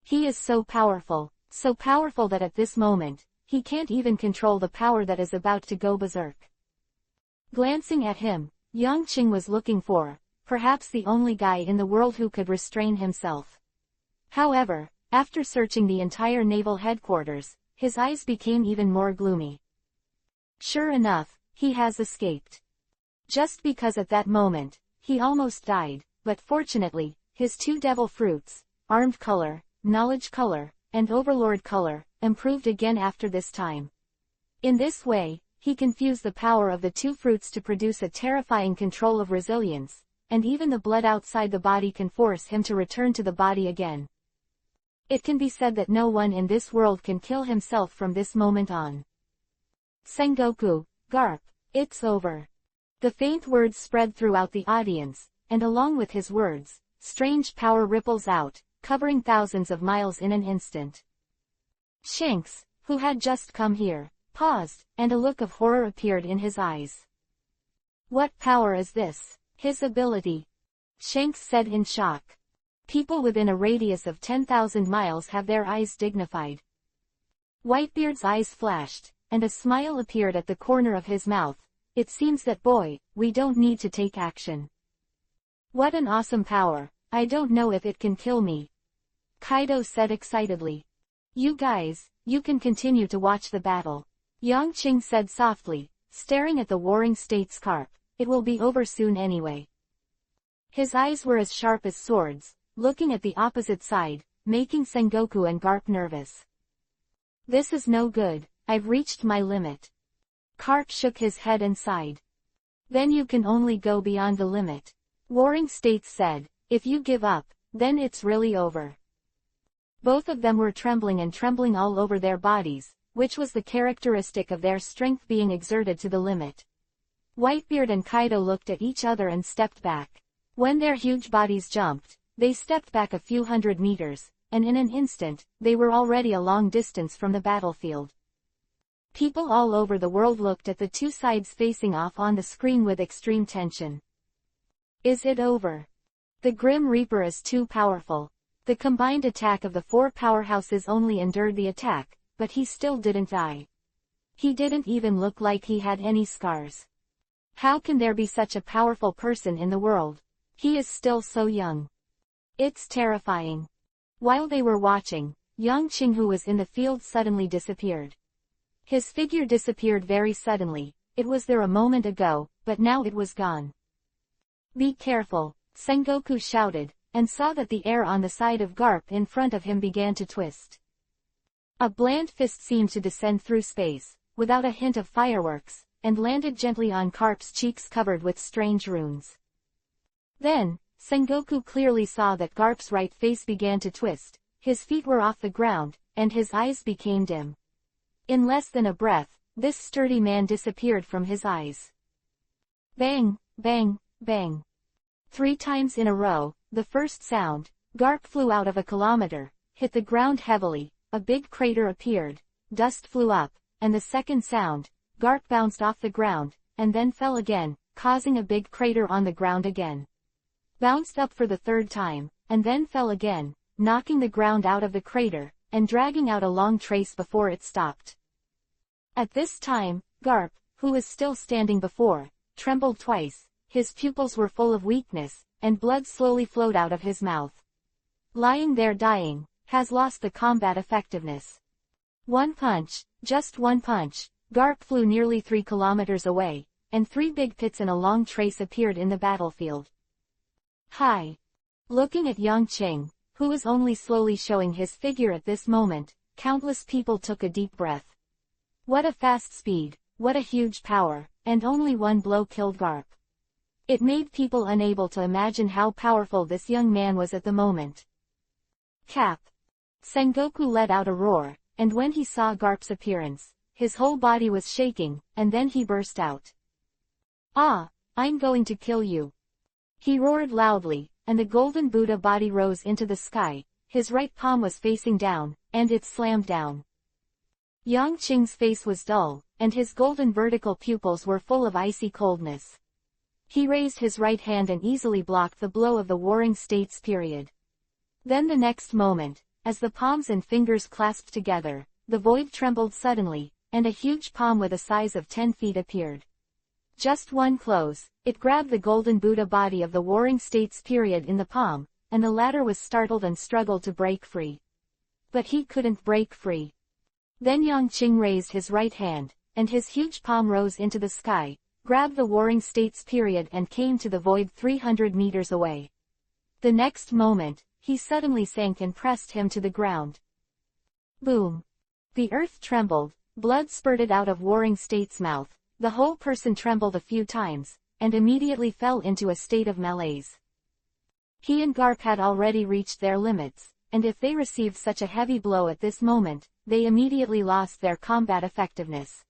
He is so powerful that at this moment, he can't even control the power that is about to go berserk. Glancing at him, Yang Qing was looking for, perhaps the only guy in the world who could restrain himself. However, after searching the entire naval headquarters, his eyes became even more gloomy. Sure enough, he has escaped. Just because at that moment, he almost died, but fortunately, his two devil fruits, Armed Color, Knowledge Color, and Overlord Color, improved again after this time. In this way, he can fuse the power of the two fruits to produce a terrifying control of resilience, and even the blood outside the body can force him to return to the body again. It can be said that no one in this world can kill himself from this moment on. Sengoku, Garp, it's over. The faint words spread throughout the audience, and along with his words, strange power ripples out, covering thousands of miles in an instant. Shanks, who had just come here, paused, and a look of horror appeared in his eyes. What power is this? His ability? Shanks said in shock. People within a radius of 10,000 miles have their eyes dignified. Whitebeard's eyes flashed, and a smile appeared at the corner of his mouth. It seems that boy, we don't need to take action. What an awesome power, I don't know if it can kill me. Kaido said excitedly. You guys, you can continue to watch the battle. Yang Qing said softly, staring at the warring state's carp. It will be over soon anyway. His eyes were as sharp as swords, looking at the opposite side, making Sengoku and Garp nervous. This is no good, I've reached my limit. Garp shook his head and sighed. Then you can only go beyond the limit. Warring States said, if you give up, then it's really over. Both of them were trembling all over their bodies, which was the characteristic of their strength being exerted to the limit. Whitebeard and Kaido looked at each other and stepped back. When their huge bodies jumped, they stepped back a few hundred meters, and in an instant, they were already a long distance from the battlefield. People all over the world looked at the two sides facing off on the screen with extreme tension. Is it over? The Grim Reaper is too powerful. The combined attack of the four powerhouses only endured the attack, but he still didn't die. He didn't even look like he had any scars. How can there be such a powerful person in the world? He is still so young. It's terrifying. While they were watching, Yang Qing, who was in the field, suddenly disappeared. His figure disappeared very suddenly. It was there a moment ago, but now it was gone. Be careful, Sengoku shouted, and saw that the air on the side of Garp in front of him began to twist. A bland fist seemed to descend through space, without a hint of fireworks, and landed gently on Garp's cheeks covered with strange runes. Then, Sengoku clearly saw that Garp's right face began to twist, his feet were off the ground, and his eyes became dim. In less than a breath, this sturdy man disappeared from his eyes. Bang, bang, bang. 3 times in a row, the first sound, Garp flew out of a kilometer, hit the ground heavily, a big crater appeared, dust flew up, and the second sound, Garp bounced off the ground, and then fell again, causing a big crater on the ground again. Bounced up for the third time, and then fell again, knocking the ground out of the crater, and dragging out a long trace before it stopped. At this time, Garp, who was still standing before, trembled twice, his pupils were full of weakness, and blood slowly flowed out of his mouth. Lying there dying, has lost the combat effectiveness. One punch, just one punch, Garp flew nearly 3 kilometers away, and 3 big pits and a long trace appeared in the battlefield. Hi! Looking at Yang Qing, who was only slowly showing his figure at this moment, countless people took a deep breath. What a fast speed, what a huge power, and only one blow killed Garp. It made people unable to imagine how powerful this young man was at the moment. Cap! Sengoku let out a roar, and when he saw Garp's appearance, his whole body was shaking, and then he burst out. Ah, I'm going to kill you. He roared loudly, and the golden Buddha body rose into the sky. His right palm was facing down, and it slammed down. Yang Qing's face was dull, and his golden vertical pupils were full of icy coldness. He raised his right hand and easily blocked the blow of the Warring States period. Then the next moment, as the palms and fingers clasped together, the void trembled suddenly, and a huge palm with a size of 10 feet appeared. Just one close, it grabbed the golden Buddha body of the Warring States period in the palm, and the latter was startled and struggled to break free. But he couldn't break free. Then Yang Qing raised his right hand, and his huge palm rose into the sky, grabbed the Warring States period and came to the void 300 meters away. The next moment, he suddenly sank and pressed him to the ground. Boom! The earth trembled, blood spurted out of Warring States' mouth, the whole person trembled a few times, and immediately fell into a state of malaise. He and Garp had already reached their limits, and if they received such a heavy blow at this moment, they immediately lost their combat effectiveness.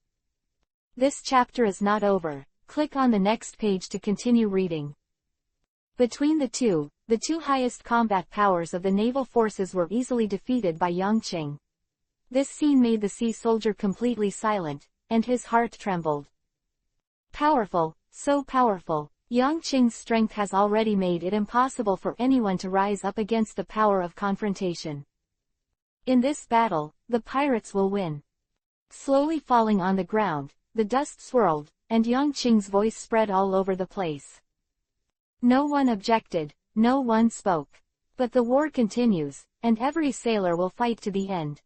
This chapter is not over. Click on the next page to continue reading. Between the two highest combat powers of the naval forces were easily defeated by Yang Qing. This scene made the sea soldier completely silent, and his heart trembled. Powerful, so powerful. Yang Qing's strength has already made it impossible for anyone to rise up against the power of confrontation. In this battle, the pirates will win. Slowly falling on the ground, the dust swirled, and Yang Qing's voice spread all over the place. No one objected, no one spoke. But the war continues, and every sailor will fight to the end.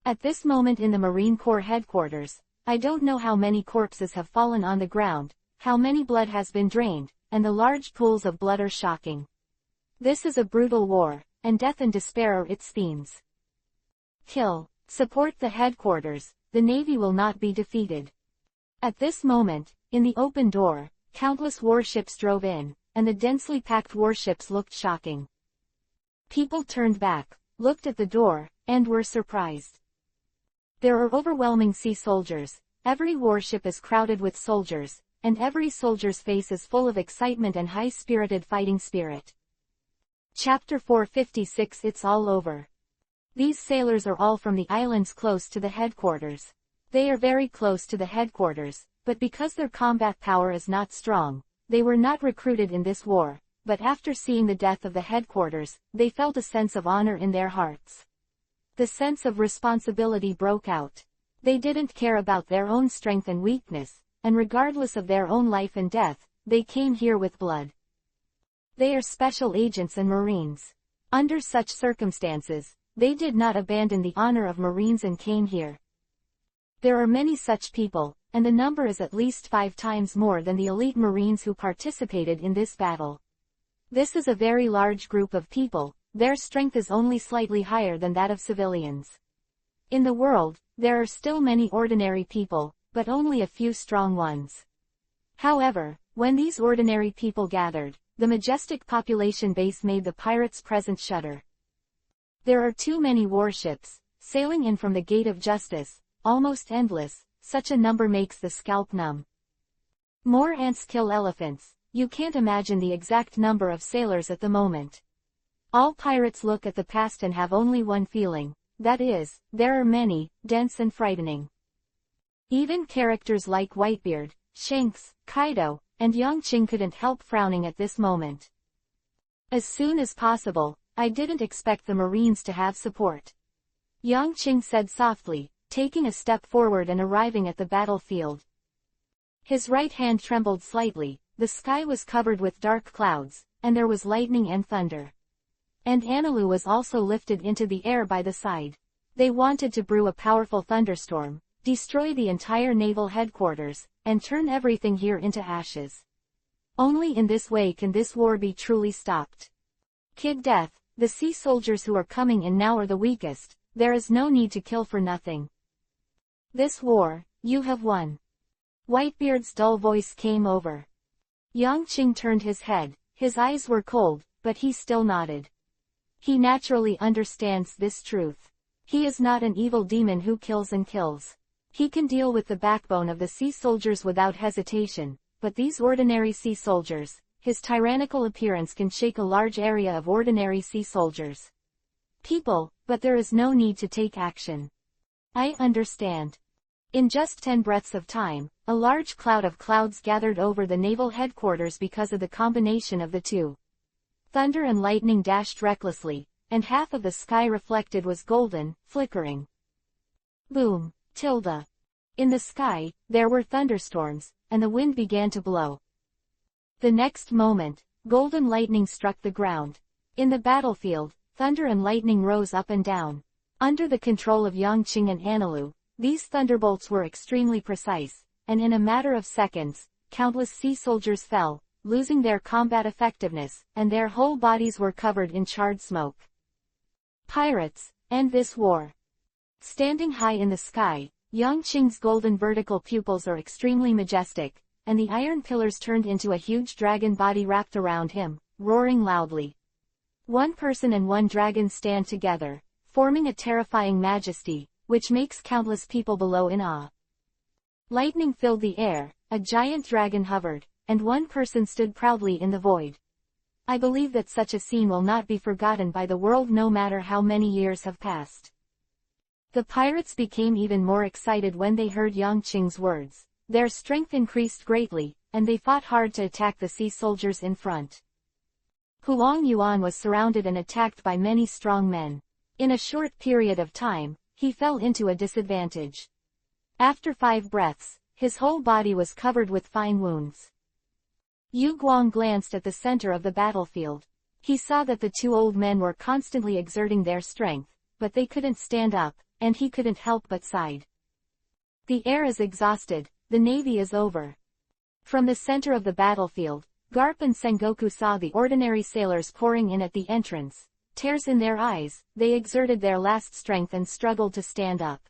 At this moment in the Marine Corps headquarters, I don't know how many corpses have fallen on the ground, how many blood has been drained, and the large pools of blood are shocking. This is a brutal war, and death and despair are its themes. Kill, support the headquarters, the Navy will not be defeated. At this moment, in the open door, countless warships drove in, and the densely packed warships looked shocking. People turned back, looked at the door, and were surprised. There are overwhelming sea soldiers, every warship is crowded with soldiers, and every soldier's face is full of excitement and high-spirited fighting spirit. Chapter 456 It's all over. These sailors are all from the islands close to the headquarters. They are very close to the headquarters, but because their combat power is not strong, they were not recruited in this war, but after seeing the death of the headquarters, they felt a sense of honor in their hearts. The sense of responsibility broke out. They didn't care about their own strength and weakness, and regardless of their own life and death, they came here with blood. They are special agents and Marines. Under such circumstances, they did not abandon the honor of Marines and came here. There are many such people, and the number is at least 5 times more than the elite Marines who participated in this battle. This is a very large group of people, their strength is only slightly higher than that of civilians. In the world, there are still many ordinary people, but only a few strong ones. However, when these ordinary people gathered, the majestic population base made the pirates' presence shudder. There are too many warships, sailing in from the Gate of Justice, almost endless, such a number makes the scalp numb. More ants kill elephants, you can't imagine the exact number of sailors at the moment. All pirates look at the past and have only one feeling, that is, there are many, dense and frightening. Even characters like Whitebeard, Shanks, Kaido, and Yang Qing couldn't help frowning at this moment. As soon as possible, I didn't expect the Marines to have support. Yang Qing said softly, taking a step forward and arriving at the battlefield. His right hand trembled slightly, the sky was covered with dark clouds, and there was lightning and thunder. And Anilu was also lifted into the air by the side. They wanted to brew a powerful thunderstorm, destroy the entire naval headquarters, and turn everything here into ashes. Only in this way can this war be truly stopped. Kid Death, the sea soldiers who are coming in now are the weakest, there is no need to kill for nothing. This war, you have won. Whitebeard's dull voice came over. Yang Qing turned his head, his eyes were cold, but he still nodded. He naturally understands this truth. He is not an evil demon who kills and kills. He can deal with the backbone of the sea soldiers without hesitation, but these ordinary sea soldiers, his tyrannical appearance can shake a large area of ordinary sea soldiers. People, but there is no need to take action. I understand. In just 10 breaths of time, a large cloud of clouds gathered over the naval headquarters because of the combination of the two. Thunder and lightning dashed recklessly, and half of the sky reflected was golden, flickering. Boom, tilde. In the sky, there were thunderstorms, and the wind began to blow. The next moment, golden lightning struck the ground. In the battlefield, thunder and lightning rose up and down. Under the control of Yongqing and Anilu, these thunderbolts were extremely precise, and in a matter of seconds, countless sea soldiers fell, losing their combat effectiveness, and their whole bodies were covered in charred smoke. Pirates, end this war. Standing high in the sky, Yongqing's golden vertical pupils are extremely majestic, and the iron pillars turned into a huge dragon body wrapped around him, roaring loudly. One person and one dragon stand together, forming a terrifying majesty, which makes countless people below in awe. Lightning filled the air, a giant dragon hovered, and one person stood proudly in the void. I believe that such a scene will not be forgotten by the world no matter how many years have passed. The pirates became even more excited when they heard Yongqing's words. Their strength increased greatly, and they fought hard to attack the sea soldiers in front. Huang Yuan was surrounded and attacked by many strong men. In a short period of time, he fell into a disadvantage. After 5 breaths, his whole body was covered with fine wounds. Yu Guang glanced at the center of the battlefield. He saw that the 2 old men were constantly exerting their strength, but they couldn't stand up, and he couldn't help but sighed. The air is exhausted, the navy is over. From the center of the battlefield, Garp and Sengoku saw the ordinary sailors pouring in at the entrance. Tears in their eyes, they exerted their last strength and struggled to stand up.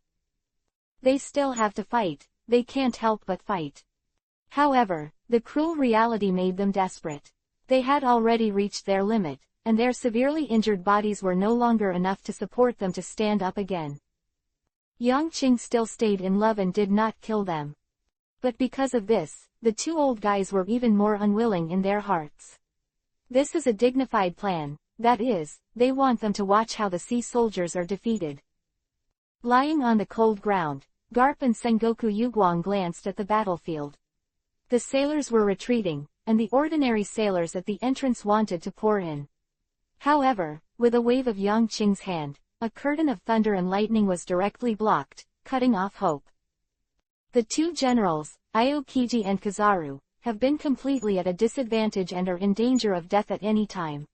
They still have to fight, they can't help but fight. However, the cruel reality made them desperate. They had already reached their limit, and their severely injured bodies were no longer enough to support them to stand up again. Yongqing still stayed in love and did not kill them. But because of this, the 2 old guys were even more unwilling in their hearts. This is a dignified plan, that is, they want them to watch how the sea soldiers are defeated. Lying on the cold ground, Garp and Sengoku Yuguang glanced at the battlefield. The sailors were retreating, and the ordinary sailors at the entrance wanted to pour in. However, with a wave of Yongqing's hand, a curtain of thunder and lightning was directly blocked, cutting off hope. The 2 generals, Aokiji and Kizaru, have been completely at a disadvantage and are in danger of death at any time.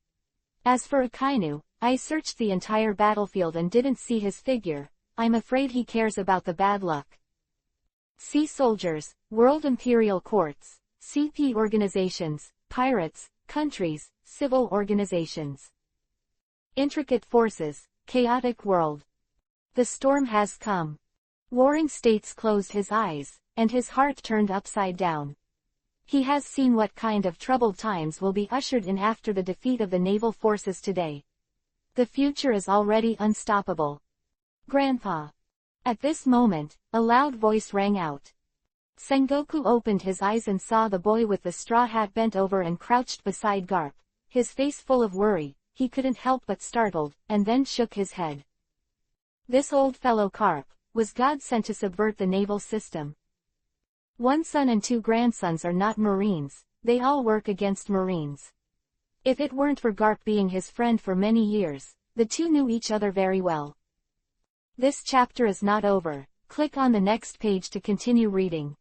As for Akainu, I searched the entire battlefield and didn't see his figure. I'm afraid he cares about the bad luck. Sea soldiers, world imperial courts, CP organizations, pirates, countries, civil organizations. Intricate forces, chaotic world. The storm has come. Warring States closed his eyes, and his heart turned upside down. He has seen what kind of troubled times will be ushered in after the defeat of the naval forces today. The future is already unstoppable. Grandpa. At this moment, a loud voice rang out. Sengoku opened his eyes and saw the boy with the straw hat bent over and crouched beside Garp, his face full of worry. He couldn't help but startled, and then shook his head. This old fellow Garp was God sent to subvert the naval system. 1 son and 2 grandsons are not Marines, they all work against Marines. If it weren't for Garp being his friend for many years, the 2 knew each other very well. This chapter is not over. Click on the next page to continue reading.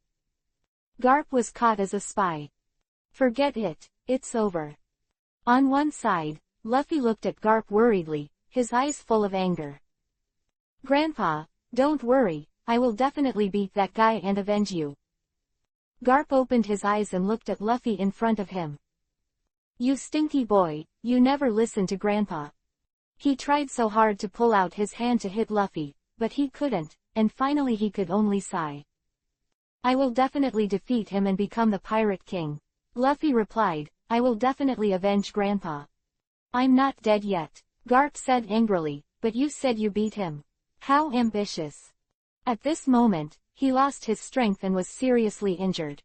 Garp was caught as a spy. Forget it, it's over. On one side, Luffy looked at Garp worriedly, his eyes full of anger. Grandpa, don't worry, I will definitely beat that guy and avenge you. Garp opened his eyes and looked at Luffy in front of him. You stinky boy, you never listen to Grandpa. He tried so hard to pull out his hand to hit Luffy, but he couldn't, and finally he could only sigh. I will definitely defeat him and become the Pirate King. Luffy replied, I will definitely avenge Grandpa. I'm not dead yet, Garp said angrily, but you said you beat him. How ambitious. At this moment, he lost his strength and was seriously injured.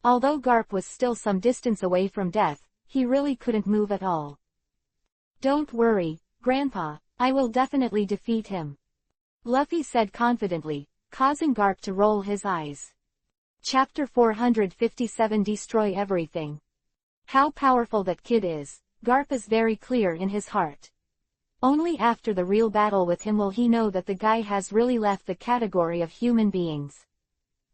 Although Garp was still some distance away from death, he really couldn't move at all. "Don't worry, Grandpa, I will definitely defeat him," Luffy said confidently, causing Garp to roll his eyes. Chapter 457 Destroy Everything. How powerful that kid is, Garp is very clear in his heart. Only after the real battle with him will he know that the guy has really left the category of human beings.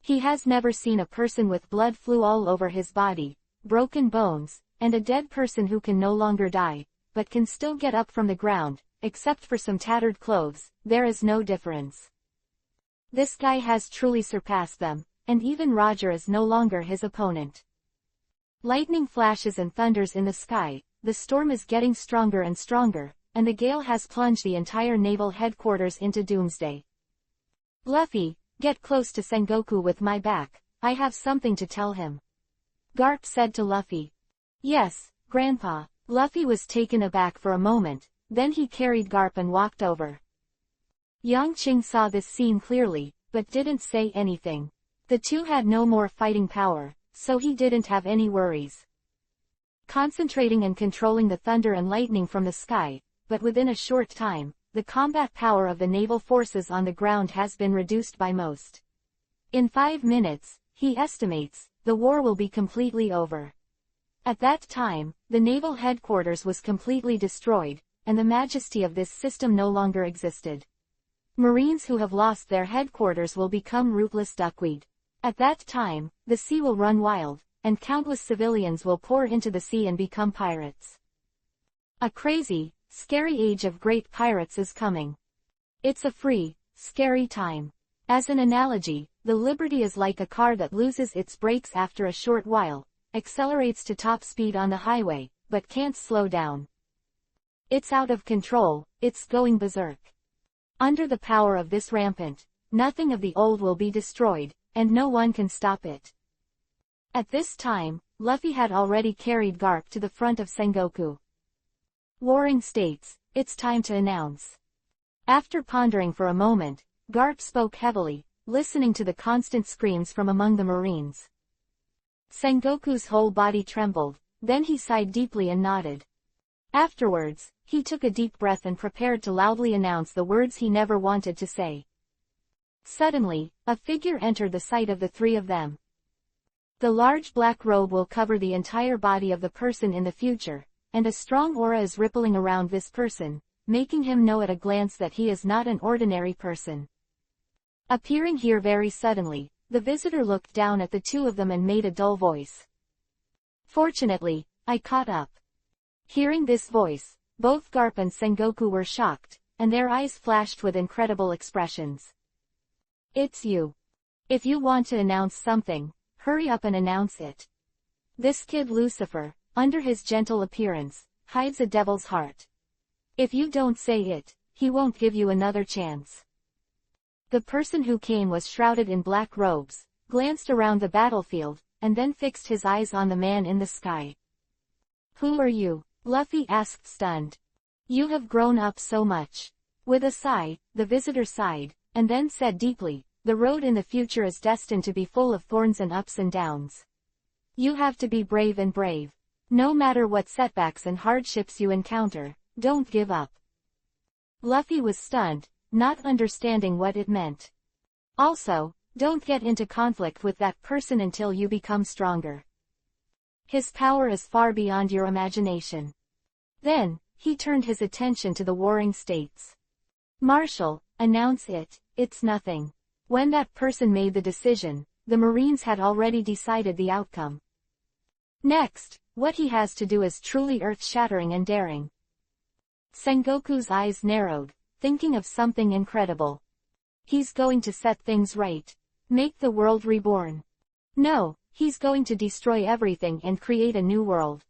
He has never seen a person with blood flew all over his body, broken bones, and a dead person who can no longer die, but can still get up from the ground, except for some tattered clothes. There is no difference. This guy has truly surpassed them, and even Roger is no longer his opponent. Lightning flashes and thunders in the sky, the storm is getting stronger and stronger, and the gale has plunged the entire naval headquarters into doomsday. "Luffy, get close to Sengoku with my back, I have something to tell him," Garp said to Luffy. "Yes, Grandpa." Luffy was taken aback for a moment, then he carried Garp and walked over. Yang Qing saw this scene clearly, but didn't say anything. The two had no more fighting power, so he didn't have any worries. Concentrating and controlling the thunder and lightning from the sky, but within a short time, the combat power of the naval forces on the ground has been reduced by most. In 5 minutes, he estimates, the war will be completely over. At that time, the naval headquarters was completely destroyed, and the majesty of this system no longer existed. Marines who have lost their headquarters will become rootless duckweed. At that time, the sea will run wild, and countless civilians will pour into the sea and become pirates. A crazy, scary age of great pirates is coming. It's a free, scary time. As an analogy, the Liberty is like a car that loses its brakes after a short while, accelerates to top speed on the highway, but can't slow down. It's out of control, it's going berserk. Under the power of this rampant, nothing of the old will be destroyed, and no one can stop it. At this time, Luffy had already carried Garp to the front of Sengoku. Warring states, it's time to announce. After pondering for a moment, Garp spoke heavily, listening to the constant screams from among the Marines. Sengoku's whole body trembled, then he sighed deeply and nodded. Afterwards, he took a deep breath and prepared to loudly announce the words he never wanted to say. Suddenly, a figure entered the sight of the three of them. The large black robe will cover the entire body of the person in the future, and a strong aura is rippling around this person, making him know at a glance that he is not an ordinary person. Appearing here very suddenly, the visitor looked down at the two of them and made a dull voice. "Fortunately, I caught up." Hearing this voice, both Garp and Sengoku were shocked, and their eyes flashed with incredible expressions. "It's you. If you want to announce something, hurry up and announce it." This kid Lucifer, under his gentle appearance, hides a devil's heart. If you don't say it, he won't give you another chance. The person who came was shrouded in black robes, glanced around the battlefield, and then fixed his eyes on the man in the sky. "Who are you?" Luffy asked stunned. "You have grown up so much." With a sigh, the visitor sighed, and then said deeply, "The road in the future is destined to be full of thorns and ups and downs. You have to be brave and brave. No matter what setbacks and hardships you encounter, don't give up." Luffy was stunned, not understanding what it meant. Also, don't get into conflict with that person until you become stronger. His power is far beyond your imagination. Then, he turned his attention to the warring states. "Marshal, announce it, it's nothing." When that person made the decision, the Marines had already decided the outcome. Next, what he has to do is truly earth-shattering and daring. Sengoku's eyes narrowed, thinking of something incredible. He's going to set things right. Make the world reborn. No, he's going to destroy everything and create a new world.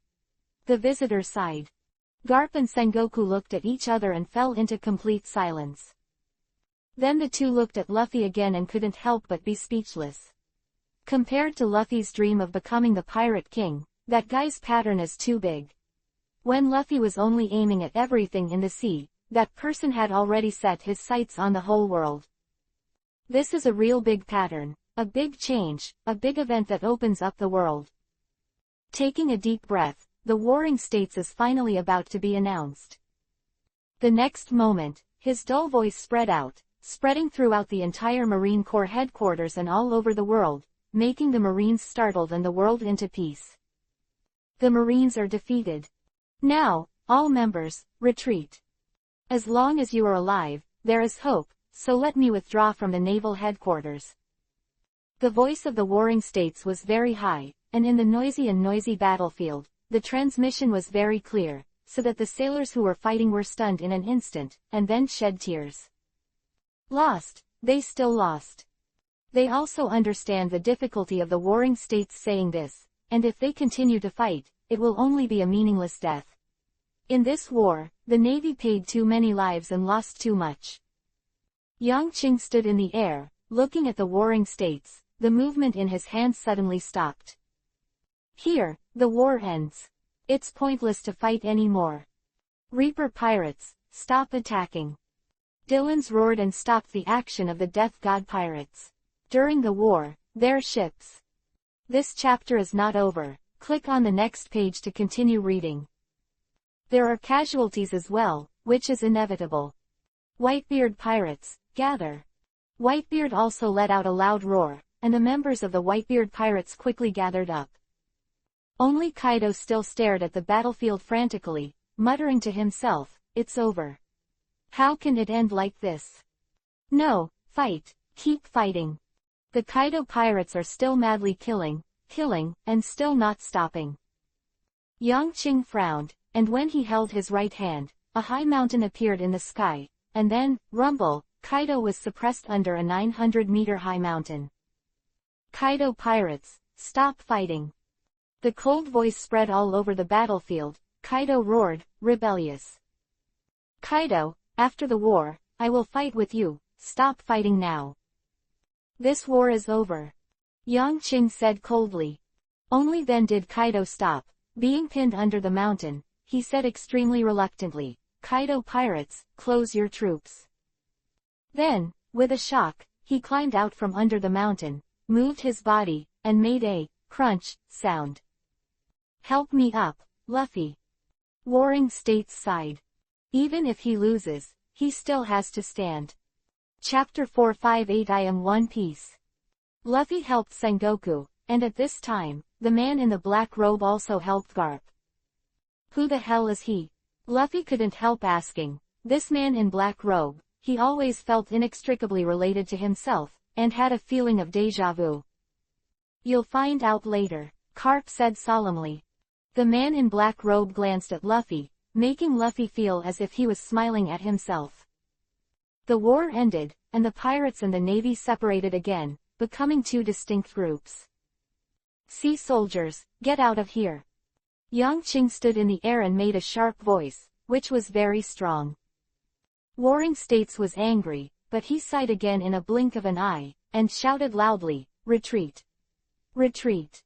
The visitor sighed. Garp and Sengoku looked at each other and fell into complete silence. Then the two looked at Luffy again and couldn't help but be speechless. Compared to Luffy's dream of becoming the Pirate King, that guy's pattern is too big. When Luffy was only aiming at everything in the sea, that person had already set his sights on the whole world. This is a real big pattern, A big change, a big event that opens up the world. Taking a deep breath, the Warring States is finally about to be announced. The next moment, his dull voice spread out, spreading throughout the entire Marine Corps headquarters and all over the world, making the Marines startled and the world into peace. The Marines are defeated. Now, all members, retreat. As long as you are alive, there is hope, so let me withdraw from the naval headquarters. The voice of the Warring States was very high, and in the noisy battlefield, the transmission was very clear, so that the sailors who were fighting were stunned in an instant, and then shed tears. Lost, they still lost. They also understand the difficulty of the Warring States saying this, and if they continue to fight, it will only be a meaningless death. In this war, the Navy paid too many lives and lost too much. Yang Qing stood in the air, looking at the Warring States. The movement in his hands suddenly stopped. Here, the war ends. It's pointless to fight anymore. Reaper pirates, stop attacking. Dillons roared and stopped the action of the Death God pirates. During the war, their ships. This chapter is not over. Click on the next page to continue reading. There are casualties as well, which is inevitable. Whitebeard pirates, gather. Whitebeard also let out a loud roar, and the members of the Whitebeard pirates quickly gathered up. Only Kaido still stared at the battlefield frantically, muttering to himself, "It's over. How can it end like this? No, fight, keep fighting." The Kaido pirates are still madly killing, and still not stopping. Yang Qing frowned, and when he held his right hand, a high mountain appeared in the sky, and then, rumble, Kaido was suppressed under a 900-meter-high mountain. Kaido pirates, stop fighting. The cold voice spread all over the battlefield. Kaido roared, rebellious. Kaido, after the war, I will fight with you, stop fighting now. This war is over. Yang Qing said coldly. Only then did Kaido stop, being pinned under the mountain. He said extremely reluctantly, Kaido pirates, close your troops. Then, with a shock, he climbed out from under the mountain, moved his body, and made a crunch sound. Help me up, Luffy. Warring States sighed. Even if he loses, he still has to stand. Chapter 458 I Am One Piece. Luffy helped Sengoku, and at this time, the man in the black robe also helped Garp. Who the hell is he? Luffy couldn't help asking. This man in black robe, he always felt inextricably related to himself, and had a feeling of déjà vu. You'll find out later, Garp said solemnly. The man in black robe glanced at Luffy, making Luffy feel as if he was smiling at himself. The war ended, and the pirates and the navy separated again, becoming two distinct groups. Sea soldiers, get out of here. Yang Qing stood in the air and made a sharp voice, which was very strong. Warring States was angry, but he sighed again in a blink of an eye, and shouted loudly, retreat. Retreat.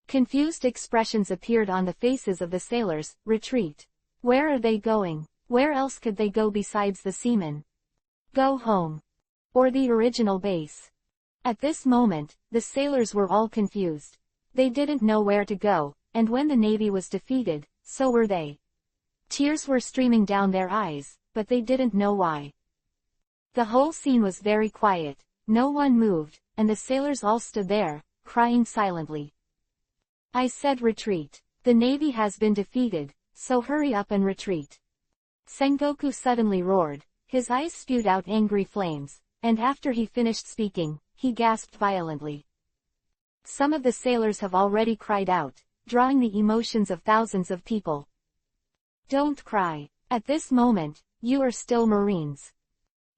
Confused expressions appeared on the faces of the sailors. Retreat. Where are they going? Where else could they go besides the seamen? Go home. Or the original base. At this moment, the sailors were all confused. They didn't know where to go, and when the navy was defeated, so were they. Tears were streaming down their eyes, but they didn't know why. The whole scene was very quiet, no one moved, and the sailors all stood there, crying silently. I said retreat. The navy has been defeated, so hurry up and retreat. Sengoku suddenly roared, his eyes spewed out angry flames, and after he finished speaking, he gasped violently. Some of the sailors have already cried out, drawing the emotions of thousands of people. Don't cry. At this moment, you are still Marines.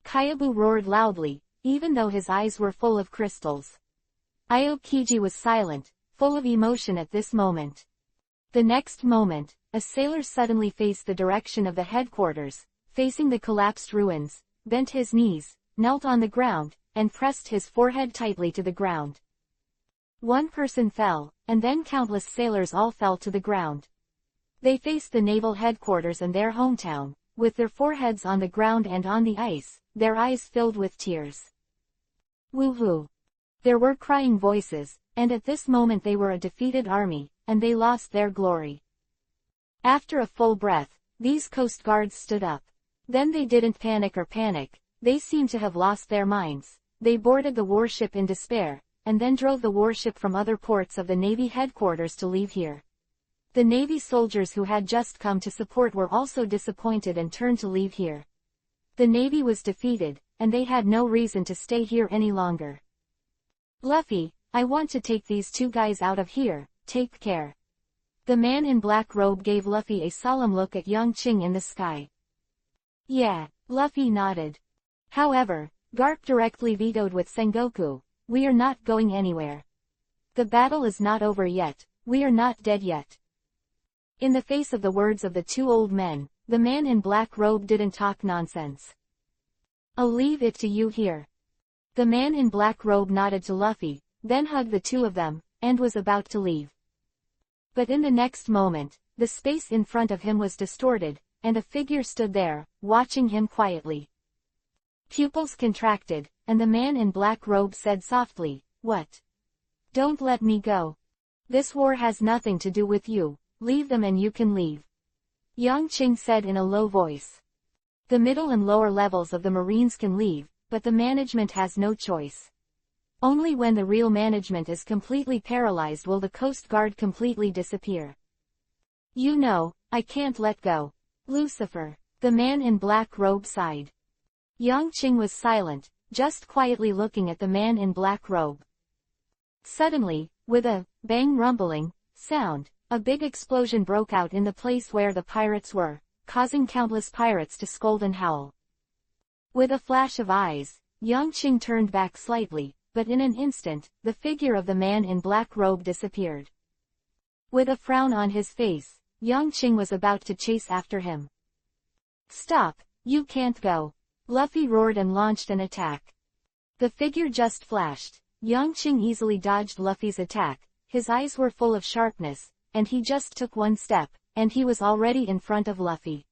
Kaibu roared loudly, even though his eyes were full of crystals. Aokiji was silent, full of emotion at this moment. The next moment, a sailor suddenly faced the direction of the headquarters, facing the collapsed ruins, bent his knees, knelt on the ground, and pressed his forehead tightly to the ground. One person fell, and then countless sailors all fell to the ground. They faced the naval headquarters and their hometown, with their foreheads on the ground and on the ice, their eyes filled with tears. Woohoo! There were crying voices, and at this moment they were a defeated army, and they lost their glory. After a full breath, these coast guards stood up. Then they didn't panic, they seemed to have lost their minds. They boarded the warship in despair, and then drove the warship from other ports of the Navy headquarters to leave here. The Navy soldiers who had just come to support were also disappointed and turned to leave here. The Navy was defeated, and they had no reason to stay here any longer. Luffy, I want to take these two guys out of here, take care. The man in black robe gave Luffy a solemn look at Yang Qing in the sky. Yeah, Luffy nodded. However, Garp directly vetoed with Sengoku, we are not going anywhere. The battle is not over yet, we are not dead yet. In the face of the words of the two old men, the man in black robe didn't talk nonsense. I'll leave it to you here. The man in black robe nodded to Luffy, then hugged the two of them, and was about to leave. But in the next moment, the space in front of him was distorted, and a figure stood there, watching him quietly. Pupils contracted, and the man in black robe said softly, "What? Don't let me go. This war has nothing to do with you, leave them and you can leave." Yang Qing said in a low voice. The middle and lower levels of the Marines can leave, but the management has no choice. Only when the real management is completely paralyzed will the Coast Guard completely disappear. You know, I can't let go. Lucifer, the man in black robe sighed. Yang Qing was silent, just quietly looking at the man in black robe. Suddenly, with a bang rumbling sound, a big explosion broke out in the place where the pirates were, causing countless pirates to scold and howl. With a flash of eyes, Yang Qing turned back slightly, but in an instant, the figure of the man in black robe disappeared. With a frown on his face, Yang Qing was about to chase after him. Stop, you can't go. Luffy roared and launched an attack. The figure just flashed. Yang Qing easily dodged Luffy's attack, his eyes were full of sharpness, and he just took one step, and he was already in front of Luffy.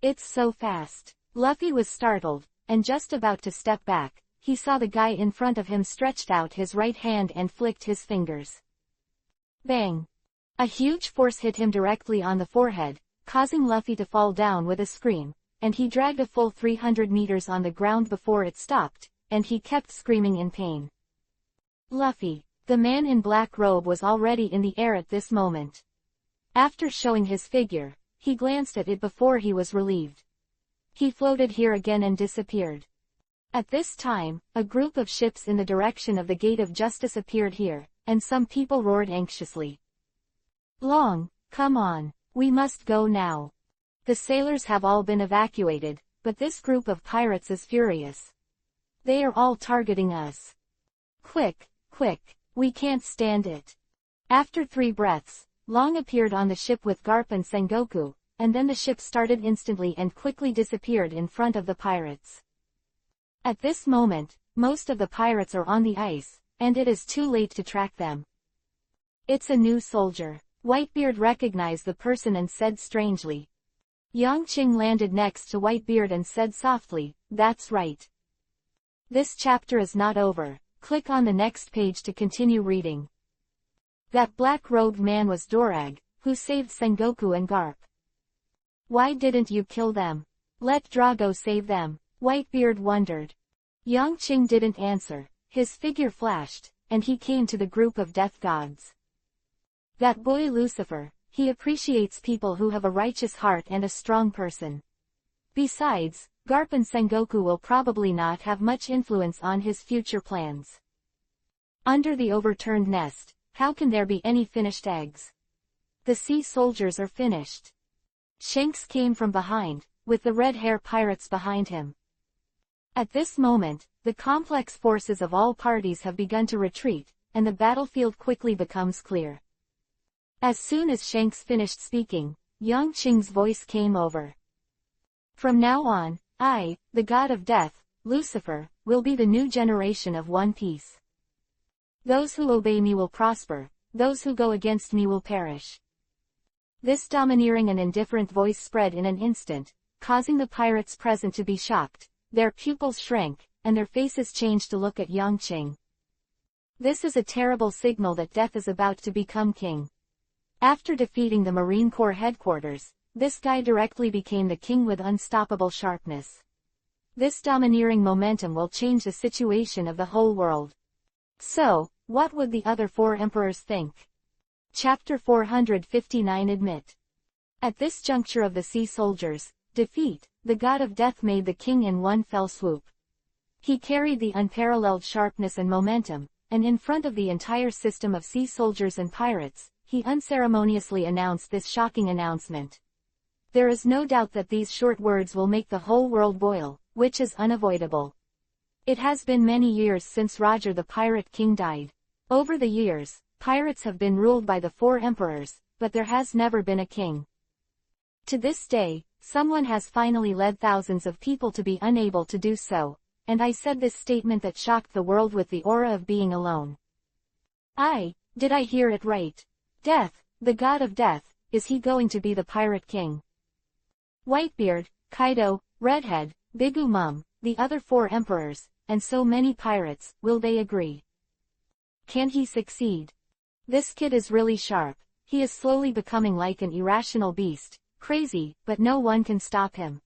It's so fast. Luffy was startled, and just about to step back, he saw the guy in front of him stretched out his right hand and flicked his fingers. Bang! A huge force hit him directly on the forehead, causing Luffy to fall down with a scream, and he dragged a full 300 meters on the ground before it stopped, and he kept screaming in pain. Luffy, the man in black robe, was already in the air at this moment. After showing his figure, he glanced at it before he was relieved. He floated here again and disappeared. At this time, a group of ships in the direction of the Gate of Justice appeared here, and some people roared anxiously. Long, come on, we must go now. The sailors have all been evacuated, but this group of pirates is furious. They are all targeting us. Quick, quick, we can't stand it. After 3 breaths, Long appeared on the ship with Garp and Sengoku, and then the ship started instantly and quickly disappeared in front of the pirates. At this moment, most of the pirates are on the ice, and it is too late to track them. It's a new soldier. Whitebeard recognized the person and said strangely. Yang Qing landed next to Whitebeard and said softly, "That's right. This chapter is not over. Click on the next page to continue reading." That black-robed man was Dorag, who saved Sengoku and Garp. Why didn't you kill them? Let Drago save them, Whitebeard wondered. Yang Qing didn't answer, his figure flashed, and he came to the group of death gods. That boy Lucifer, he appreciates people who have a righteous heart and a strong person. Besides, Garp and Sengoku will probably not have much influence on his future plans. Under the overturned nest, how can there be any finished eggs? The sea soldiers are finished. Shanks came from behind, with the red hair pirates behind him. At this moment, the complex forces of all parties have begun to retreat, and the battlefield quickly becomes clear. As soon as Shanks finished speaking, Yang Qing's voice came over. From now on, I, the god of death, Lucifer, will be the new generation of One Piece. Those who obey me will prosper, those who go against me will perish. This domineering and indifferent voice spread in an instant, causing the pirates present to be shocked. Their pupils shrank, and their faces changed to look at Yang Qing. This is a terrible signal that death is about to become king. After defeating the Marine Corps headquarters, this guy directly became the king with unstoppable sharpness. This domineering momentum will change the situation of the whole world. So, what would the other 4 emperors think? Chapter 459 Admit. At this juncture of the sea soldiers' defeat, the god of death made the king in one fell swoop. He carried the unparalleled sharpness and momentum, and in front of the entire system of sea soldiers and pirates, he unceremoniously announced this shocking announcement. There is no doubt that these short words will make the whole world boil, which is unavoidable. It has been many years since Roger the Pirate King died. Over the years, pirates have been ruled by the 4 emperors, but there has never been a king. To this day, someone has finally led thousands of people to be unable to do so, and I said this statement that shocked the world with the aura of being alone. Did I hear it right? Death, the god of death, is he going to be the pirate king? Whitebeard, Kaido, Redhead, Big Mom, the other 4 emperors, and so many pirates, will they agree? Can he succeed? This kid is really sharp. He is slowly becoming like an irrational beast, crazy, but no one can stop him.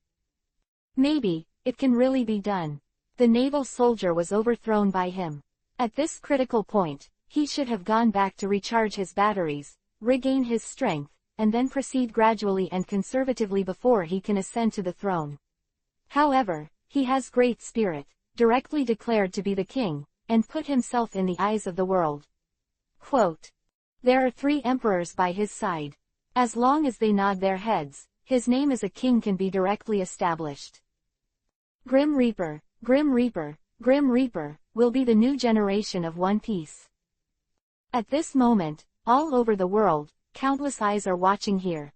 Maybe, it can really be done. The naval soldier was overthrown by him. At this critical point, he should have gone back to recharge his batteries, regain his strength, and then proceed gradually and conservatively before he can ascend to the throne. However, he has great spirit, directly declared to be the king, and put himself in the eyes of the world. Quote, "There are 3 emperors by his side. As long as they nod their heads, his name as a king can be directly established. Grim Reaper, Grim Reaper, Grim Reaper, will be the new generation of One Piece." At this moment, all over the world, countless eyes are watching here.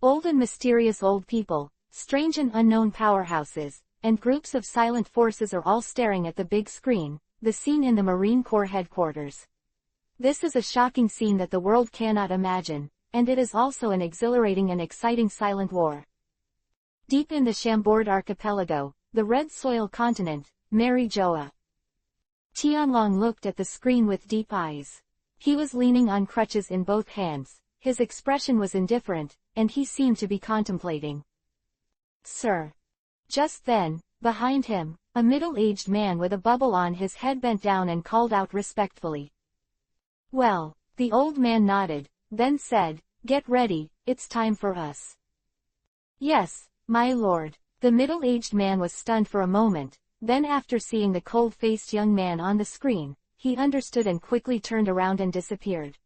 Old and mysterious old people, strange and unknown powerhouses, and groups of silent forces are all staring at the big screen, the scene in the Marine Corps headquarters. This is a shocking scene that the world cannot imagine, and it is also an exhilarating and exciting silent war. Deep in the Chambord archipelago, the Red Soil continent, Mary Joa. Tianlong looked at the screen with deep eyes. He was leaning on crutches in both hands, his expression was indifferent, and he seemed to be contemplating. "Sir." Just then, behind him, a middle-aged man with a bubble on his head bent down and called out respectfully. "Well," the old man nodded, then said, "Get ready, it's time for us." "Yes, my lord." The middle-aged man was stunned for a moment, then after seeing the cold-faced young man on the screen, he understood and quickly turned around and disappeared.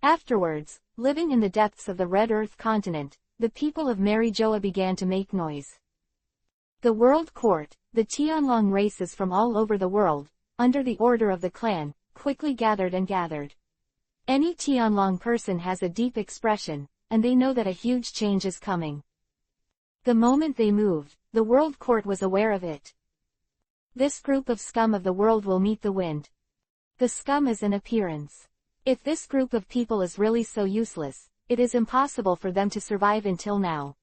Afterwards, living in the depths of the Red Earth continent, the people of Mary Joa began to make noise. The World Court, the Tianlong races from all over the world, under the order of the clan, quickly gathered. Any Tianlong person has a deep expression, and they know that a huge change is coming. The moment they moved, the World Court was aware of it. This group of scum of the world will meet the wind. The scum is an appearance. If this group of people is really so useless, it is impossible for them to survive until now.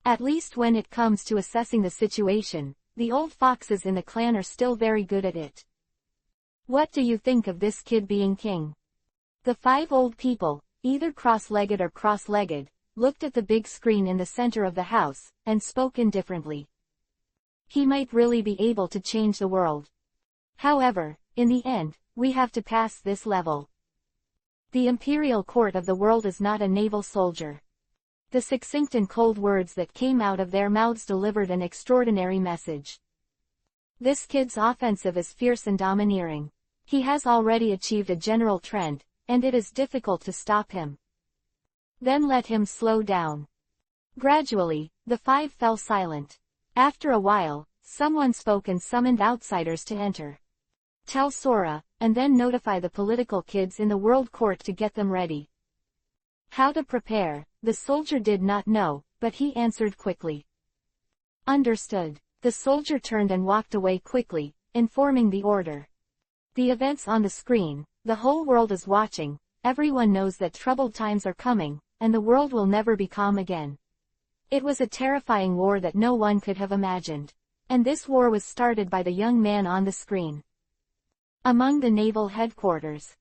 At least when it comes to assessing the situation, the old foxes in the clan are still very good at it. What do you think of this kid being king? The 5 old people, either cross-legged or cross-legged, looked at the big screen in the center of the house, and spoke indifferently. He might really be able to change the world. However, in the end, we have to pass this level. The imperial court of the world is not a naval soldier. The succinct and cold words that came out of their mouths delivered an extraordinary message. This kid's offensive is fierce and domineering. He has already achieved a general trend, and it is difficult to stop him. Then let him slow down. Gradually, the 5 fell silent. After a while, someone spoke and summoned outsiders to enter. Tell Sora, and then notify the political kids in the World Court to get them ready. How to prepare, the soldier did not know, but he answered quickly. Understood. The soldier turned and walked away quickly, informing the order. The events on the screen, the whole world is watching, everyone knows that troubled times are coming, and the world will never be calm again. It was a terrifying war that no one could have imagined. And this war was started by the young man on the screen. Among the naval headquarters.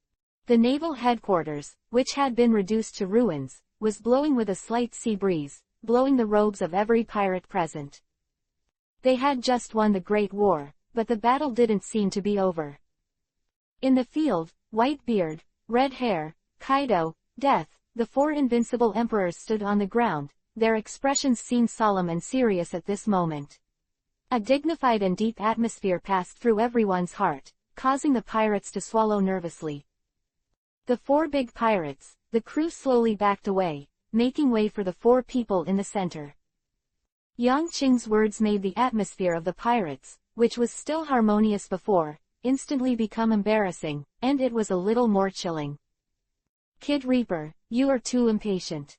The naval headquarters, which had been reduced to ruins, was blowing with a slight sea breeze, blowing the robes of every pirate present. They had just won the Great War, but the battle didn't seem to be over. In the field, Whitebeard, Red Hair, Kaido, Death, the four invincible emperors stood on the ground, their expressions seemed solemn and serious at this moment. A dignified and deep atmosphere passed through everyone's heart, causing the pirates to swallow nervously. The four big pirates, the crew slowly backed away, making way for the four people in the center. Yang Qing's words made the atmosphere of the pirates, which was still harmonious before, instantly become embarrassing, and it was a little more chilling. Kid Reaper, you are too impatient.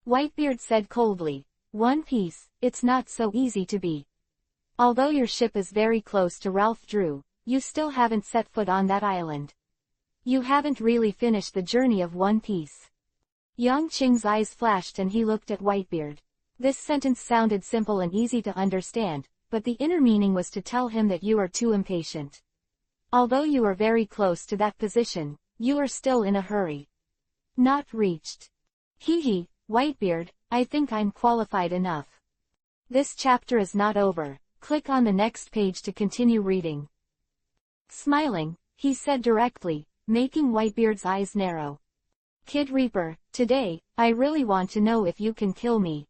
Whitebeard said coldly. One Piece, it's not so easy to be. Although your ship is very close to Ralph Drew, you still haven't set foot on that island. You haven't really finished the journey of One Piece. Yang Qing's eyes flashed and he looked at Whitebeard. This sentence sounded simple and easy to understand, but the inner meaning was to tell him that you are too impatient. Although you are very close to that position, you are still in a hurry. Not reached. Hee, Whitebeard, I think I'm qualified enough. This chapter is not over. Click on the next page to continue reading. Smiling, he said directly, making Whitebeard's eyes narrow. Kid Reaper, today, I really want to know if you can kill me.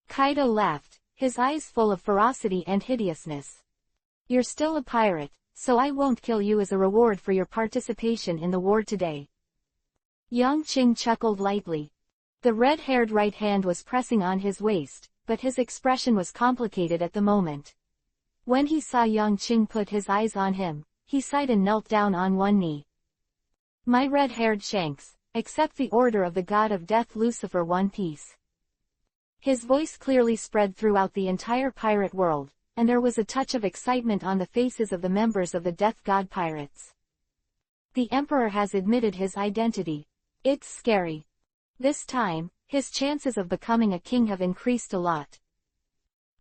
Kaido laughed, his eyes full of ferocity and hideousness. You're still a pirate, so I won't kill you as a reward for your participation in the war today. Yang Qing chuckled lightly. The red-haired right hand was pressing on his waist, but his expression was complicated at the moment. When he saw Yang Qing put his eyes on him, he sighed and knelt down on one knee. My red-haired Shanks, accept the order of the god of death Lucifer One Piece. His voice clearly spread throughout the entire pirate world, and there was a touch of excitement on the faces of the members of the Death God Pirates. The Emperor has admitted his identity. It's scary. This time, his chances of becoming a king have increased a lot.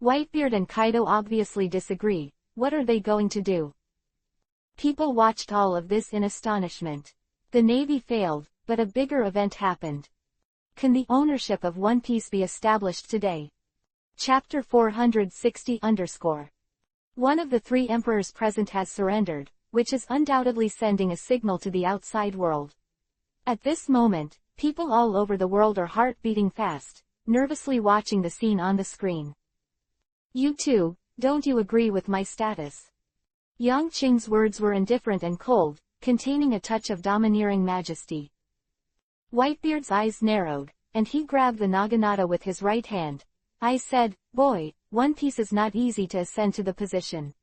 Whitebeard and Kaido obviously disagree. What are they going to do? People watched all of this in astonishment. The Navy failed, but a bigger event happened. Can the ownership of One Piece be established today? Chapter 460_. One of the three emperors present has surrendered, which is undoubtedly sending a signal to the outside world. At this moment, people all over the world are heart beating fast, nervously watching the scene on the screen. You too, don't you agree with my status? Yang Qing's words were indifferent and cold, containing a touch of domineering majesty. Whitebeard's eyes narrowed, and he grabbed the naginata with his right hand. I said, boy, One Piece is not easy to ascend to the position.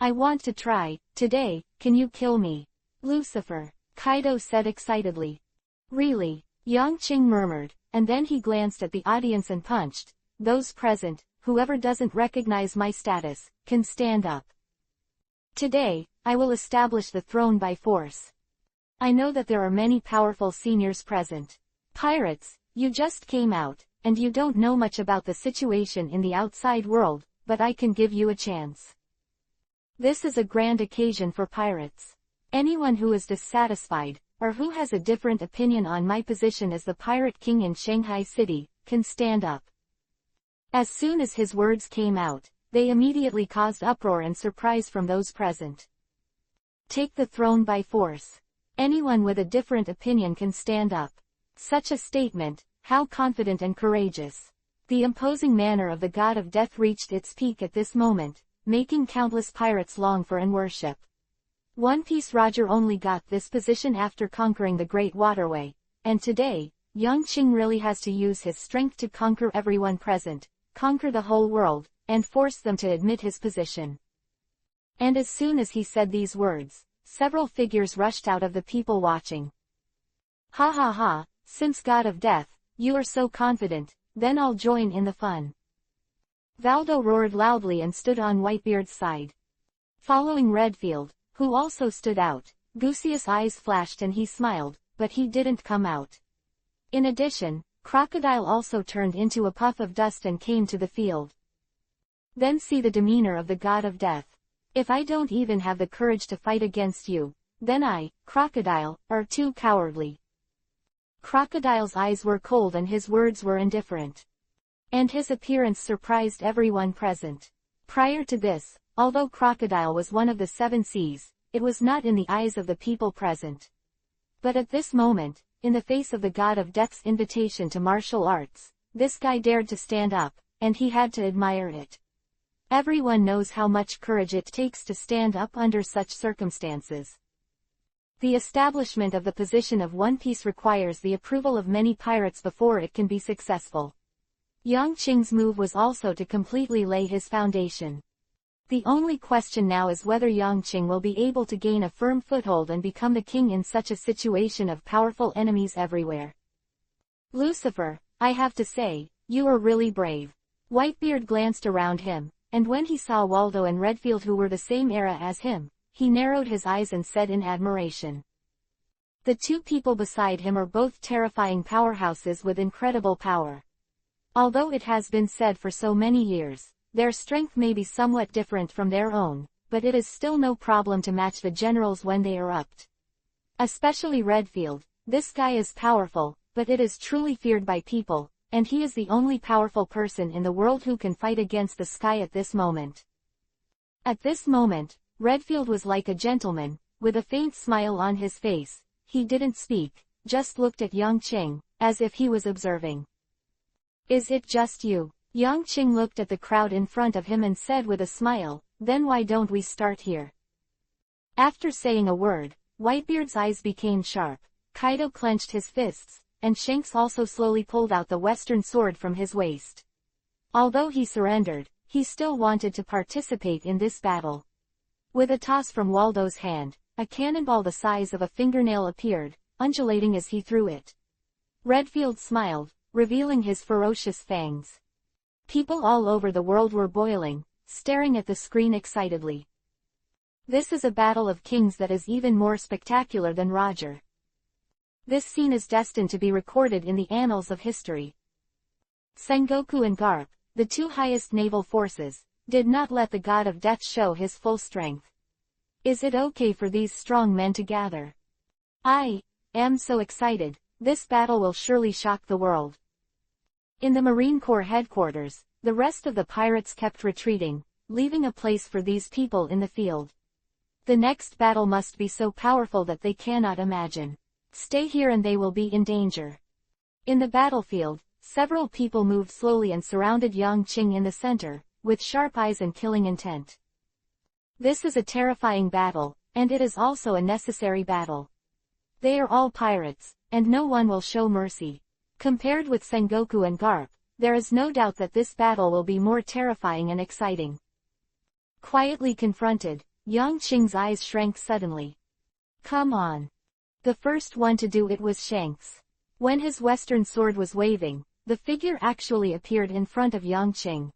I want to try. Today, can you kill me? Lucifer, Kaido said excitedly. Really? Yang Qing murmured, and then he glanced at the audience and punched. Those present, whoever doesn't recognize my status, can stand up. Today, I will establish the throne by force. I know that there are many powerful seniors present. Pirates, you just came out, and you don't know much about the situation in the outside world, but I can give you a chance. This is a grand occasion for pirates. Anyone who is dissatisfied, or who has a different opinion on my position as the Pirate King in Shanghai City, can stand up. As soon as his words came out, they immediately caused uproar and surprise from those present. Take the throne by force. Anyone with a different opinion can stand up. Such a statement, how confident and courageous. The imposing manner of the god of death reached its peak at this moment, making countless pirates long for and worship. One Piece Roger only got this position after conquering the Great Waterway, and today, Yang Qing really has to use his strength to conquer everyone present, conquer the whole world, and force them to admit his position. And as soon as he said these words, several figures rushed out of the people watching. Ha ha ha, since God of Death, you are so confident, then I'll join in the fun. Valdo roared loudly and stood on Whitebeard's side. Following Redfield, who also stood out, Goosey's eyes flashed and he smiled, but he didn't come out. In addition, Crocodile also turned into a puff of dust and came to the field. Then see the demeanor of the god of death. If I don't even have the courage to fight against you, then I, Crocodile, are too cowardly. Crocodile's eyes were cold and his words were indifferent. And his appearance surprised everyone present. Prior to this, although Crocodile was one of the 7 seas, it was not in the eyes of the people present. But at this moment, in the face of the god of death's invitation to martial arts, this guy dared to stand up, and he had to admire it. Everyone knows how much courage it takes to stand up under such circumstances. The establishment of the position of One Piece requires the approval of many pirates before it can be successful. Yang Qing's move was also to completely lay his foundation. The only question now is whether Yang Qing will be able to gain a firm foothold and become the king in such a situation of powerful enemies everywhere. Lucifer, I have to say, you are really brave. Whitebeard glanced around him, and when he saw Waldo and Redfield who were the same era as him, he narrowed his eyes and said in admiration. The 2 people beside him are both terrifying powerhouses with incredible power. Although it has been said for so many years, their strength may be somewhat different from their own, but it is still no problem to match the generals when they are upped. Especially Redfield, this guy is powerful, but it is truly feared by people, and he is the only powerful person in the world who can fight against the sky at this moment. At this moment, Redfield was like a gentleman, with a faint smile on his face. He didn't speak, just looked at Yang Qing, as if he was observing. Is it just you? Yang Qing looked at the crowd in front of him and said with a smile, then why don't we start here? After saying a word, Whitebeard's eyes became sharp, Kaido clenched his fists, and Shanks also slowly pulled out the western sword from his waist. Although he surrendered, he still wanted to participate in this battle. With a toss from Waldo's hand, a cannonball the size of a fingernail appeared, undulating as he threw it. Redfield smiled, revealing his ferocious fangs. People all over the world were boiling, staring at the screen excitedly. This is a battle of kings that is even more spectacular than Roger. This scene is destined to be recorded in the annals of history. Sengoku and Garp, the 2 highest naval forces, did not let the god of death show his full strength. Is it okay for these strong men to gather? I am so excited, this battle will surely shock the world. In the Marine Corps headquarters, the rest of the pirates kept retreating, leaving a place for these people in the field. The next battle must be so powerful that they cannot imagine. Stay here and they will be in danger. In the battlefield, several people moved slowly and surrounded Yang Qing in the center, with sharp eyes and killing intent. This is a terrifying battle, and it is also a necessary battle. They are all pirates, and no one will show mercy. Compared with Sengoku and Garp, there is no doubt that this battle will be more terrifying and exciting. Quietly confronted, Yang Qing's eyes shrank suddenly. Come on. The first one to do it was Shanks. When his western sword was waving, the figure actually appeared in front of Yang Qing.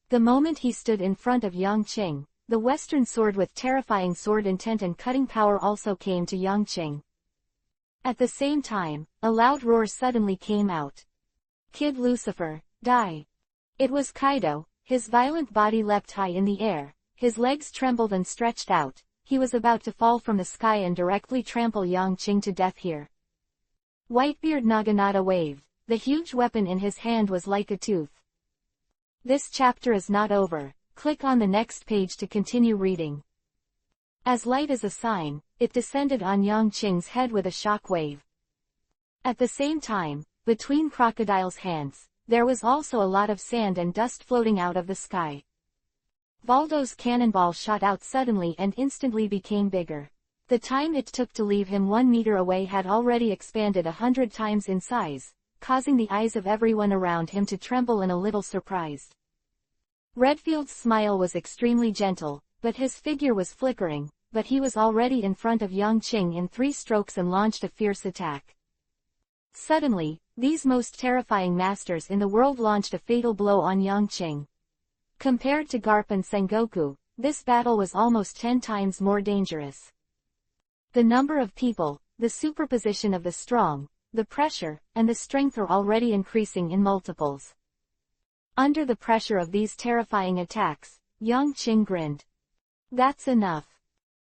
The moment he stood in front of Yang Qing, the western sword with terrifying sword intent and cutting power also came to Yang Qing. At the same time, a loud roar suddenly came out. Kid Lucifer, die! It was Kaido, his violent body leapt high in the air, his legs trembled and stretched out, he was about to fall from the sky and directly trample Yang Qing to death here. Whitebeard Naginata waved, the huge weapon in his hand was like a tooth. This chapter is not over, click on the next page to continue reading. As light as a sign, it descended on Yang Qing's head with a shock wave. At the same time, between Crocodile's hands, there was also a lot of sand and dust floating out of the sky. Waldo's cannonball shot out suddenly and instantly became bigger. The time it took to leave him 1 meter away had already expanded 100 times in size, causing the eyes of everyone around him to tremble and a little surprised. Redfield's smile was extremely gentle, but his figure was flickering, but he was already in front of Yang Qing in 3 strokes and launched a fierce attack. Suddenly, these most terrifying masters in the world launched a fatal blow on Yang Qing. Compared to Garp and Sengoku, this battle was almost 10 times more dangerous. The number of people, the superposition of the strong, the pressure, and the strength are already increasing in multiples. Under the pressure of these terrifying attacks, Yang Qing grinned. That's enough.